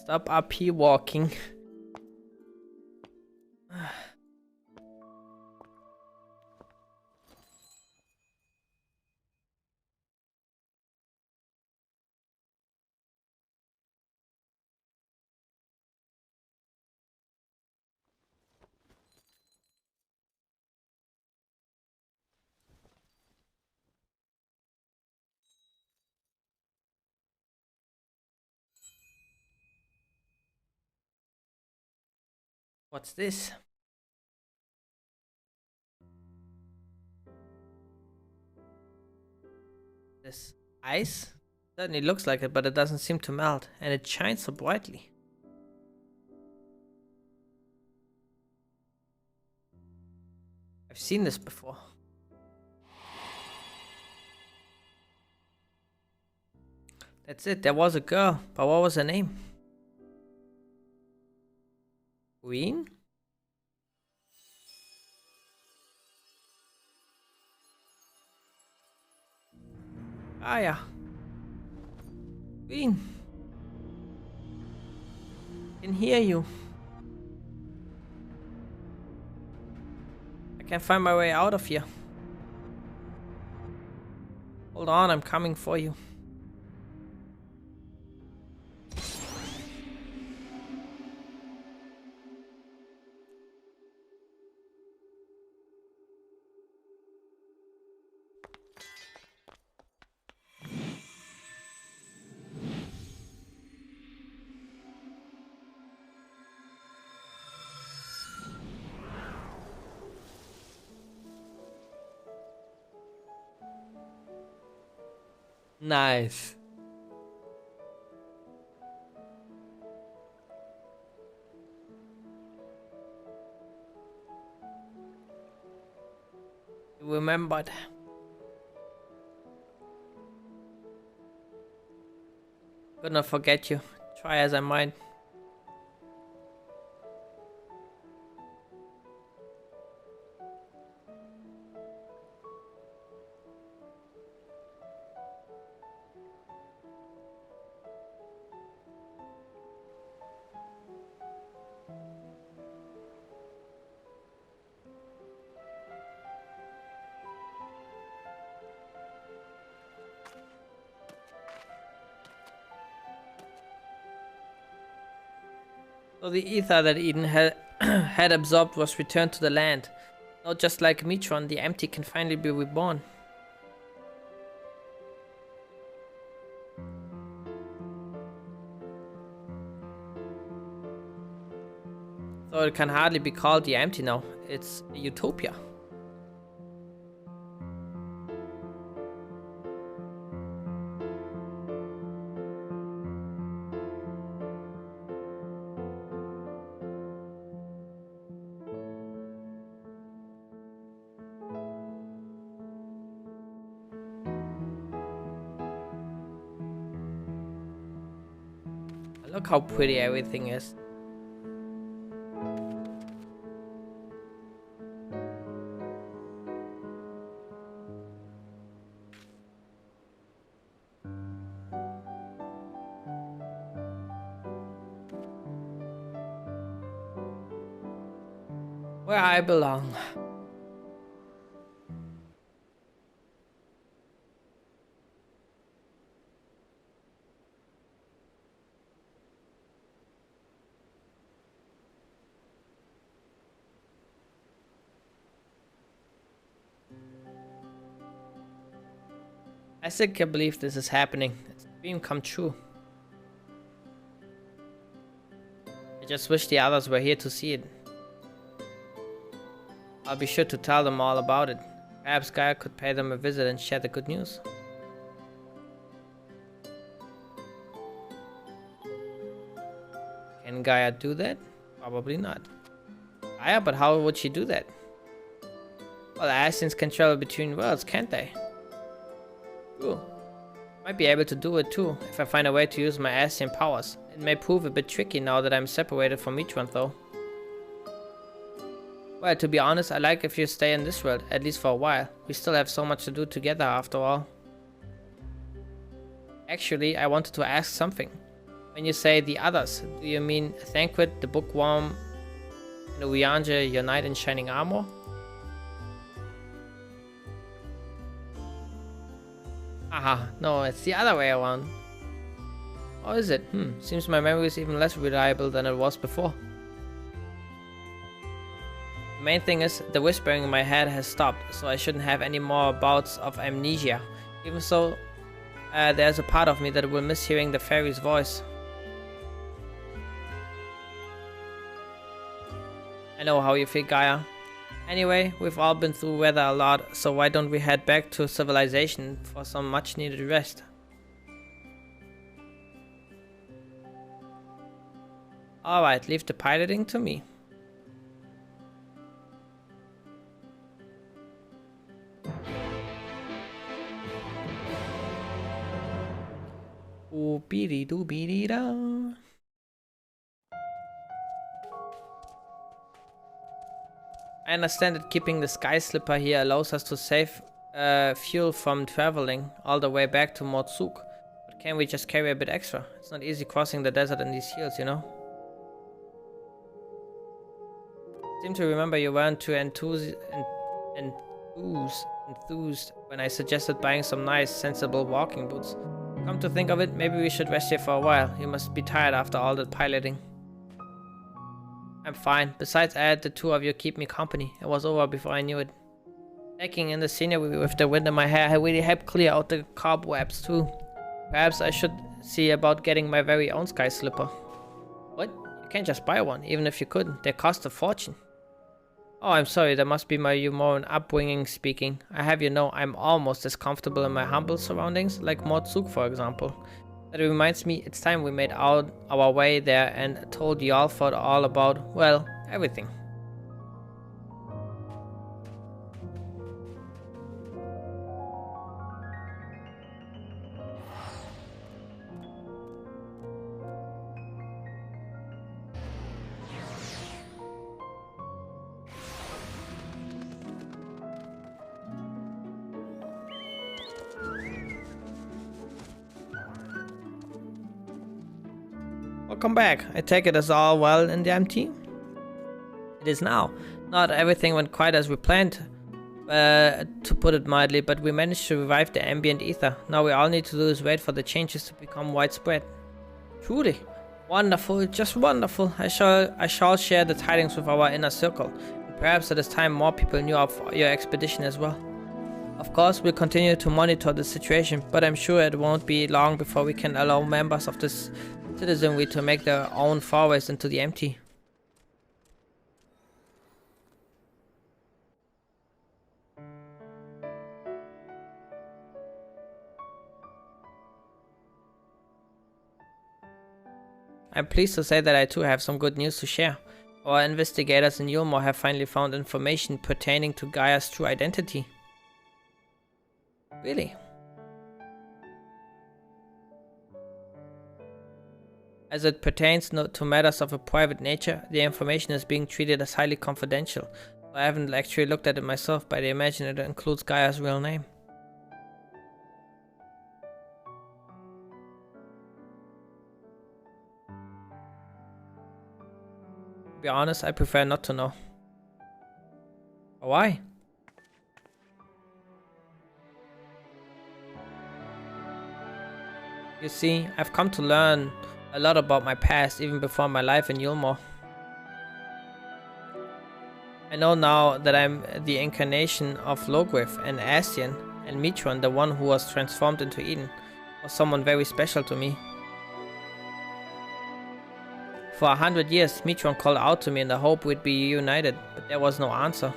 Stop RP walking. What's this? This ice? Certainly looks like it, but it doesn't seem to melt, and it shines so brightly. I've seen this before. That's it, there was a girl, but what was her name? Queen? Ah yeah. Queen. Can hear you. I can't find my way out of here. Hold on, I'm coming for you. Nice. You remembered. Could not forget you, try as I might. So the ether that Eden had, had absorbed was returned to the land. Not just like Metron, the empty can finally be reborn. So it can hardly be called the empty now. It's a utopia. Look how pretty everything is. Where I belong. I still can't believe this is happening. It's a dream come true. I just wish the others were here to see it. I'll be sure to tell them all about it. Perhaps Gaia could pay them a visit and share the good news. Can Gaia do that? Probably not. Gaia, but how would she do that? Well, Ascians can travel between worlds, can't they? True. Might be able to do it too, if I find a way to use my Ascian powers. It may prove a bit tricky now that I'm separated from each one though. Well, to be honest, I like if you stay in this world, at least for a while. We still have so much to do together after all. Actually, I wanted to ask something. When you say the others, do you mean Thancred, the Bookworm, and Uyanja, your knight in shining armor? Haha, no, it's the other way around. Or is it? Seems my memory is even less reliable than it was before. The main thing is, the whispering in my head has stopped, so I shouldn't have any more bouts of amnesia. Even so, there's a part of me that will miss hearing the fairy's voice. I know how you feel, Gaia. Anyway, we've all been through weather a lot, so why don't we head back to civilization for some much needed rest? Alright, leave the piloting to me. Ooh-beady-doo-beady-da. I understand that keeping the Sky Slipper here allows us to save fuel from traveling all the way back to Motsuk. But can't we just carry a bit extra? It's not easy crossing the desert in these hills, you know? I seem to remember you weren't too enthused when I suggested buying some nice, sensible walking boots. Come to think of it, maybe we should rest here for a while. You must be tired after all that piloting. I'm fine. Besides, the two of you keep me company. It was over before I knew it. Taking in the scenery with the wind in my hair really helped clear out the cobwebs too. Perhaps I should see about getting my very own Sky Slipper. What? You can't just buy one, even if you could. They cost a fortune. Oh, I'm sorry, that must be my Umoran upbringing speaking. I have you know, I'm almost as comfortable in my humble surroundings, like Motsuk for example. That reminds me, it's time we made our way there and told Yalford all about, well, everything. Welcome back. I take it as all well in the MT? It is now. Not everything went quite as we planned, to put it mildly, but we managed to revive the ambient ether. Now we all need to do is wait for the changes to become widespread. Truly. Wonderful, just wonderful. I shall share the tidings with our inner circle. And perhaps at this time more people knew of your expedition as well. Of course, we'll continue to monitor the situation, but I'm sure it won't be long before we can allow members of this citizenry to make their own forays into the empty. I'm pleased to say that I too have some good news to share. Our investigators in Yulmore have finally found information pertaining to Gaia's true identity. Really? As it pertains to matters of a private nature, the information is being treated as highly confidential. I haven't actually looked at it myself, but I imagine it includes Gaia's real name. To be honest, I prefer not to know. Why? You see, I've come to learn a lot about my past even before my life in Yulmore. I know now that I'm the incarnation of Logrith and Ascian, and Mitron, the one who was transformed into Eden, was someone very special to me. For 100 years, Mitron called out to me in the hope we'd be reunited, but there was no answer.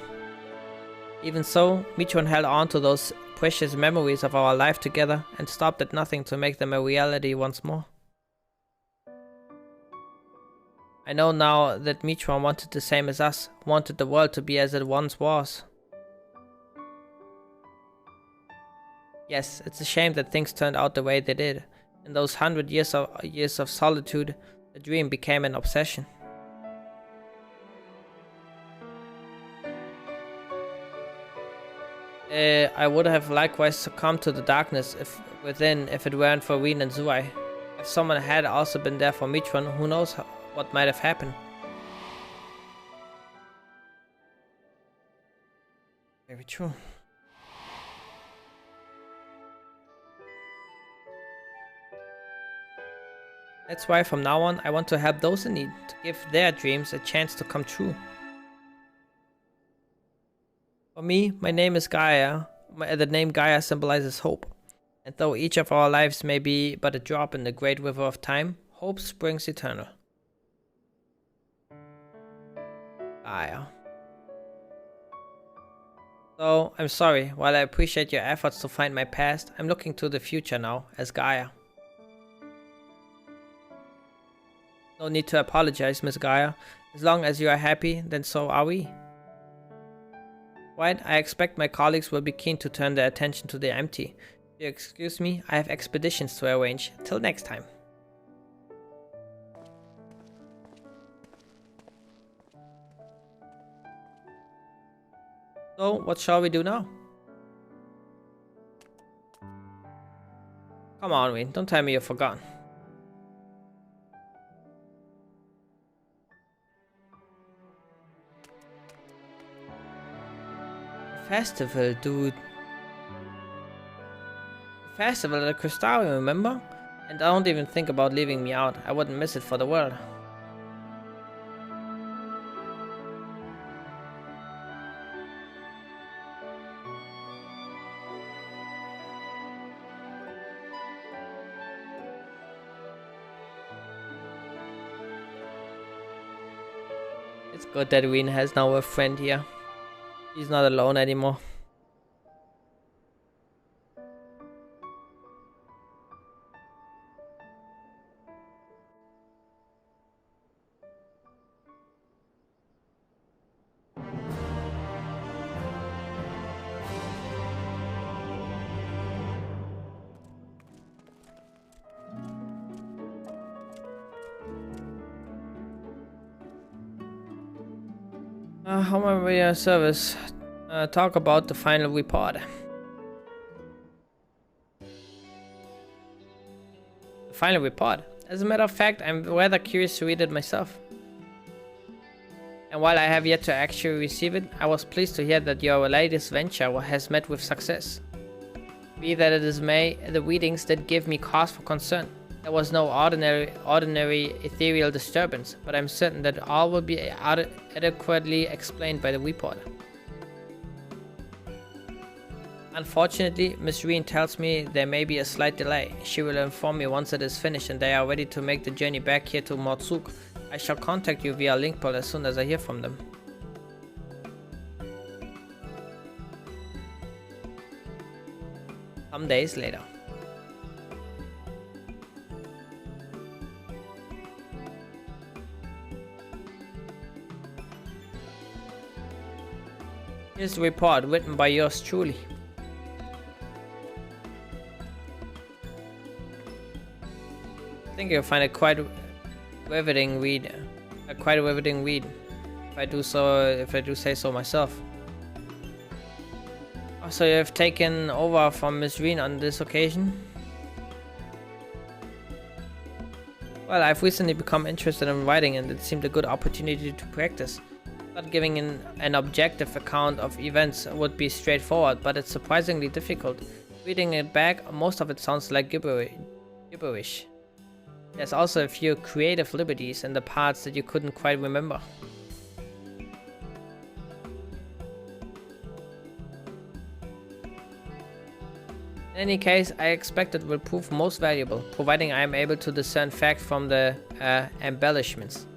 Even so, Mitron held on to those precious memories of our life together and stopped at nothing to make them a reality once more. I know now that Mitron wanted the same as us, wanted the world to be as it once was. Yes, it's a shame that things turned out the way they did. In those 100 years of solitude, the dream became an obsession. I would have likewise succumbed to the darkness if it weren't for Reen and Zuai. If someone had also been there for Mitron, who knows what might have happened. Very true. That's why from now on I want to help those in need, to give their dreams a chance to come true. For me, my name is Gaia. The name Gaia symbolizes hope. And though each of our lives may be but a drop in the great river of time, hope springs eternal. Gaia. So, I'm sorry, while I appreciate your efforts to find my past, I'm looking to the future now, as Gaia. No need to apologize, Miss Gaia. As long as you are happy, then so are we. Right, I expect my colleagues will be keen to turn their attention to the empty. If you excuse me, I have expeditions to arrange. Till next time. So, what shall we do now? Come on, Wayne, don't tell me you've forgotten. Festival, dude. Festival at the Crystarium, remember? And don't even think about leaving me out. I wouldn't miss it for the world. It's good that Ween has now a friend here. He's not alone anymore. How am I your service? Talk about the final report. The final report? As a matter of fact, I'm rather curious to read it myself. And while I have yet to actually receive it, I was pleased to hear that your latest venture has met with success. Be that it is may, the readings did give me cause for concern. There was no ordinary ethereal disturbance, but I'm certain that all will be adequately explained by the report. Unfortunately, Miss Reen tells me there may be a slight delay. She will inform me once it is finished and they are ready to make the journey back here to Morzuk. I shall contact you via Linkpol as soon as I hear from them. Some days later. Here's the report written by yours truly. I think you'll find it quite riveting read. Quite a riveting read. If I do say so myself. So you have taken over from Miss Reen on this occasion? Well, I've recently become interested in writing and it seemed a good opportunity to practice. Not giving an objective account of events would be straightforward, but it's surprisingly difficult. Reading it back, most of it sounds like gibberish. There's also a few creative liberties in the parts that you couldn't quite remember. In any case, I expect it will prove most valuable, providing I am able to discern fact from the embellishments.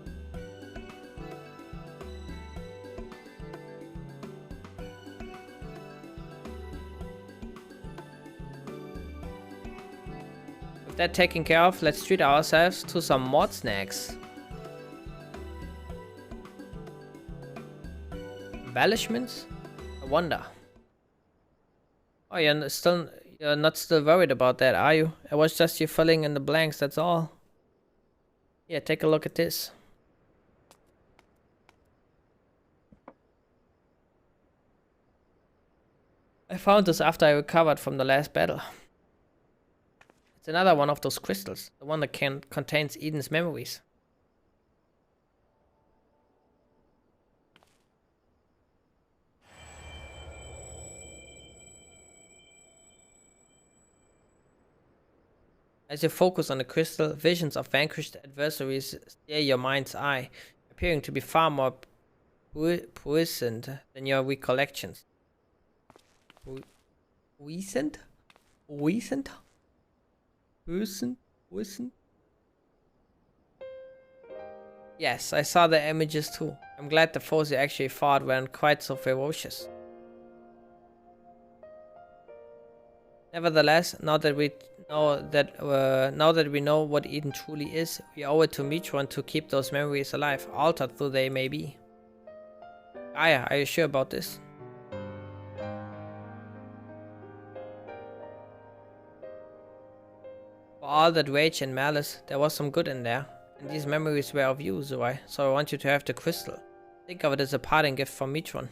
With that taken care of, let's treat ourselves to some mod snacks. Embellishments? I wonder. Oh, you're not still worried about that, are you? It was just you filling in the blanks, that's all. Yeah, take a look at this. I found this after I recovered from the last battle. It's It's another one of those crystals. The one that contains Eden's memories. As you focus on the crystal, visions of vanquished adversaries stare your mind's eye, appearing to be far more puissant than your recollections. Puissant? Puissant? Puissant? Yes, I saw the images too. I'm glad the foes you actually fought weren't quite so ferocious. Nevertheless, now that we know what Eden truly is, we owe it to Mitron to keep those memories alive, altered though they may be. Gaia, are you sure about this? For all that rage and malice, there was some good in there, and these memories were of you, Zurai, so I want you to have the crystal. Think of it as a parting gift from Mitron.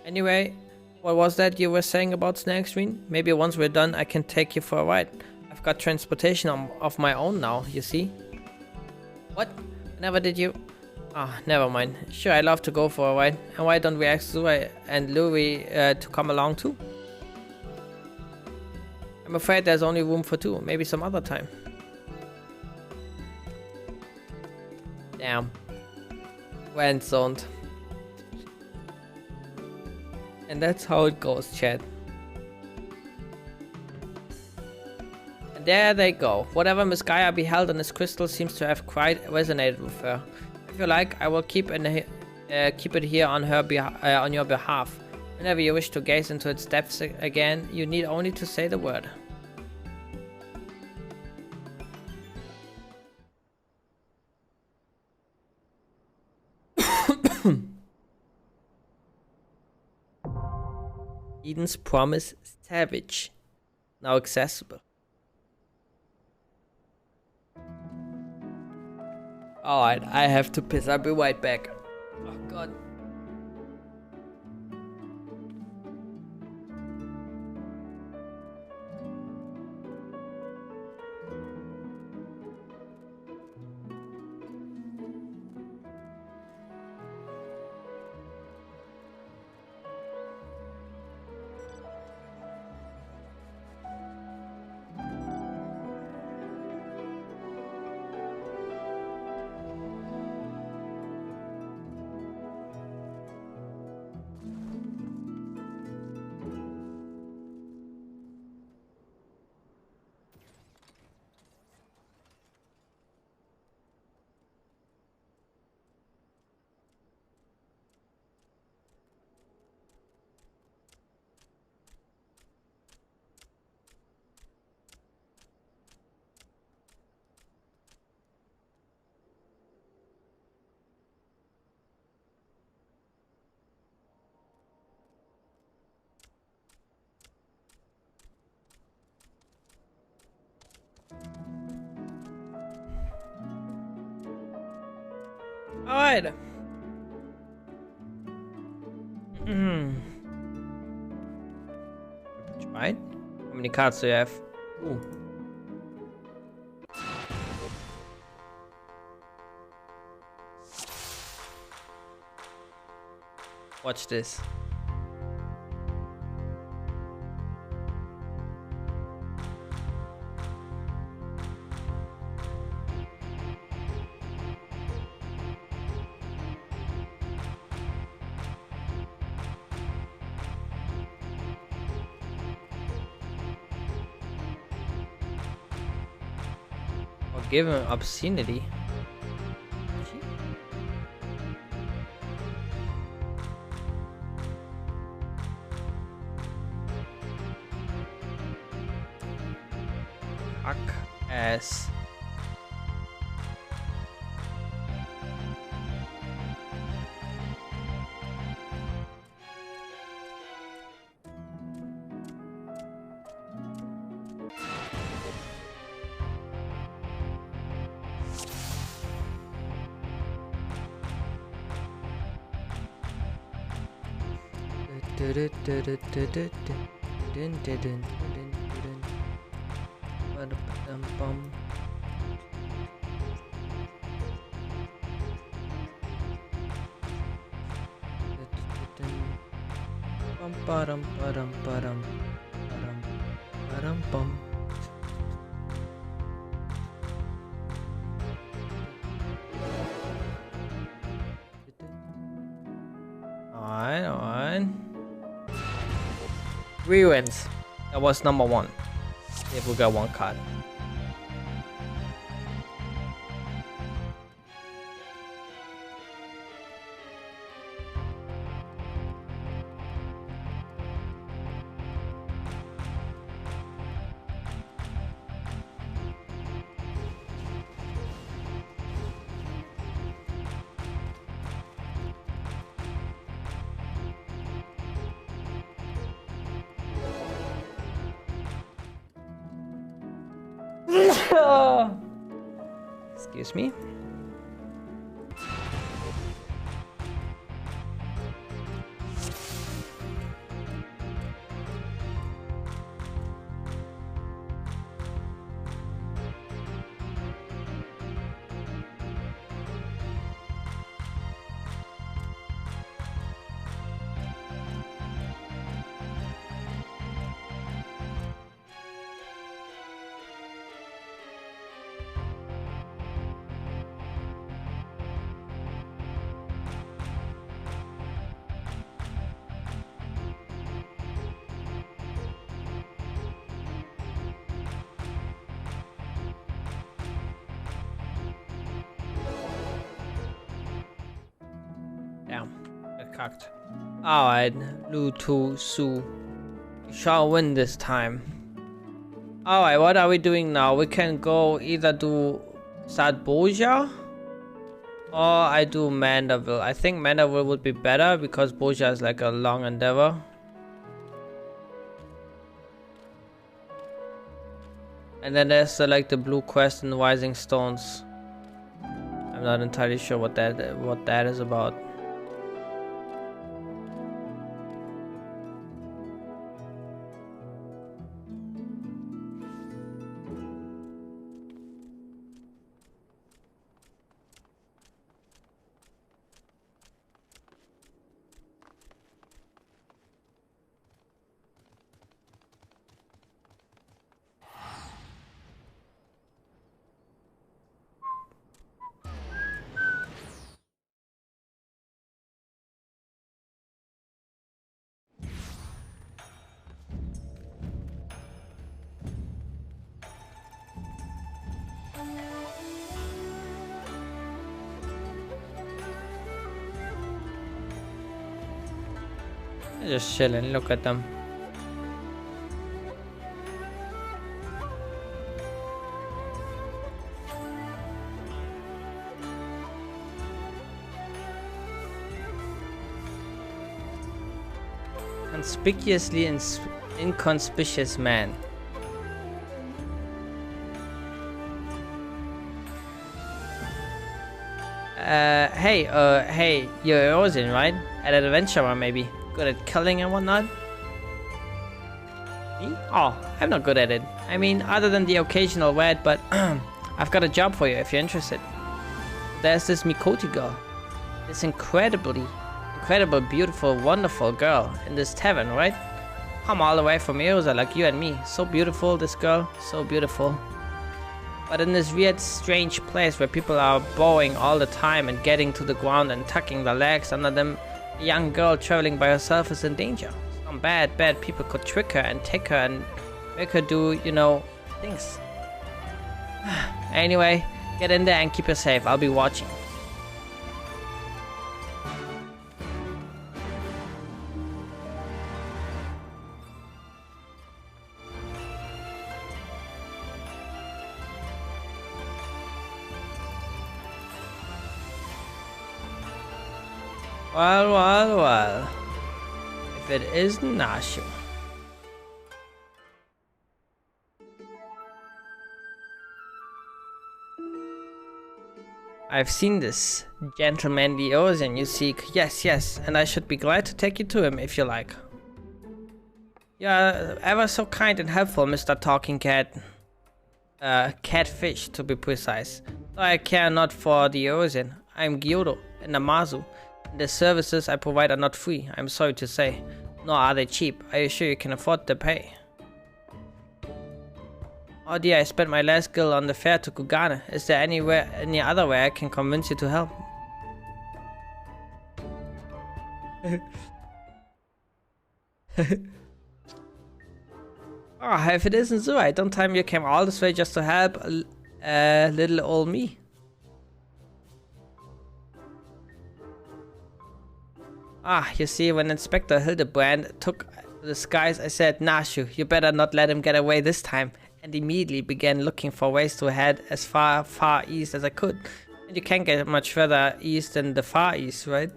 Anyway, what was that you were saying about Snag Screen? Maybe once we're done, I can take you for a ride. I've got transportation of my own now, you see? What? Never did you? Ah, never mind. Sure, I'd love to go for a ride. And why don't we ask Zurai and Louis to come along too? I'm afraid there's only room for two. Maybe some other time. Damn. Friend zoned. And that's how it goes, chat. And there they go. Whatever Miss Gaia beheld on this crystal seems to have quite resonated with her. If you like, I will keep it here on on your behalf. Whenever you wish to gaze into its depths again, you need only to say the word. Eden's Promise Savage. Now accessible. Alright, I have to piss. I'll be right back. Oh god. Alright. Right? How many cards do you have? Ooh. Watch this. Give him obscenity. Fuck ass. Alright. Ruins. That was number 1. If we got 1 card. Excuse me. Damn, got cocked. Alright, Lu Tu Su. We shall win this time. Alright, what are we doing now? We can go either do Sadboja or I do Mandeville. I think Mandeville would be better because Boja is like a long endeavor. And then there's like the blue quest and Rising Stones. I'm not entirely sure what that is about. They're just chilling, look at them. Conspicuously inconspicuous man. Hey, you're Erosion, right? An adventurer, maybe. Good at killing and whatnot? Me? Oh, I'm not good at it. I mean, other than the occasional word, but I've got a job for you if you're interested. There's this Mikoti girl. This incredible, beautiful, wonderful girl in this tavern, right? Come all the way from Erosa like you and me. So beautiful, this girl. So beautiful. But in this weird, strange place where people are bowing all the time and getting to the ground and tucking their legs under them, a young girl traveling by herself is in danger. Some bad people could trick her and take her and make her do, you know, things. Anyway, get in there and keep her safe. I'll be watching. Well. If it isn't Nashu. I've seen this gentlemanly Erosion you seek. Yes, and I should be glad to take you to him if you like. You're ever so kind and helpful, Mr. Talking Cat. Catfish, to be precise. Though I care not for the ocean. I'm Gyoro and Namazu. And the services I provide are not free, I'm sorry to say. Nor are they cheap. Are you sure you can afford to pay? Oh dear, I spent my last gil on the fare to Kugane. Is there any other way I can convince you to help? Oh, if it isn't so, I don't time you came all this way just to help little old me. Ah, you see, when Inspector Hildebrand took to the skies, I said, Nashu, you better not let him get away this time. And immediately began looking for ways to head as far east as I could. And you can't get much further east than the Far East, right?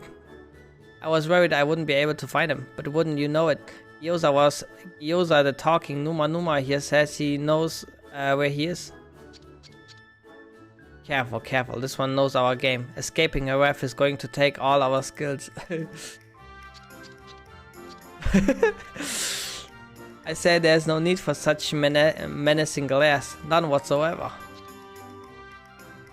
I was worried I wouldn't be able to find him, but wouldn't you know it? Gyoza the talking Numa here says he knows where he is. Careful, careful, this one knows our game. Escaping a ref is going to take all our skills. I said there's no need for such menacing glares, none whatsoever.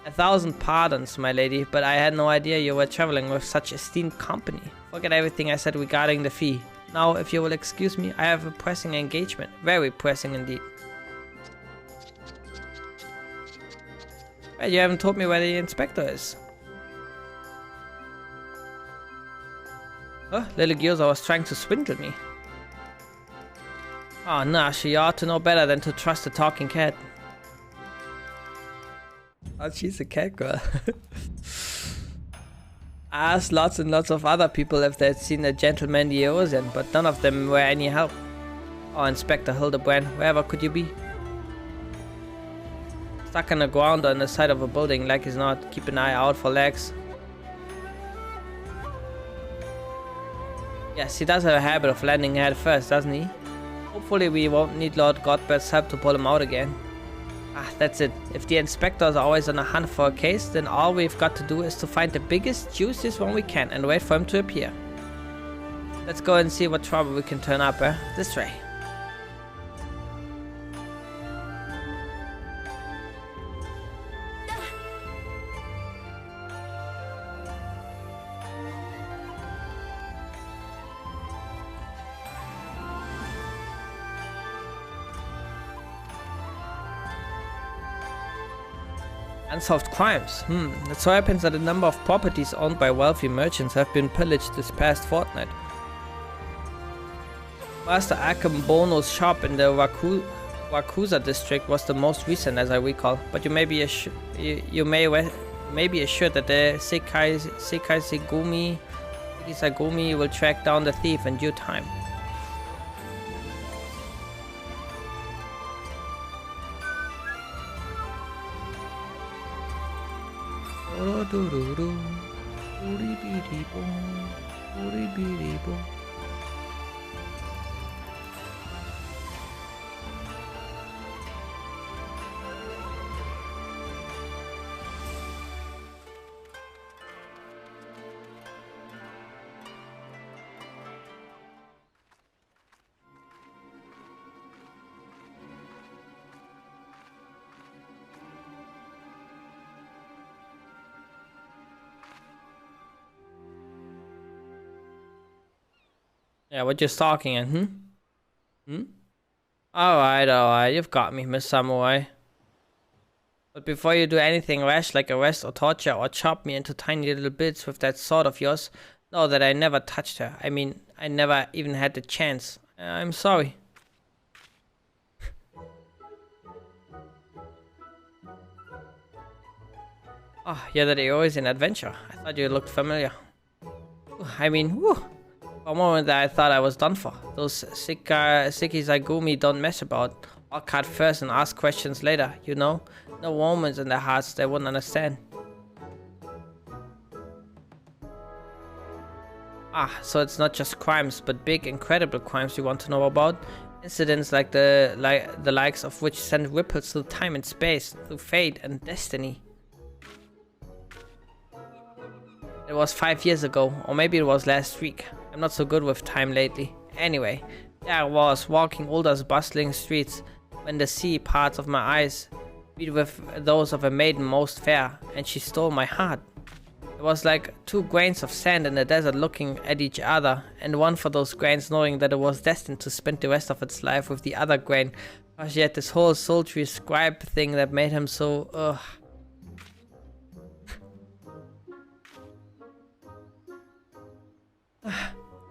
1,000 pardons, my lady, but I had no idea you were traveling with such esteemed company. Forget everything I said regarding the fee. Now, if you will excuse me, I have a pressing engagement. Very pressing indeed. Well, you haven't told me where the inspector is. Oh, little Gyoza was trying to swindle me. Oh, nah, she ought to know better than to trust a talking cat. Oh, she's a cat girl. I asked lots and lots of other people if they'd seen a gentleman the ocean, but none of them were any help. Oh, Inspector Hildebrand, wherever could you be? Stuck on the ground on the side of a building like he's not. Keep an eye out for legs. Yes, he does have a habit of landing head first, doesn't he? Hopefully we won't need Lord Godbert's help to pull him out again. Ah, that's it. If the inspectors are always on a hunt for a case, then all we've got to do is to find the biggest, juiciest one we can and wait for him to appear. Let's go and see what trouble we can turn up, This way. Unsolved crimes. It so happens that a number of properties owned by wealthy merchants have been pillaged this past fortnight. Master Akambono's shop in the Wakuza district was the most recent, as I recall, but you may be assured that the Sekizagumi will track down the thief in due time. Yeah, what you stalking in, Alright, you've got me, Miss Samurai. But before you do anything rash like arrest or torture or chop me into tiny little bits with that sword of yours, know that I never touched her. I mean, I never even had the chance. I'm sorry. Oh, you're the Eorzean adventure. I thought you looked familiar. I mean, whew. For a moment there, I thought I was done for. Those Sekizagumi don't mess about. I'll cut first and ask questions later, you know? No woman's in their hearts they wouldn't understand. Ah, so it's not just crimes, but big, incredible crimes you want to know about? Incidents like the likes of which send ripples through time and space, through fate and destiny. It was 5 years ago, or maybe it was last week. I'm not so good with time lately. Anyway, There I was, walking Ulda's bustling streets, when the sea parts of my eyes beat with those of a maiden most fair, and she stole my heart. It was like 2 grains of sand in the desert looking at each other, and one for those grains knowing that it was destined to spend the rest of its life with the other grain, but yet this whole sultry scribe thing that made him so,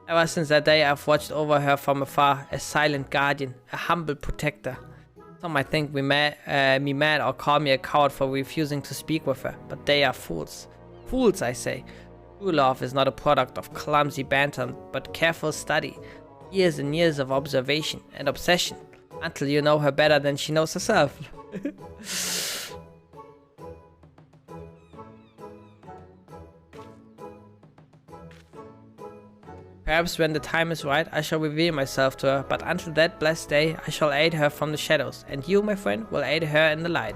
Ever since that day, I've watched over her from afar, a silent guardian, a humble protector. Some might think me mad or call me a coward for refusing to speak with her, but they are fools. Fools, I say. True love is not a product of clumsy banter, but careful study, years and years of observation and obsession, until you know her better than she knows herself. Perhaps when the time is right, I shall reveal myself to her, but until that blessed day, I shall aid her from the shadows, and you, my friend, will aid her in the light.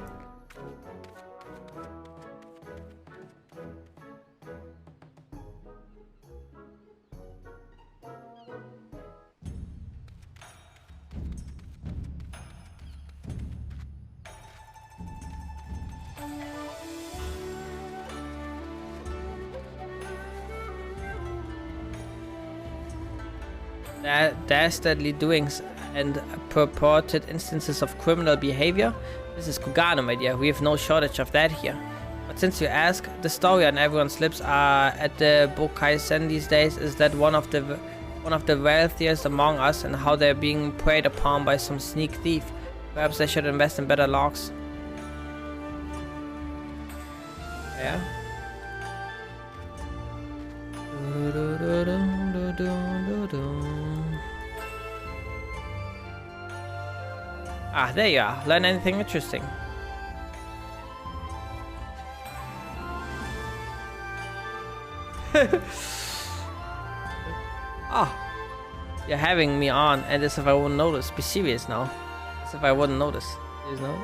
Dastardly doings and purported instances of criminal behavior? This is Kugano, my dear. We have no shortage of that here. But since you ask, the story on everyone's lips at the Bokai-sen these days is that one of the wealthiest among us, and how they're being preyed upon by some sneak thief. Perhaps I should invest in better logs. Yeah. Ah, there you are. Learn anything interesting. Ah, you're having me on, and as if I wouldn't notice. Be serious now. As if I wouldn't notice. There's no.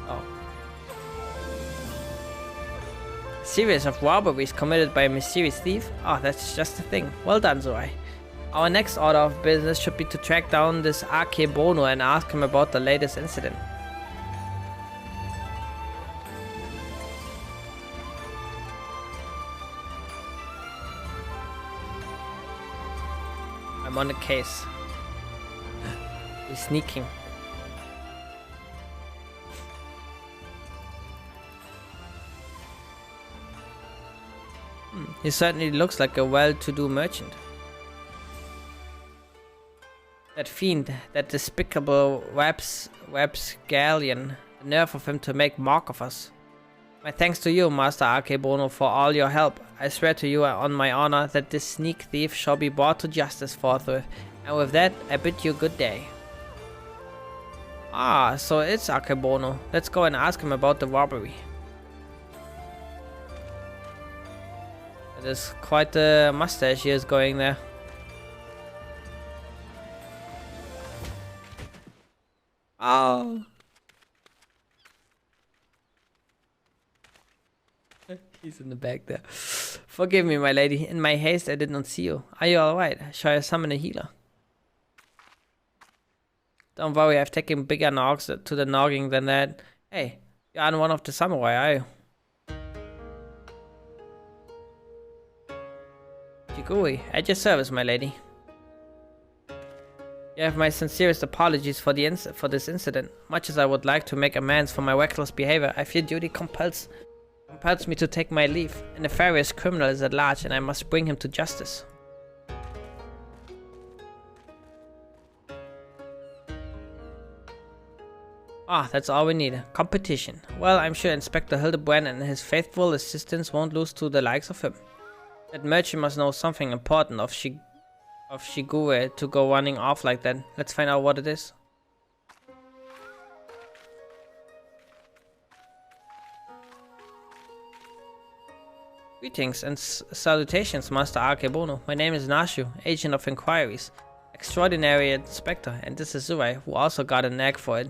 Oh. Series of robberies committed by a mysterious thief? Oh, that's just the thing. Well done, Zorai. Our next order of business should be to track down this Akebono and ask him about the latest incident. I'm on the case. We're sneaking. He certainly looks like a well-to-do merchant. That fiend, that despicable rapscallion, the nerve of him to make mock of us. My thanks to you, Master Akebono, for all your help. I swear to you on my honor that this sneak thief shall be brought to justice forthwith. And with that, I bid you good day. Ah, so it's Akebono. Let's go and ask him about the robbery. It is quite a mustache he is going there. Oh. He's in the back there. Forgive me, my lady. In my haste, I did not see you. Are you alright? Shall I summon a healer? Don't worry, I've taken bigger knocks to the noggin than that. Hey, you aren't one of the samurai, are you? Jigui, at your service, my lady. You have my sincerest apologies for this incident. Much as I would like to make amends for my reckless behavior, I fear duty compels me to take my leave. A nefarious criminal is at large, and I must bring him to justice. Ah, that's all we need. Competition. Well, I'm sure Inspector Hildebrand and his faithful assistants won't lose to the likes of him. That merchant must know something important of Shigure to go running off like that. Let's find out what it is. Greetings and salutations, Master Akebono. My name is Nashu, Agent of Inquiries, Extraordinary Inspector, and this is Zurai, who also got a knack for it.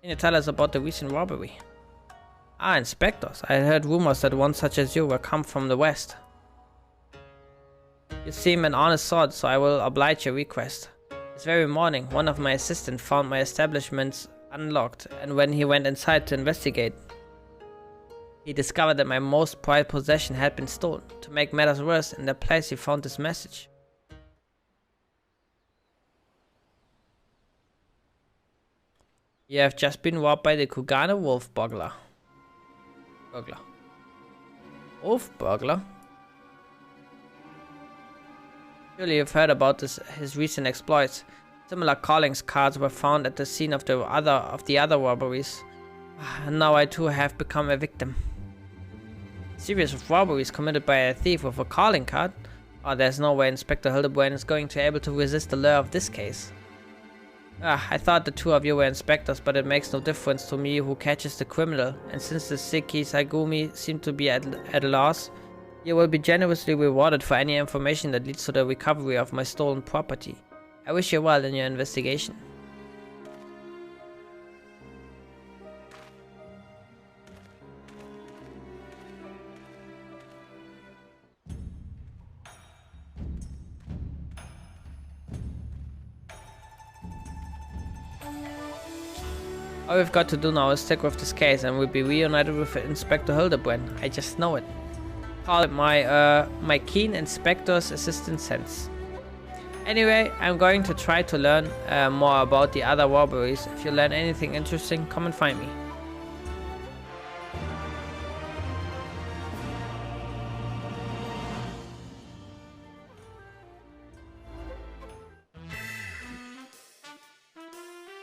Can you tell us about the recent robbery? Ah, inspectors. I had heard rumors that one such as you were come from the west. You seem an honest sort, so I will oblige your request. This very morning, one of my assistants found my establishments unlocked, and when he went inside to investigate, he discovered that my most prized possession had been stolen. To make matters worse, in the place he found this message. You have just been robbed by the Kugana wolf burglar. Wolf burglar? Surely you've heard about his recent exploits. Similar callings cards were found at the scene of the other robberies. And now I too have become a victim. A series of robberies committed by a thief with a calling card? Oh, there's no way Inspector Hildebrand is going to be able to resist the lure of this case. I thought the two of you were inspectors, but it makes no difference to me who catches the criminal, and since the Seki Saigumi seem to be at a loss, you will be generously rewarded for any information that leads to the recovery of my stolen property. I wish you well in your investigation. All we've got to do now is stick with this case and we'll be reunited with Inspector Hildebrand. I just know it. Call it my keen inspector's assistant sense. Anyway, I'm going to try to learn more about the other robberies. If you learn anything interesting, come and find me.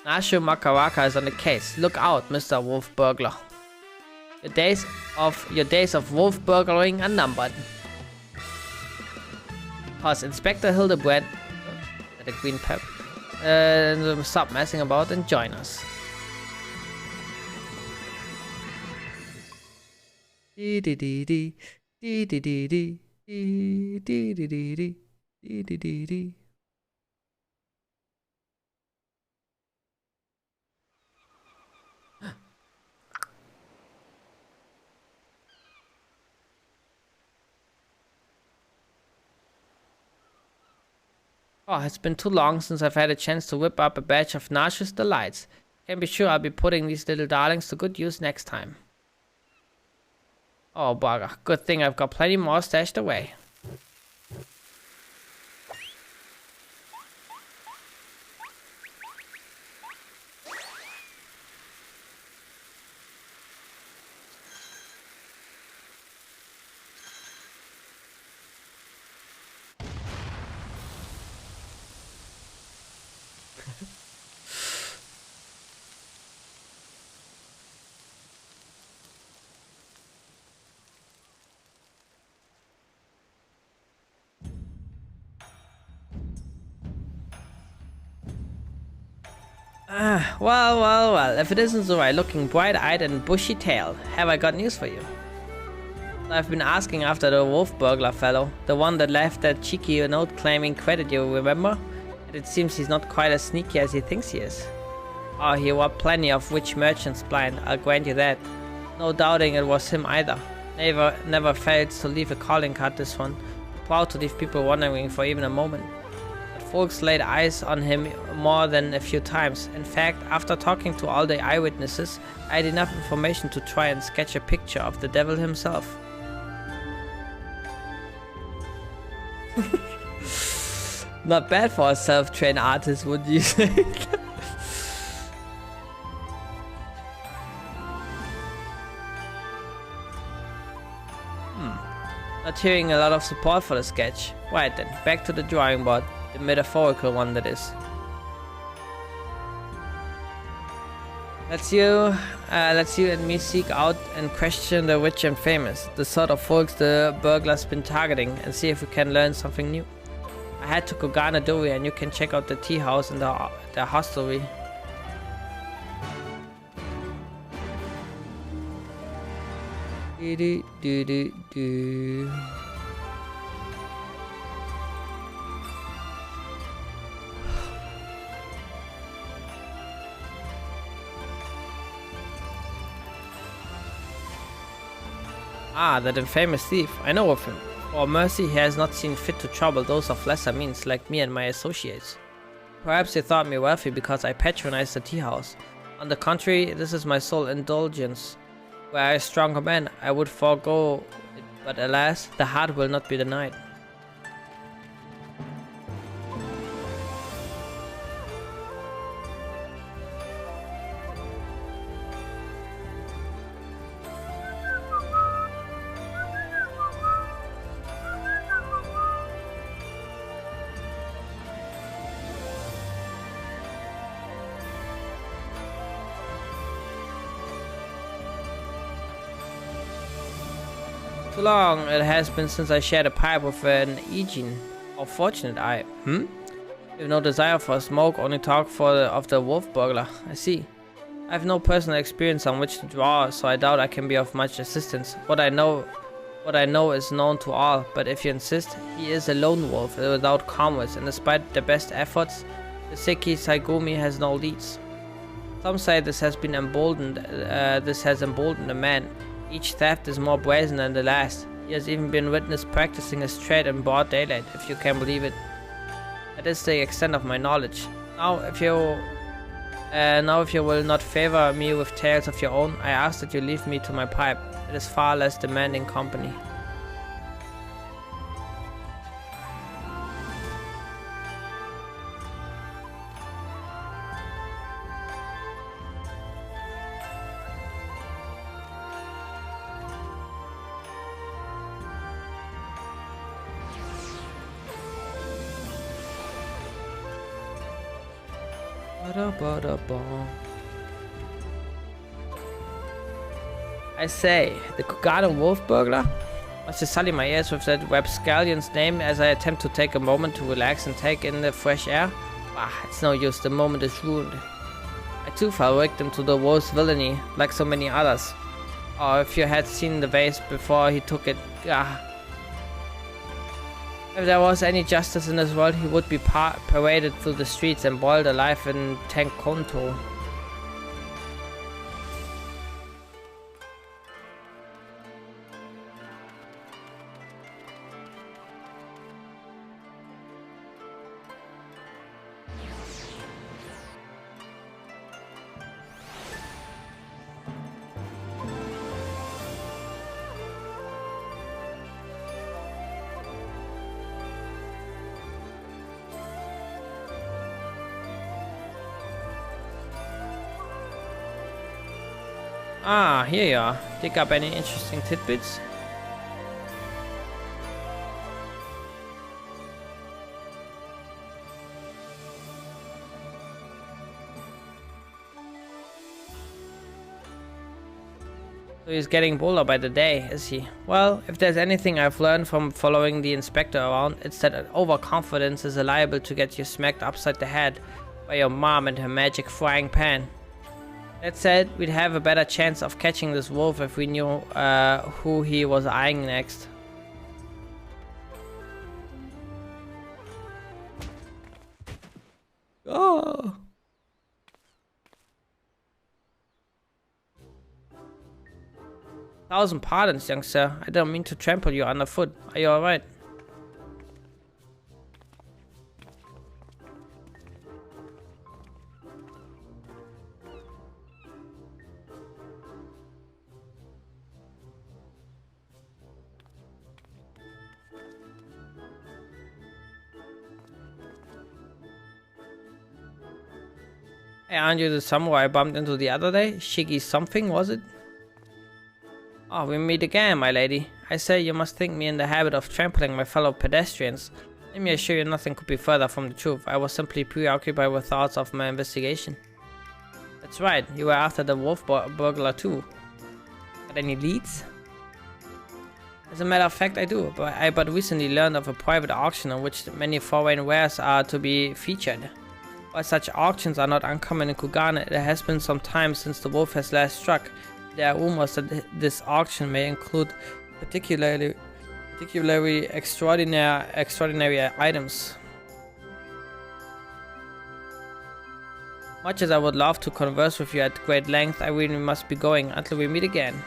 Nashu Makaraka is on the case. Look out, Mr. Wolf Burglar. Your days of wolf burglaring are numbered. Cause Inspector Hildebrand, the green pep, stop messing about and join us. Dee dee dee dee dee dee dee dee dee dee dee dee dee dee dee. Oh, it's been too long since I've had a chance to whip up a batch of Nashu's delights. Can be sure I'll be putting these little darlings to good use next time. Oh, bugger. Good thing I've got plenty more stashed away. Well, if it isn't Zorai looking bright-eyed and bushy-tailed, have I got news for you. I've been asking after the wolf burglar fellow, the one that left that cheeky note claiming credit, you remember? And it seems he's not quite as sneaky as he thinks he is. Oh, he robbed plenty of witch merchants blind, I'll grant you that. No doubting it was him either. Never fails to leave a calling card, this one. Proud to leave people wondering for even a moment. Folks laid eyes on him more than a few times. In fact, after talking to all the eyewitnesses, I had enough information to try and sketch a picture of the devil himself. Not bad for a self-trained artist, would you say? Not hearing a lot of support for the sketch. Right then, back to the drawing board. The metaphorical one, that is. Let's you and me seek out and question the rich and famous, the sort of folks the burglar's been targeting, and see if we can learn something new. I head to Kogana Dori and you can check out the tea house and the hostelry. Do. Ah, that infamous thief. I know of him. For mercy, he has not seen fit to trouble those of lesser means like me and my associates. Perhaps he thought me wealthy because I patronized the tea house. On the contrary, this is my sole indulgence. Were I a stronger man, I would forego it, but alas, the heart will not be denied. Too long it has been since I shared a pipe with an Aegean. How fortunate I... You have no desire for a smoke, only talk of the wolf burglar. I see. I have no personal experience on which to draw, so I doubt I can be of much assistance. What I know is known to all, but if you insist, he is a lone wolf without comrades, and despite the best efforts, the Seki Saigumi has no leads. Some say this has emboldened a man. Each theft is more brazen than the last. He has even been witnessed practicing his trade in broad daylight, if you can believe it. That is the extent of my knowledge. Now, if you will not favor me with tales of your own, I ask that you leave me to my pipe. It is far less demanding company. I say, the Kugano wolf burglar? Must you sully my ears with that rapscallion's name as I attempt to take a moment to relax and take in the fresh air? Ah, it's no use, the moment is ruined. I too fell victim to the wolf's villainy, like so many others. Oh, if you had seen the vase before he took it, If there was any justice in this world, he would be paraded through the streets and boiled alive in Tenkonto. Ah, here you are. Pick up any interesting tidbits? So he's getting bolder by the day, is he? Well, if there's anything I've learned from following the inspector around, it's that overconfidence is liable to get you smacked upside the head by your mom and her magic frying pan. That said, we'd have a better chance of catching this wolf if we knew who he was eyeing next. Oh! Thousand pardons, young sir. I don't mean to trample you underfoot. Are you alright? Hey, aren't you the samurai I bumped into the other day? Shiggy something, was it? Oh, we meet again, my lady. I say you must think me in the habit of trampling my fellow pedestrians. Let me assure you nothing could be further from the truth. I was simply preoccupied with thoughts of my investigation. That's right, you were after the wolf burglar too. Got any leads? As a matter of fact, I do, but I recently learned of a private auction on which many foreign wares are to be featured. While such auctions are not uncommon in Kugane, it has been some time since the wolf has last struck. There are rumors that this auction may include particularly extraordinary items. Much as I would love to converse with you at great length, I really must be going until we meet again.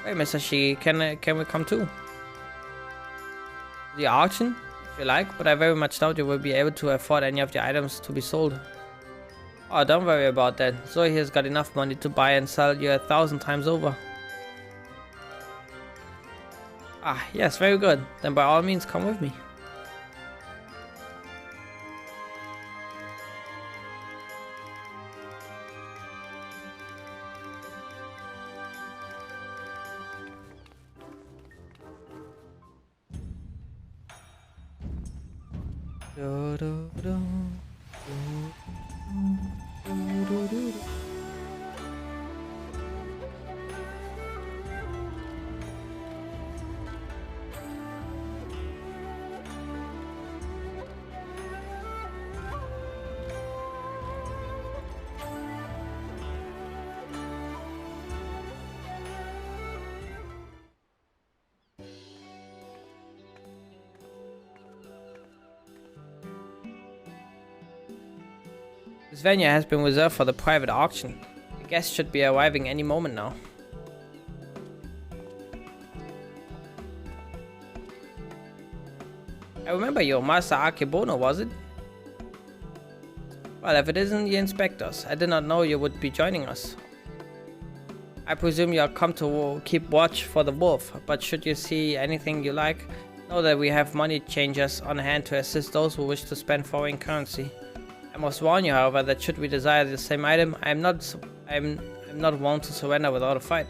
Wait, Mr. Shiki, can we come too? The auction, if you like, but I very much doubt you will be able to afford any of the items to be sold. Oh, don't worry about that. Zoe has got enough money to buy and sell you 1,000 times over. Ah, yes, very good. Then by all means, come with me. This venue has been reserved for the private auction. The guests should be arriving any moment now. I remember your Master Akebono, was it? Well, if it isn't the inspectors, I did not know you would be joining us. I presume you are come to keep watch for the wolf, but should you see anything you like, know that we have money changers on hand to assist those who wish to spend foreign currency. I must warn you, however, that should we desire the same item, I am not one to surrender without a fight.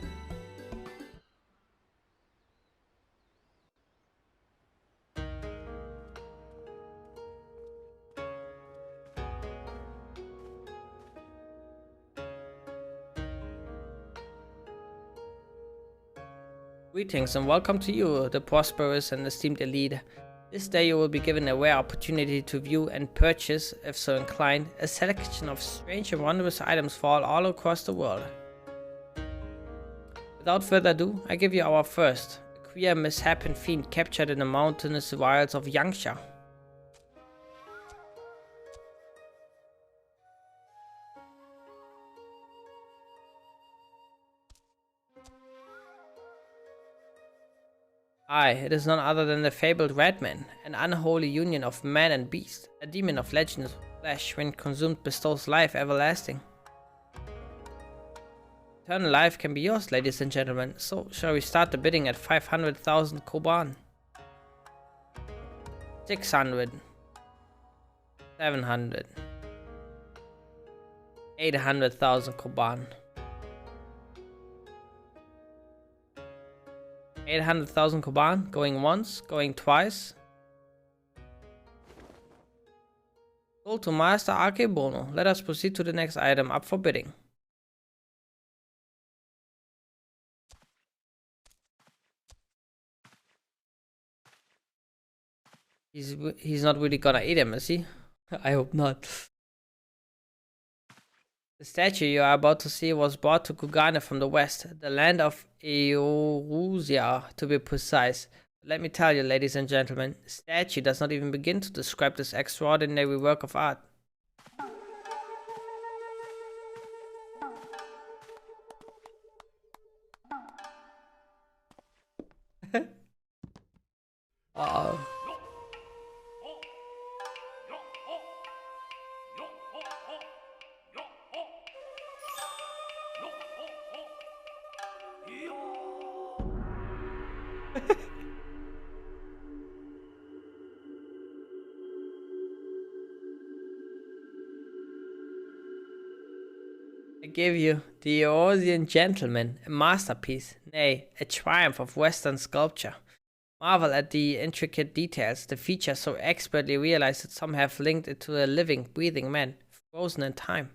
Greetings and welcome to you, the prosperous and esteemed elite. This day you will be given a rare opportunity to view and purchase, if so inclined, a selection of strange and wondrous items for all across the world. Without further ado, I give you our first, a queer misshapen fiend captured in the mountainous wilds of Yangsha. Aye, it is none other than the fabled Redman, an unholy union of man and beast, a demon of legend's flesh when consumed bestows life everlasting. Eternal life can be yours, ladies and gentlemen, so shall we start the bidding at 500,000 koban? 600. 700. 800,000 koban. 800,000 koban, going once, going twice. Sold to Master Akebono. Let us proceed to the next item up for bidding. He's not really gonna eat him, is he? I hope not. The statue you are about to see was brought to Kugane from the west, the land of Eorusia to be precise. But let me tell you, ladies and gentlemen, the statue does not even begin to describe this extraordinary work of art. Uh-oh. I give you the Eorzean Gentleman, a masterpiece, nay, a triumph of Western sculpture. Marvel at the intricate details, the features so expertly realized that some have linked it to a living, breathing man, frozen in time.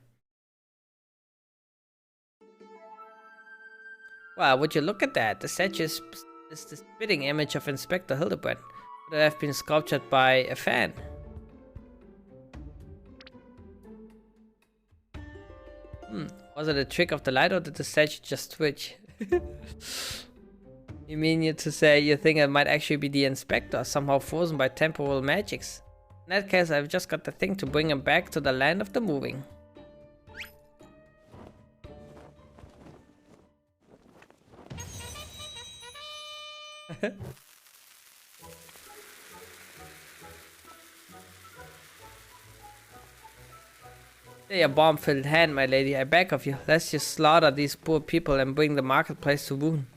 Well, would you look at that? The statue is the spitting image of Inspector Hildebrand. Could have been sculptured by a fan. Was it a trick of the light or did the statue just twitch? You mean to say you think it might actually be the Inspector, somehow frozen by temporal magics? In that case, I've just got the thing to bring him back to the land of the moving. Stay a bomb-filled hand, my lady. I beg of you. Let's just slaughter these poor people and bring the marketplace to ruin.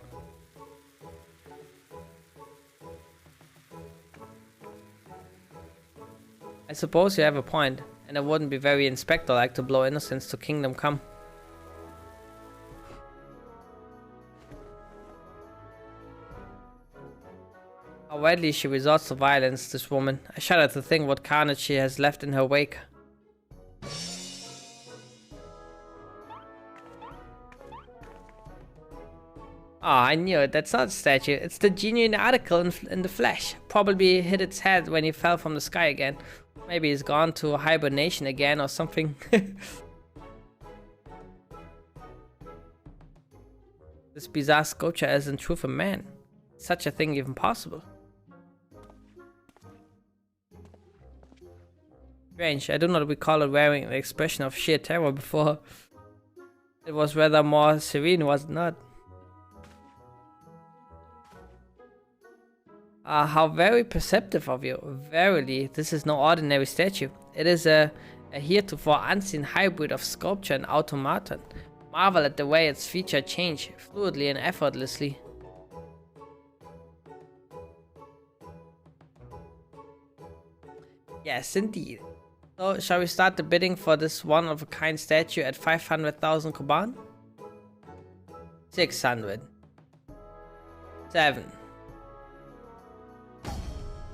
I suppose you have a point, and it wouldn't be very Inspector-like to blow innocents to Kingdom Come. How widely she resorts to violence, this woman. I shudder to think what carnage she has left in her wake. Ah, I knew it. That's not a statue. It's the genuine article in the flesh. Probably hit its head when he fell from the sky again. Maybe he's gone to hibernation again or something. This bizarre sculpture is in truth a man. Such a thing even possible. Strange, I do not recall it wearing an expression of sheer terror before. It was rather more serene, was it not? How very perceptive of you. Verily, this is no ordinary statue. It is a heretofore unseen hybrid of sculpture and automaton. Marvel at the way its features change, fluidly and effortlessly. Yes, indeed. So, shall we start the bidding for this one-of-a-kind statue at 500,000 Kuban? 600. 7.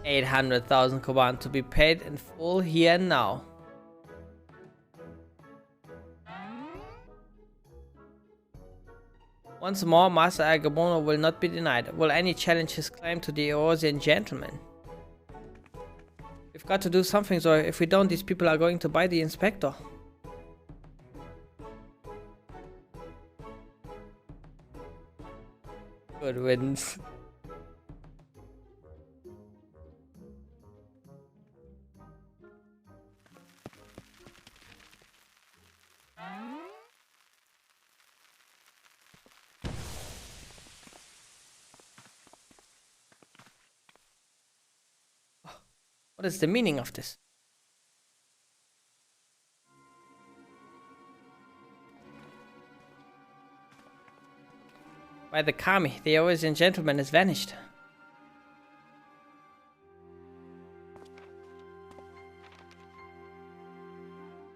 800,000 Kuban to be paid in full here and now. Once more, Master Agabono will not be denied. Will any challenge his claim to the Eorzean gentleman? We've got to do something, so if we don't, these people are going to buy the Inspector. Good riddance. What is the meaning of this? By the Kami, the Eorzean gentleman has vanished.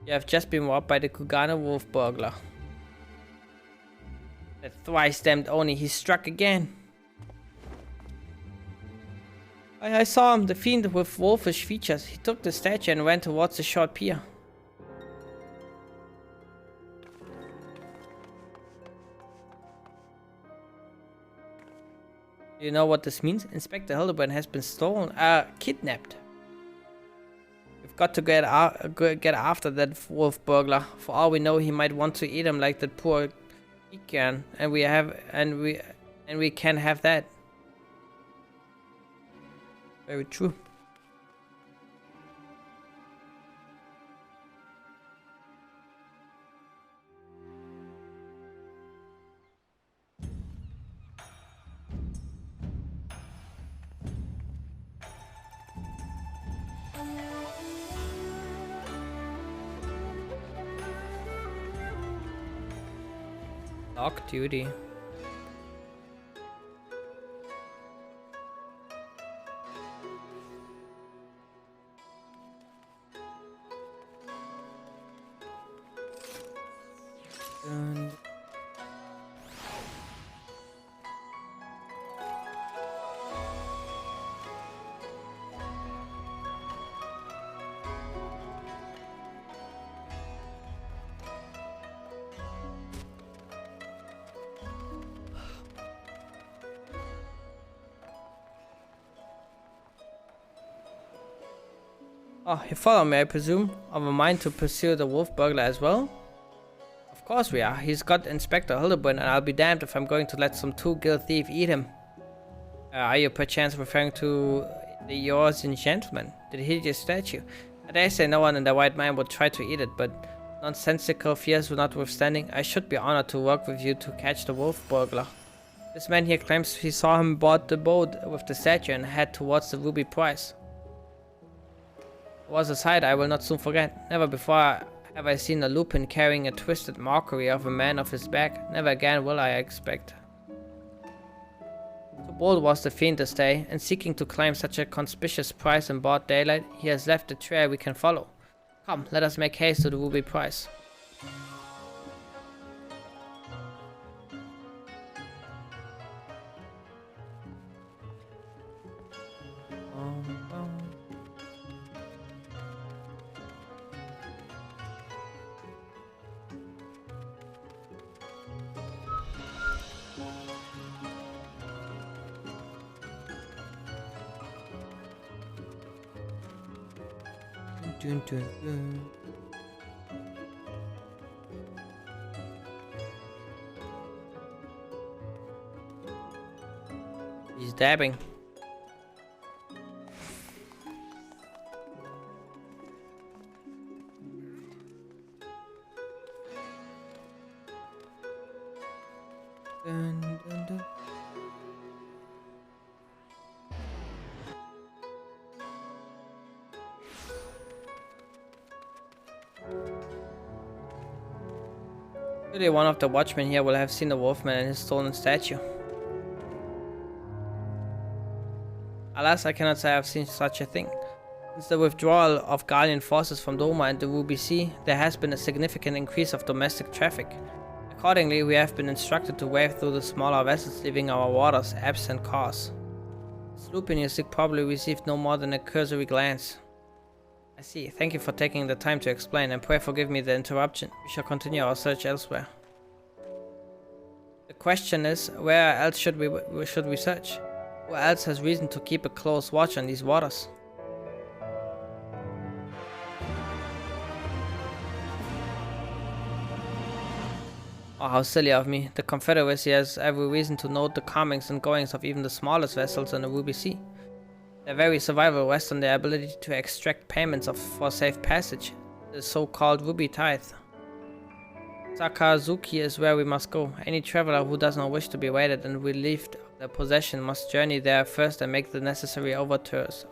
You have just been robbed by the Kugana wolf burglar. The thrice damned Oni, he struck again. I saw him, the fiend with wolfish features. He took the statue and ran towards the short pier. Do you know what this means? Inspector Hildebrand has been kidnapped. We've got to get after that wolf burglar. For all we know, he might want to eat him like that poor Ikian, and we can't have that. Very true. Dog duty. Oh, you follow me, I presume? Of a mind to pursue the wolf burglar as well? Of course we are. He's got Inspector Hildebrand, and I'll be damned if I'm going to let some two-gill thief eat him. Are you perchance referring to the Eorzean gentleman, the hideous statue? I dare say no one in their right mind would try to eat it, but nonsensical fears notwithstanding, I should be honored to work with you to catch the wolf burglar. This man here claims he saw him board the boat with the statue and head towards the ruby prize. It was a sight I will not soon forget. Never before have I seen a lupin carrying a twisted mockery of a man off his back. Never again will I expect. So bold was the fiend this day, and seeking to claim such a conspicuous prize in broad daylight, he has left a trail we can follow. Come, let us make haste to the ruby prize. Dun, dun, dun. He's dabbing. Dun, dun, dun. Surely one of the watchmen here will have seen the wolfman and his stolen statue. Alas, I cannot say I have seen such a thing. Since the withdrawal of Gallian forces from Doma and the Ruby Sea, there has been a significant increase of domestic traffic. Accordingly, we have been instructed to wade through the smaller vessels leaving our waters absent cars. Sloop in your sick probably received no more than a cursory glance. I see. Thank you for taking the time to explain, and pray forgive me the interruption. We shall continue our search elsewhere. The question is, where else should we search? Who else has reason to keep a close watch on these waters? Oh, how silly of me. The Confederacy has every reason to note the comings and goings of even the smallest vessels in the Ruby Sea. Their very survival rests on their ability to extract payments for safe passage, the so-called Ruby Tithe. Sakazuki is where we must go. Any traveler who does not wish to be waited and relieved of their possession must journey there first and make the necessary overtures.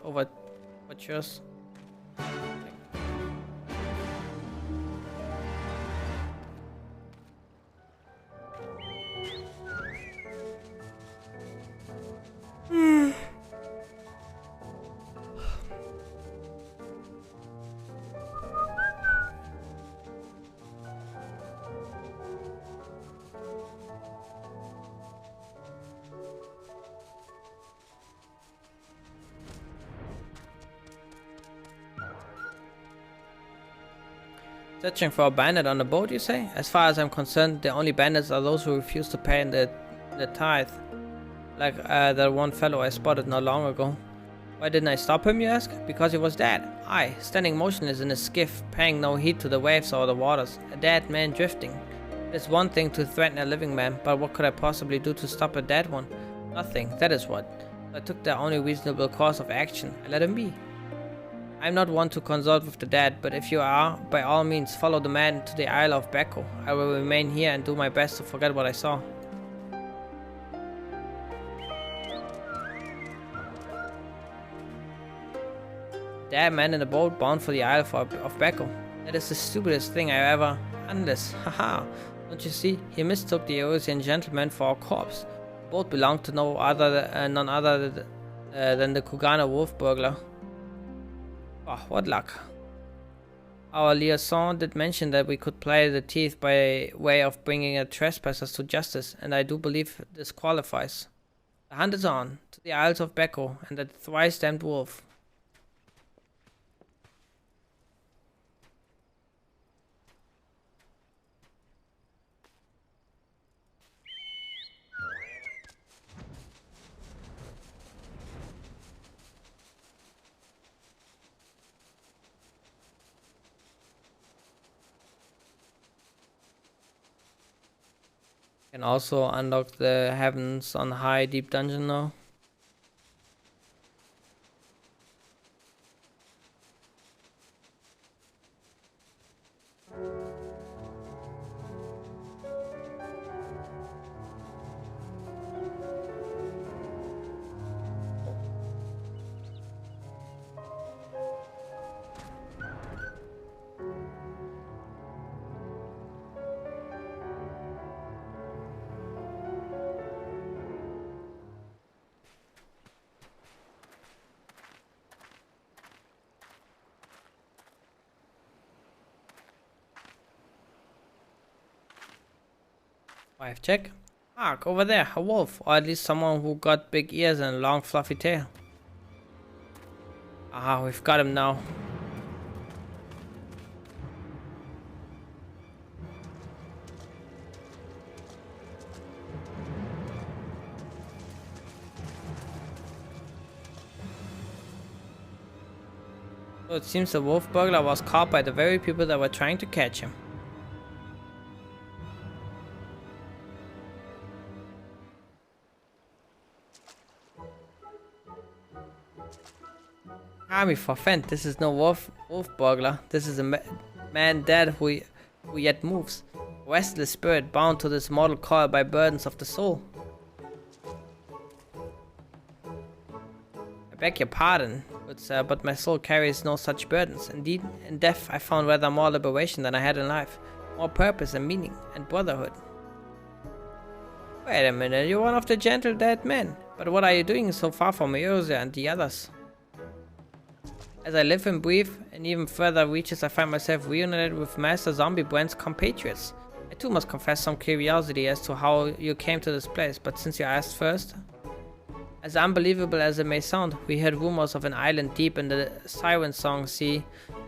Searching for a bandit on the boat, you say? As far as I'm concerned, the only bandits are those who refuse to pay the tithe. Like that one fellow I spotted not long ago. Why didn't I stop him, you ask? Because he was dead. Aye, standing motionless in a skiff, paying no heed to the waves or the waters. A dead man drifting. It's one thing to threaten a living man, but what could I possibly do to stop a dead one? Nothing, that is what. I took the only reasonable course of action. I let him be. I'm not one to consult with the dead, but if you are, by all means follow the man to the Isle of Beko. I will remain here and do my best to forget what I saw. Dead man in the boat bound for the Isle of Beko. That is the stupidest thing I ever... Unless, haha, don't you see? He mistook the Eurasian gentleman for a corpse. The boat belonged to none other than the Kugana wolf burglar. Oh, what luck. Our liaison did mention that we could play the thief by way of bringing trespassers to justice, and I do believe this qualifies. The hunt is on, to the Isles of Beko and the thrice-damned wolf. Can also unlock the heavens on high deep dungeon now. Wife check. Hark, over there, a wolf, or at least someone who got big ears and a long fluffy tail. Ah, we've got him now. So it seems the wolf burglar was caught by the very people that were trying to catch him. Army for Fent, this is no wolf burglar. This is a man dead who yet moves. A restless spirit bound to this mortal coil by burdens of the soul. I beg your pardon, good sir, but my soul carries no such burdens. Indeed, in death I found rather more liberation than I had in life. More purpose and meaning and brotherhood. Wait a minute, you're one of the gentle dead men. But what are you doing so far from Eorzea and the others? As I live and breathe, in even further reaches, I find myself reunited with Master Zombiebrand's compatriots. I too must confess some curiosity as to how you came to this place, but since you asked first... As unbelievable as it may sound, we heard rumors of an island deep in the Siren Song Sea,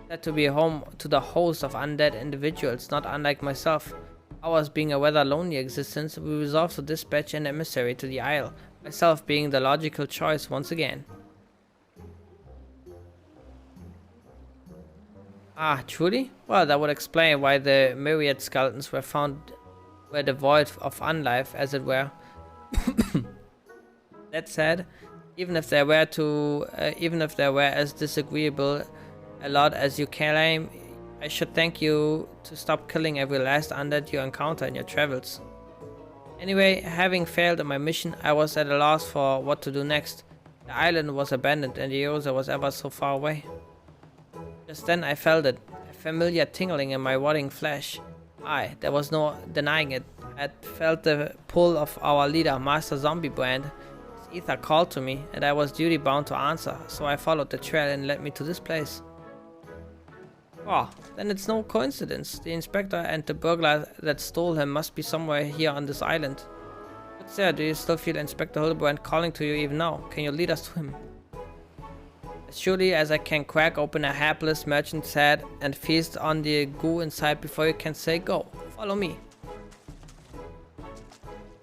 said to be home to the host of undead individuals, not unlike myself. Ours being a rather lonely existence, we resolved to dispatch an emissary to the isle, myself being the logical choice once again. Ah, truly? Well, that would explain why the myriad skeletons were devoid of unlife, as it were. That said, even if they were as disagreeable a lot as you claim, I should thank you to stop killing every last undead you encounter in your travels. Anyway, having failed in my mission, I was at a loss for what to do next. The island was abandoned and the Eorzea was ever so far away. Just then I felt it, a familiar tingling in my rotting flesh. Aye, there was no denying it. I had felt the pull of our leader, Master Zombiebrand. His ether called to me, and I was duty bound to answer, so I followed the trail and led me to this place. Oh, then it's no coincidence. The inspector and the burglar that stole him must be somewhere here on this island. But sir, do you still feel Inspector Hildebrand calling to you even now? Can you lead us to him? As surely as I can crack open a hapless merchant's head and feast on the goo inside before you can say go. Follow me.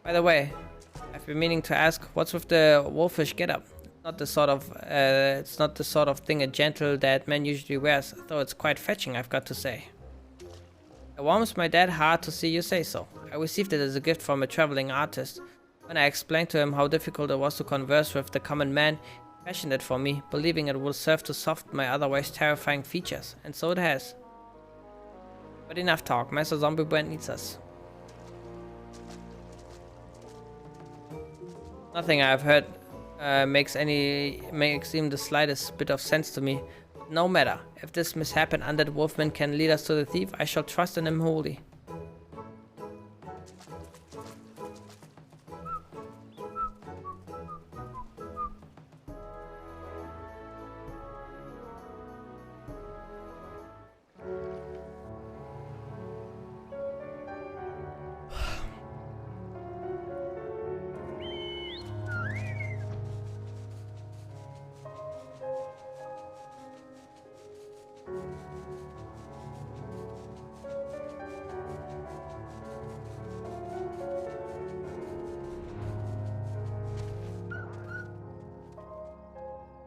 By the way, I've been meaning to ask, what's with the wolfish getup? It's not the sort of thing a gentle dead man usually wears, though it's quite fetching, I've got to say. It warms my dead heart to see you say so. I received it as a gift from a traveling artist. When I explained to him how difficult it was to converse with the common man, he fashioned it for me, believing it will serve to soften my otherwise terrifying features, and so it has. But enough talk, Master Zombiebrand needs us. Nothing I have heard makes even the slightest bit of sense to me. No matter, if this mishap and undead wolfman can lead us to the thief, I shall trust in him wholly.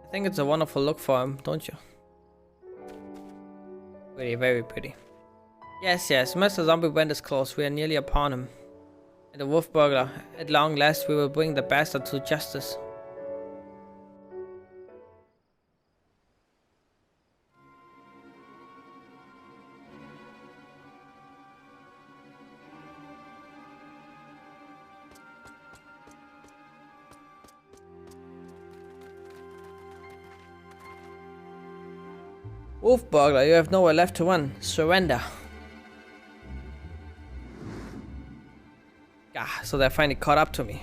I think it's a wonderful look for him, don't you? Pretty, very pretty. Yes, Master Zombiebrand is close. We are nearly upon him. And the wolf burglar. At long last we will bring the bastard to justice. Wolf burglar, you have nowhere left to run. Surrender. Ah, so they finally caught up to me.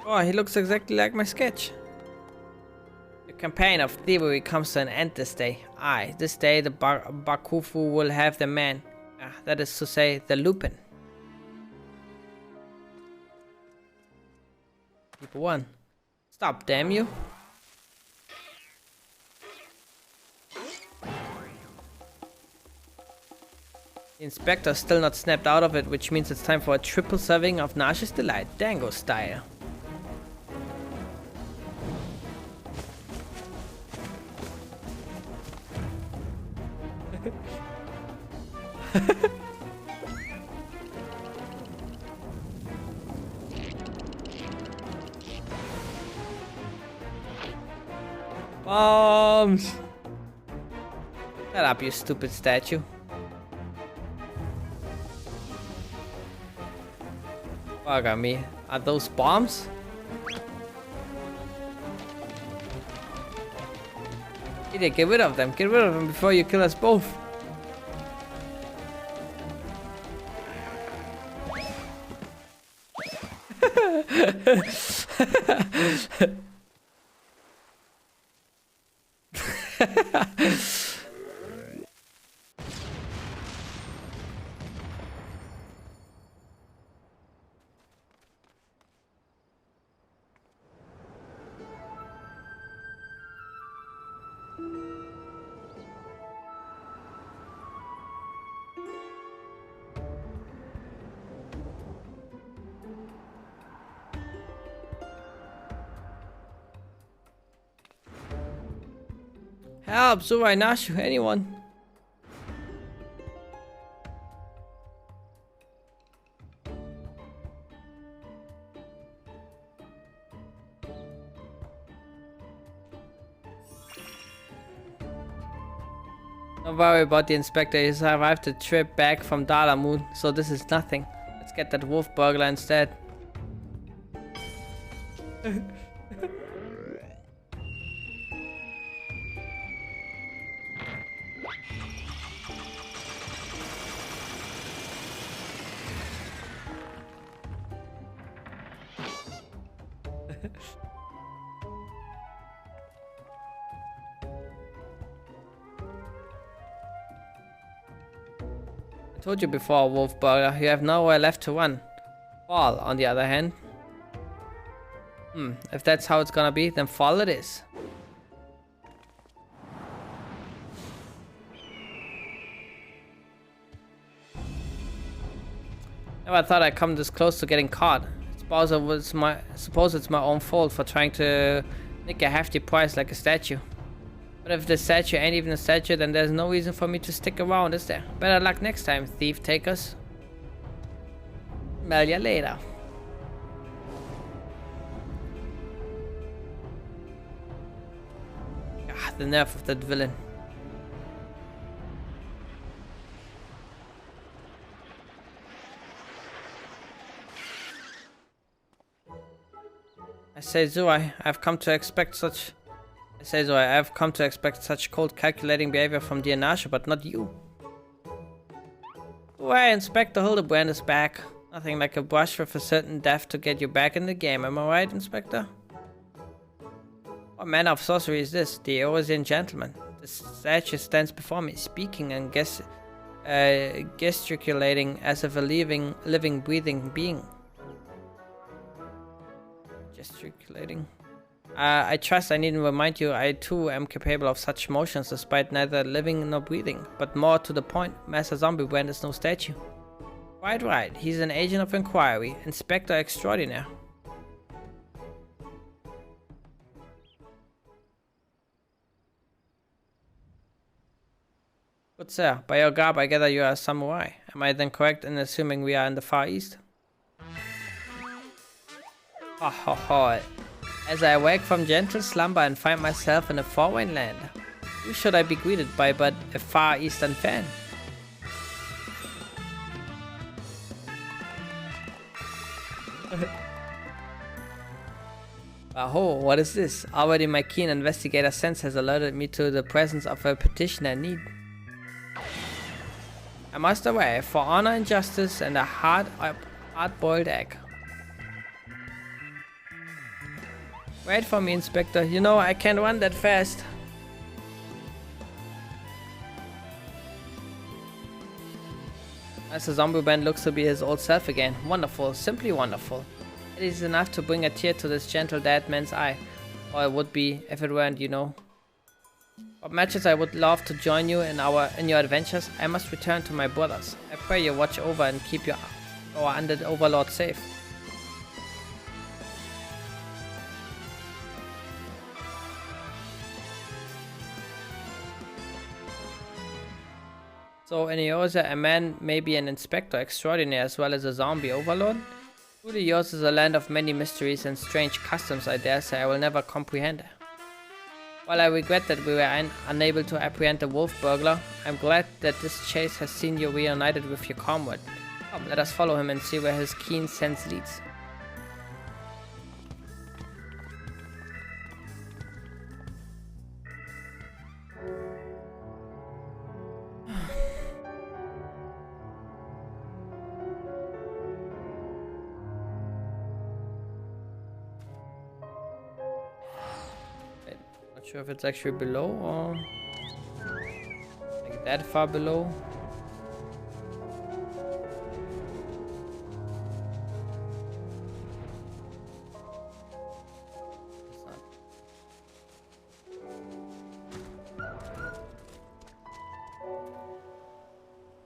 Oh, he looks exactly like my sketch. Campaign of thievery comes to an end this day. Aye, this day the Bakufu will have the man. That is to say, the Lupin. People 1. Stop, damn you. The inspector's still not snapped out of it, which means it's time for a triple serving of Nasha's Delight, Dango style. Bombs! Shut up, you stupid statue. Bugger me. Are those bombs? Idiot, get rid of them. Get rid of them before you kill us both. Help, Zurai, Nashu, anyone. Don't worry about the inspector, he survived the trip back from Dalamoon, so this is nothing. Let's get that wolf burglar instead. I told you before, Wolf Burger, you have nowhere left to run. Fall, on the other hand. If that's how it's gonna be, then fall it is. Never thought I'd come this close to getting caught. Suppose it's my own fault for trying to nick a hefty prize like a statue. But if the statue ain't even a statue, then there's no reason for me to stick around, is there? Better luck next time, thief takers. Smell ya later. Ah, the nerve of that villain. I say, Zurai, I've come to expect such cold, calculating behavior from dear Nasha, but not you. Why, Inspector Hildebrand is back. Nothing like a brush with a certain depth to get you back in the game, am I right, Inspector? What manner of sorcery is this, the Eorzean gentleman? The statue stands before me, speaking and gesticulating as if a living, breathing being. Gesticulating. I trust I needn't remind you, I too am capable of such motions despite neither living nor breathing. But more to the point, Master Zombiebrand is no statue. Quite right, he's an agent of inquiry, Inspector Extraordinaire. Good sir, by your garb I gather you are a samurai. Am I then correct in assuming we are in the Far East? Ho ho ho. As I awake from gentle slumber and find myself in a foreign land, who should I be greeted by but a Far Eastern fan? Aho, what is this? Already my keen investigator sense has alerted me to the presence of a petitioner in need. I must away for honor and justice and a hard-boiled egg. Wait for me, Inspector. You know I can't run that fast. As the zombie man looks to be his old self again. Wonderful, simply wonderful. It is enough to bring a tear to this gentle dead man's eye. Or it would be if it weren't, you know. What matches I would love to join you in your adventures. I must return to my brothers. I pray you watch over and keep our undead overlord safe. So in Eorzea, a man may be an inspector extraordinaire as well as a zombie overlord. Truly yours is a land of many mysteries and strange customs I dare say I will never comprehend. While I regret that we were unable to apprehend the wolf burglar, I'm glad that this chase has seen you reunited with your comrade. Come, let us follow him and see where his keen sense leads. Not sure if it's actually below or like that far below.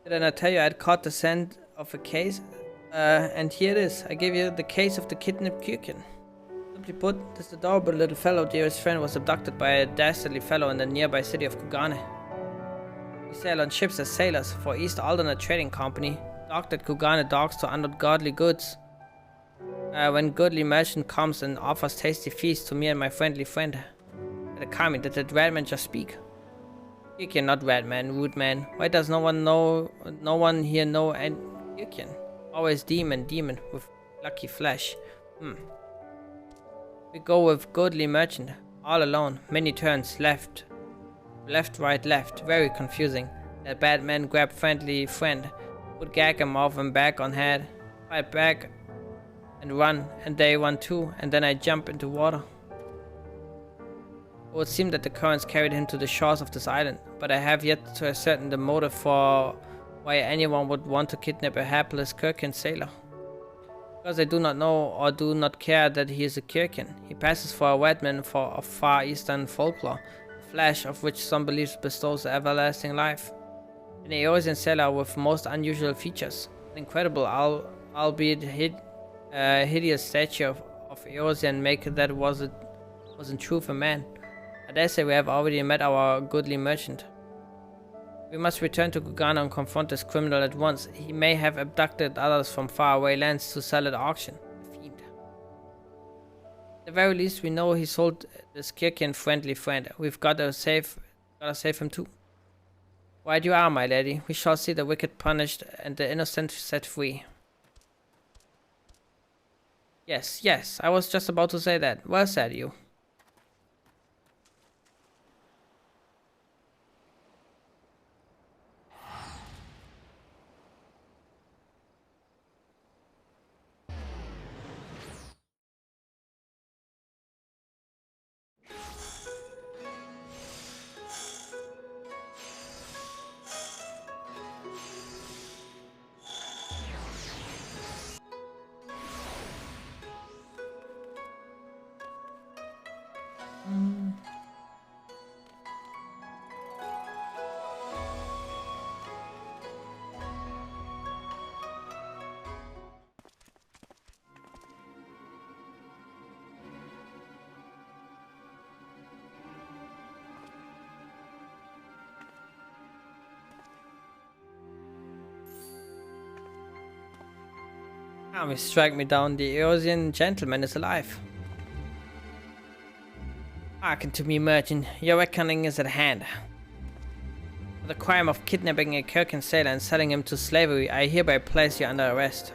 Did I not tell you I had caught the scent of a case? And here it is. I gave you the case of the kidnapped Kyrkin. Simply put, this adorable little fellow, dearest friend, was abducted by a dastardly fellow in the nearby city of Kugane. We sail on ships as sailors for East Aldernate Trading Company, docked at Kugane docks to ungodly goods. When goodly merchant comes and offers tasty feast to me and my friendly friend. Kami, did that red man just speak? Kyrkin, not red man, rude man. Why does no one here know any Kyrkin? Always demon with lucky flesh. We go with goodly merchant, all alone, many turns, left, right, left, very confusing. That bad man grabbed friendly friend, would gag him off and back on head, fight back and run, and they run too, and then I jump into water. It would seem that the currents carried him to the shores of this island, but I have yet to ascertain the motive for why anyone would want to kidnap a hapless Kyrkin sailor. Because I do not know or do not care that he is a Kyrkin. He passes for a red man of far eastern folklore, the flesh of which some believe bestows everlasting life. An Eorzean sailor with most unusual features. An incredible, albeit hideous statue of Eorzean make that was in truth a man. I dare say we have already met our goodly merchant. We must return to Kugane and confront this criminal at once. He may have abducted others from faraway lands to sell at auction. A fiend. At the very least, we know he sold this Kyrkin friendly friend. We've gotta save him too. Right you are, my lady. We shall see the wicked punished and the innocent set free. Yes, I was just about to say that. Well said, you. Come, strike me down. The Eorzean gentleman is alive. Hearken to me, merchant. Your reckoning is at hand. For the crime of kidnapping a Kyrkin sailor and selling him to slavery, I hereby place you under arrest.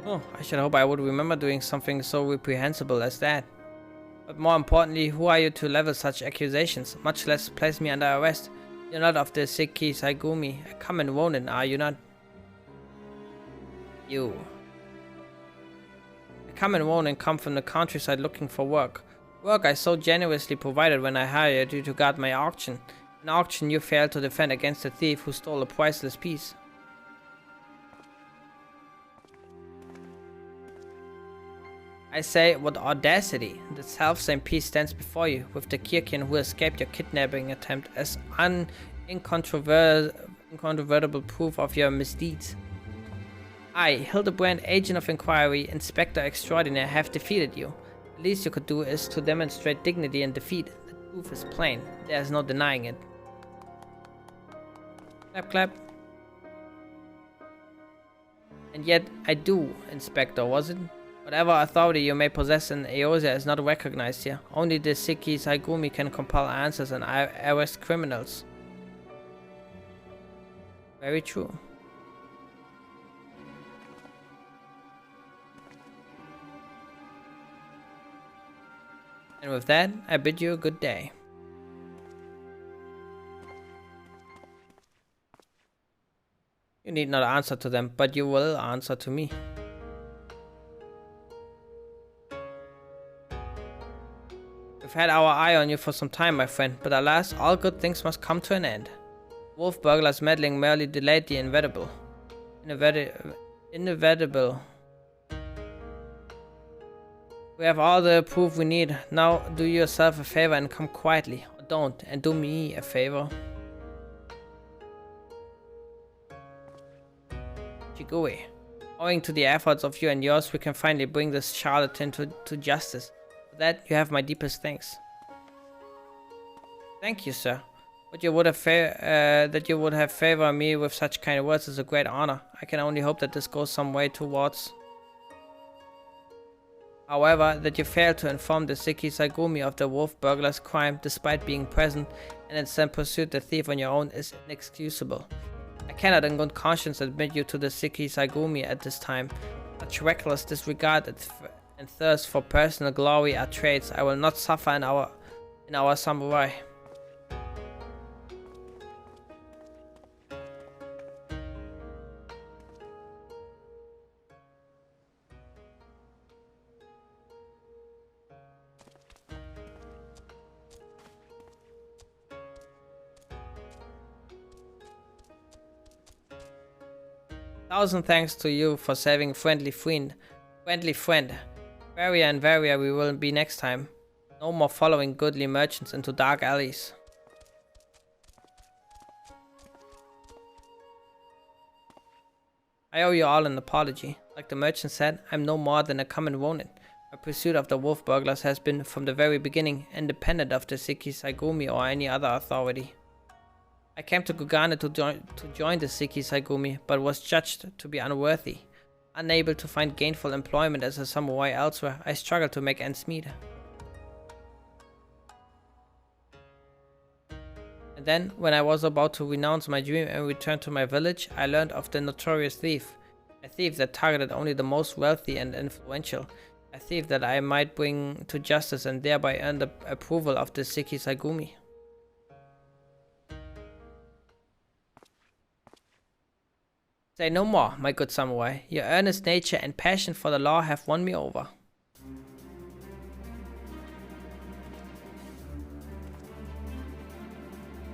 Oh, I should hope I would remember doing something so reprehensible as that. But more importantly, who are you to level such accusations, much less place me under arrest? You're not of the Seki Saigumi, a common ronin, are you not? You. common Ronin come from the countryside looking for work. Work I so generously provided when I hired you to guard my auction. An auction you failed to defend against a thief who stole a priceless piece. I say, what audacity! The self-same piece stands before you, with the Kirkin who escaped your kidnapping attempt as incontrovertible proof of your misdeeds. I, Hildebrand, Agent of Inquiry, Inspector Extraordinaire, have defeated you. The least you could do is to demonstrate dignity in defeat. The proof is plain. There is no denying it. Clap, clap. And yet, I do, Inspector, was it? Whatever authority you may possess in Eosia is not recognized here. Only the Shiki Saigumi can compel answers and arrest criminals. Very true. And with that, I bid you a good day. You need not answer to them, but you will answer to me. We've had our eye on you for some time, my friend, but alas, all good things must come to an end. Wolf burglars meddling merely delayed the inevitable. Inevitable. We have all the proof we need. Now do yourself a favor and come quietly. Or don't, and do me a favor. Chigui. Owing to the efforts of you and yours, we can finally bring this charlatan to justice. For that, you have my deepest thanks. Thank you, sir. But you would have that you would have favored me with such kind words is a great honor. I can only hope that this goes some way towards. However, that you failed to inform the Shiki Saigumi of the wolf burglar's crime despite being present and instead pursued the thief on your own is inexcusable. I cannot in good conscience admit you to the Shiki Saigumi at this time. Such reckless disregard and thirst for personal glory are traits I will not suffer in our samurai. Thousand thanks to you for saving friendly friend. Warier and warier we will be next time. No more following goodly merchants into dark alleys. I owe you all an apology. Like the merchant said, I'm no more than a common Ronin. My pursuit of the wolf burglars has been from the very beginning independent of the Shiki Saigumi or any other authority. I came to Kugane to join the Shiki Saigumi, but was judged to be unworthy. Unable to find gainful employment as a samurai elsewhere, I struggled to make ends meet. And then, when I was about to renounce my dream and return to my village, I learned of the notorious thief. A thief that targeted only the most wealthy and influential. A thief that I might bring to justice and thereby earn the approval of the Shiki Saigumi. Say no more, my good samurai. Your earnest nature and passion for the law have won me over.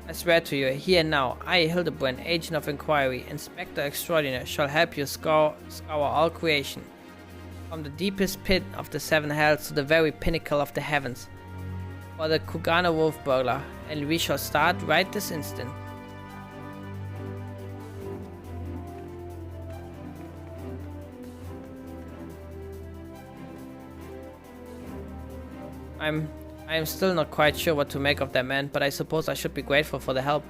I swear to you, here and now, I, Hildebrand, Agent of Inquiry, Inspector Extraordinaire, shall help you scour all creation. From the deepest pit of the seven hells to the very pinnacle of the heavens. For the Kugane wolf burglar, and we shall start right this instant. I am still not quite sure what to make of that man, but I suppose I should be grateful for the help.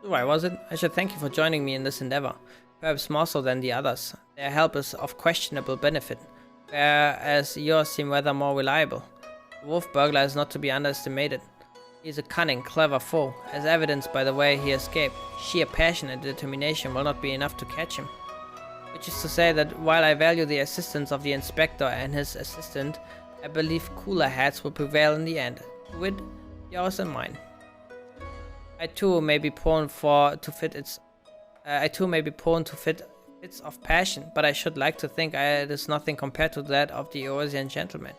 Why was it? I should thank you for joining me in this endeavor. Perhaps more so than the others. Their help is of questionable benefit, whereas yours seem rather more reliable. The wolf burglar is not to be underestimated. He is a cunning, clever foe, as evidenced by the way he escaped. Sheer passion and determination will not be enough to catch him. Which is to say that while I value the assistance of the inspector and his assistant, I believe cooler heads will prevail in the end. To wit, Yours and mine. I too may be prone to fit its. I too may be prone to fits of passion, but I should like to think it is nothing compared to that of the Eorzean gentleman.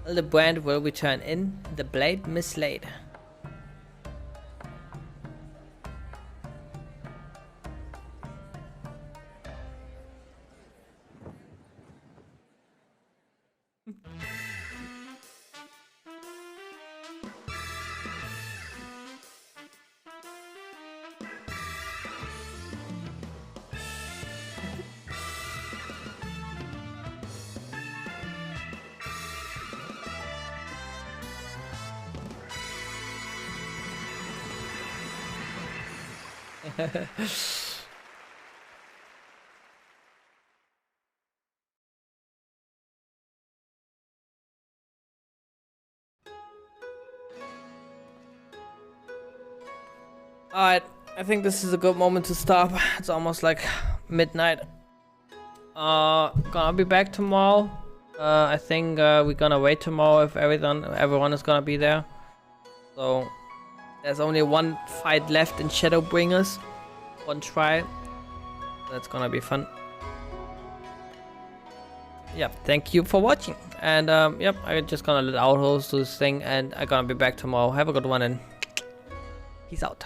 The brand will return in the blade mislaid. Alright, I think this is a good moment to stop. It's almost like midnight. Gonna be back tomorrow. I think we're gonna wait tomorrow if everyone is gonna be there. So there's only one fight left in Shadowbringers. One try. That's gonna be fun. Yep, thank you for watching. And yep, I'm just gonna let Outhost do this thing and I'm gonna be back tomorrow. Have a good one and peace out.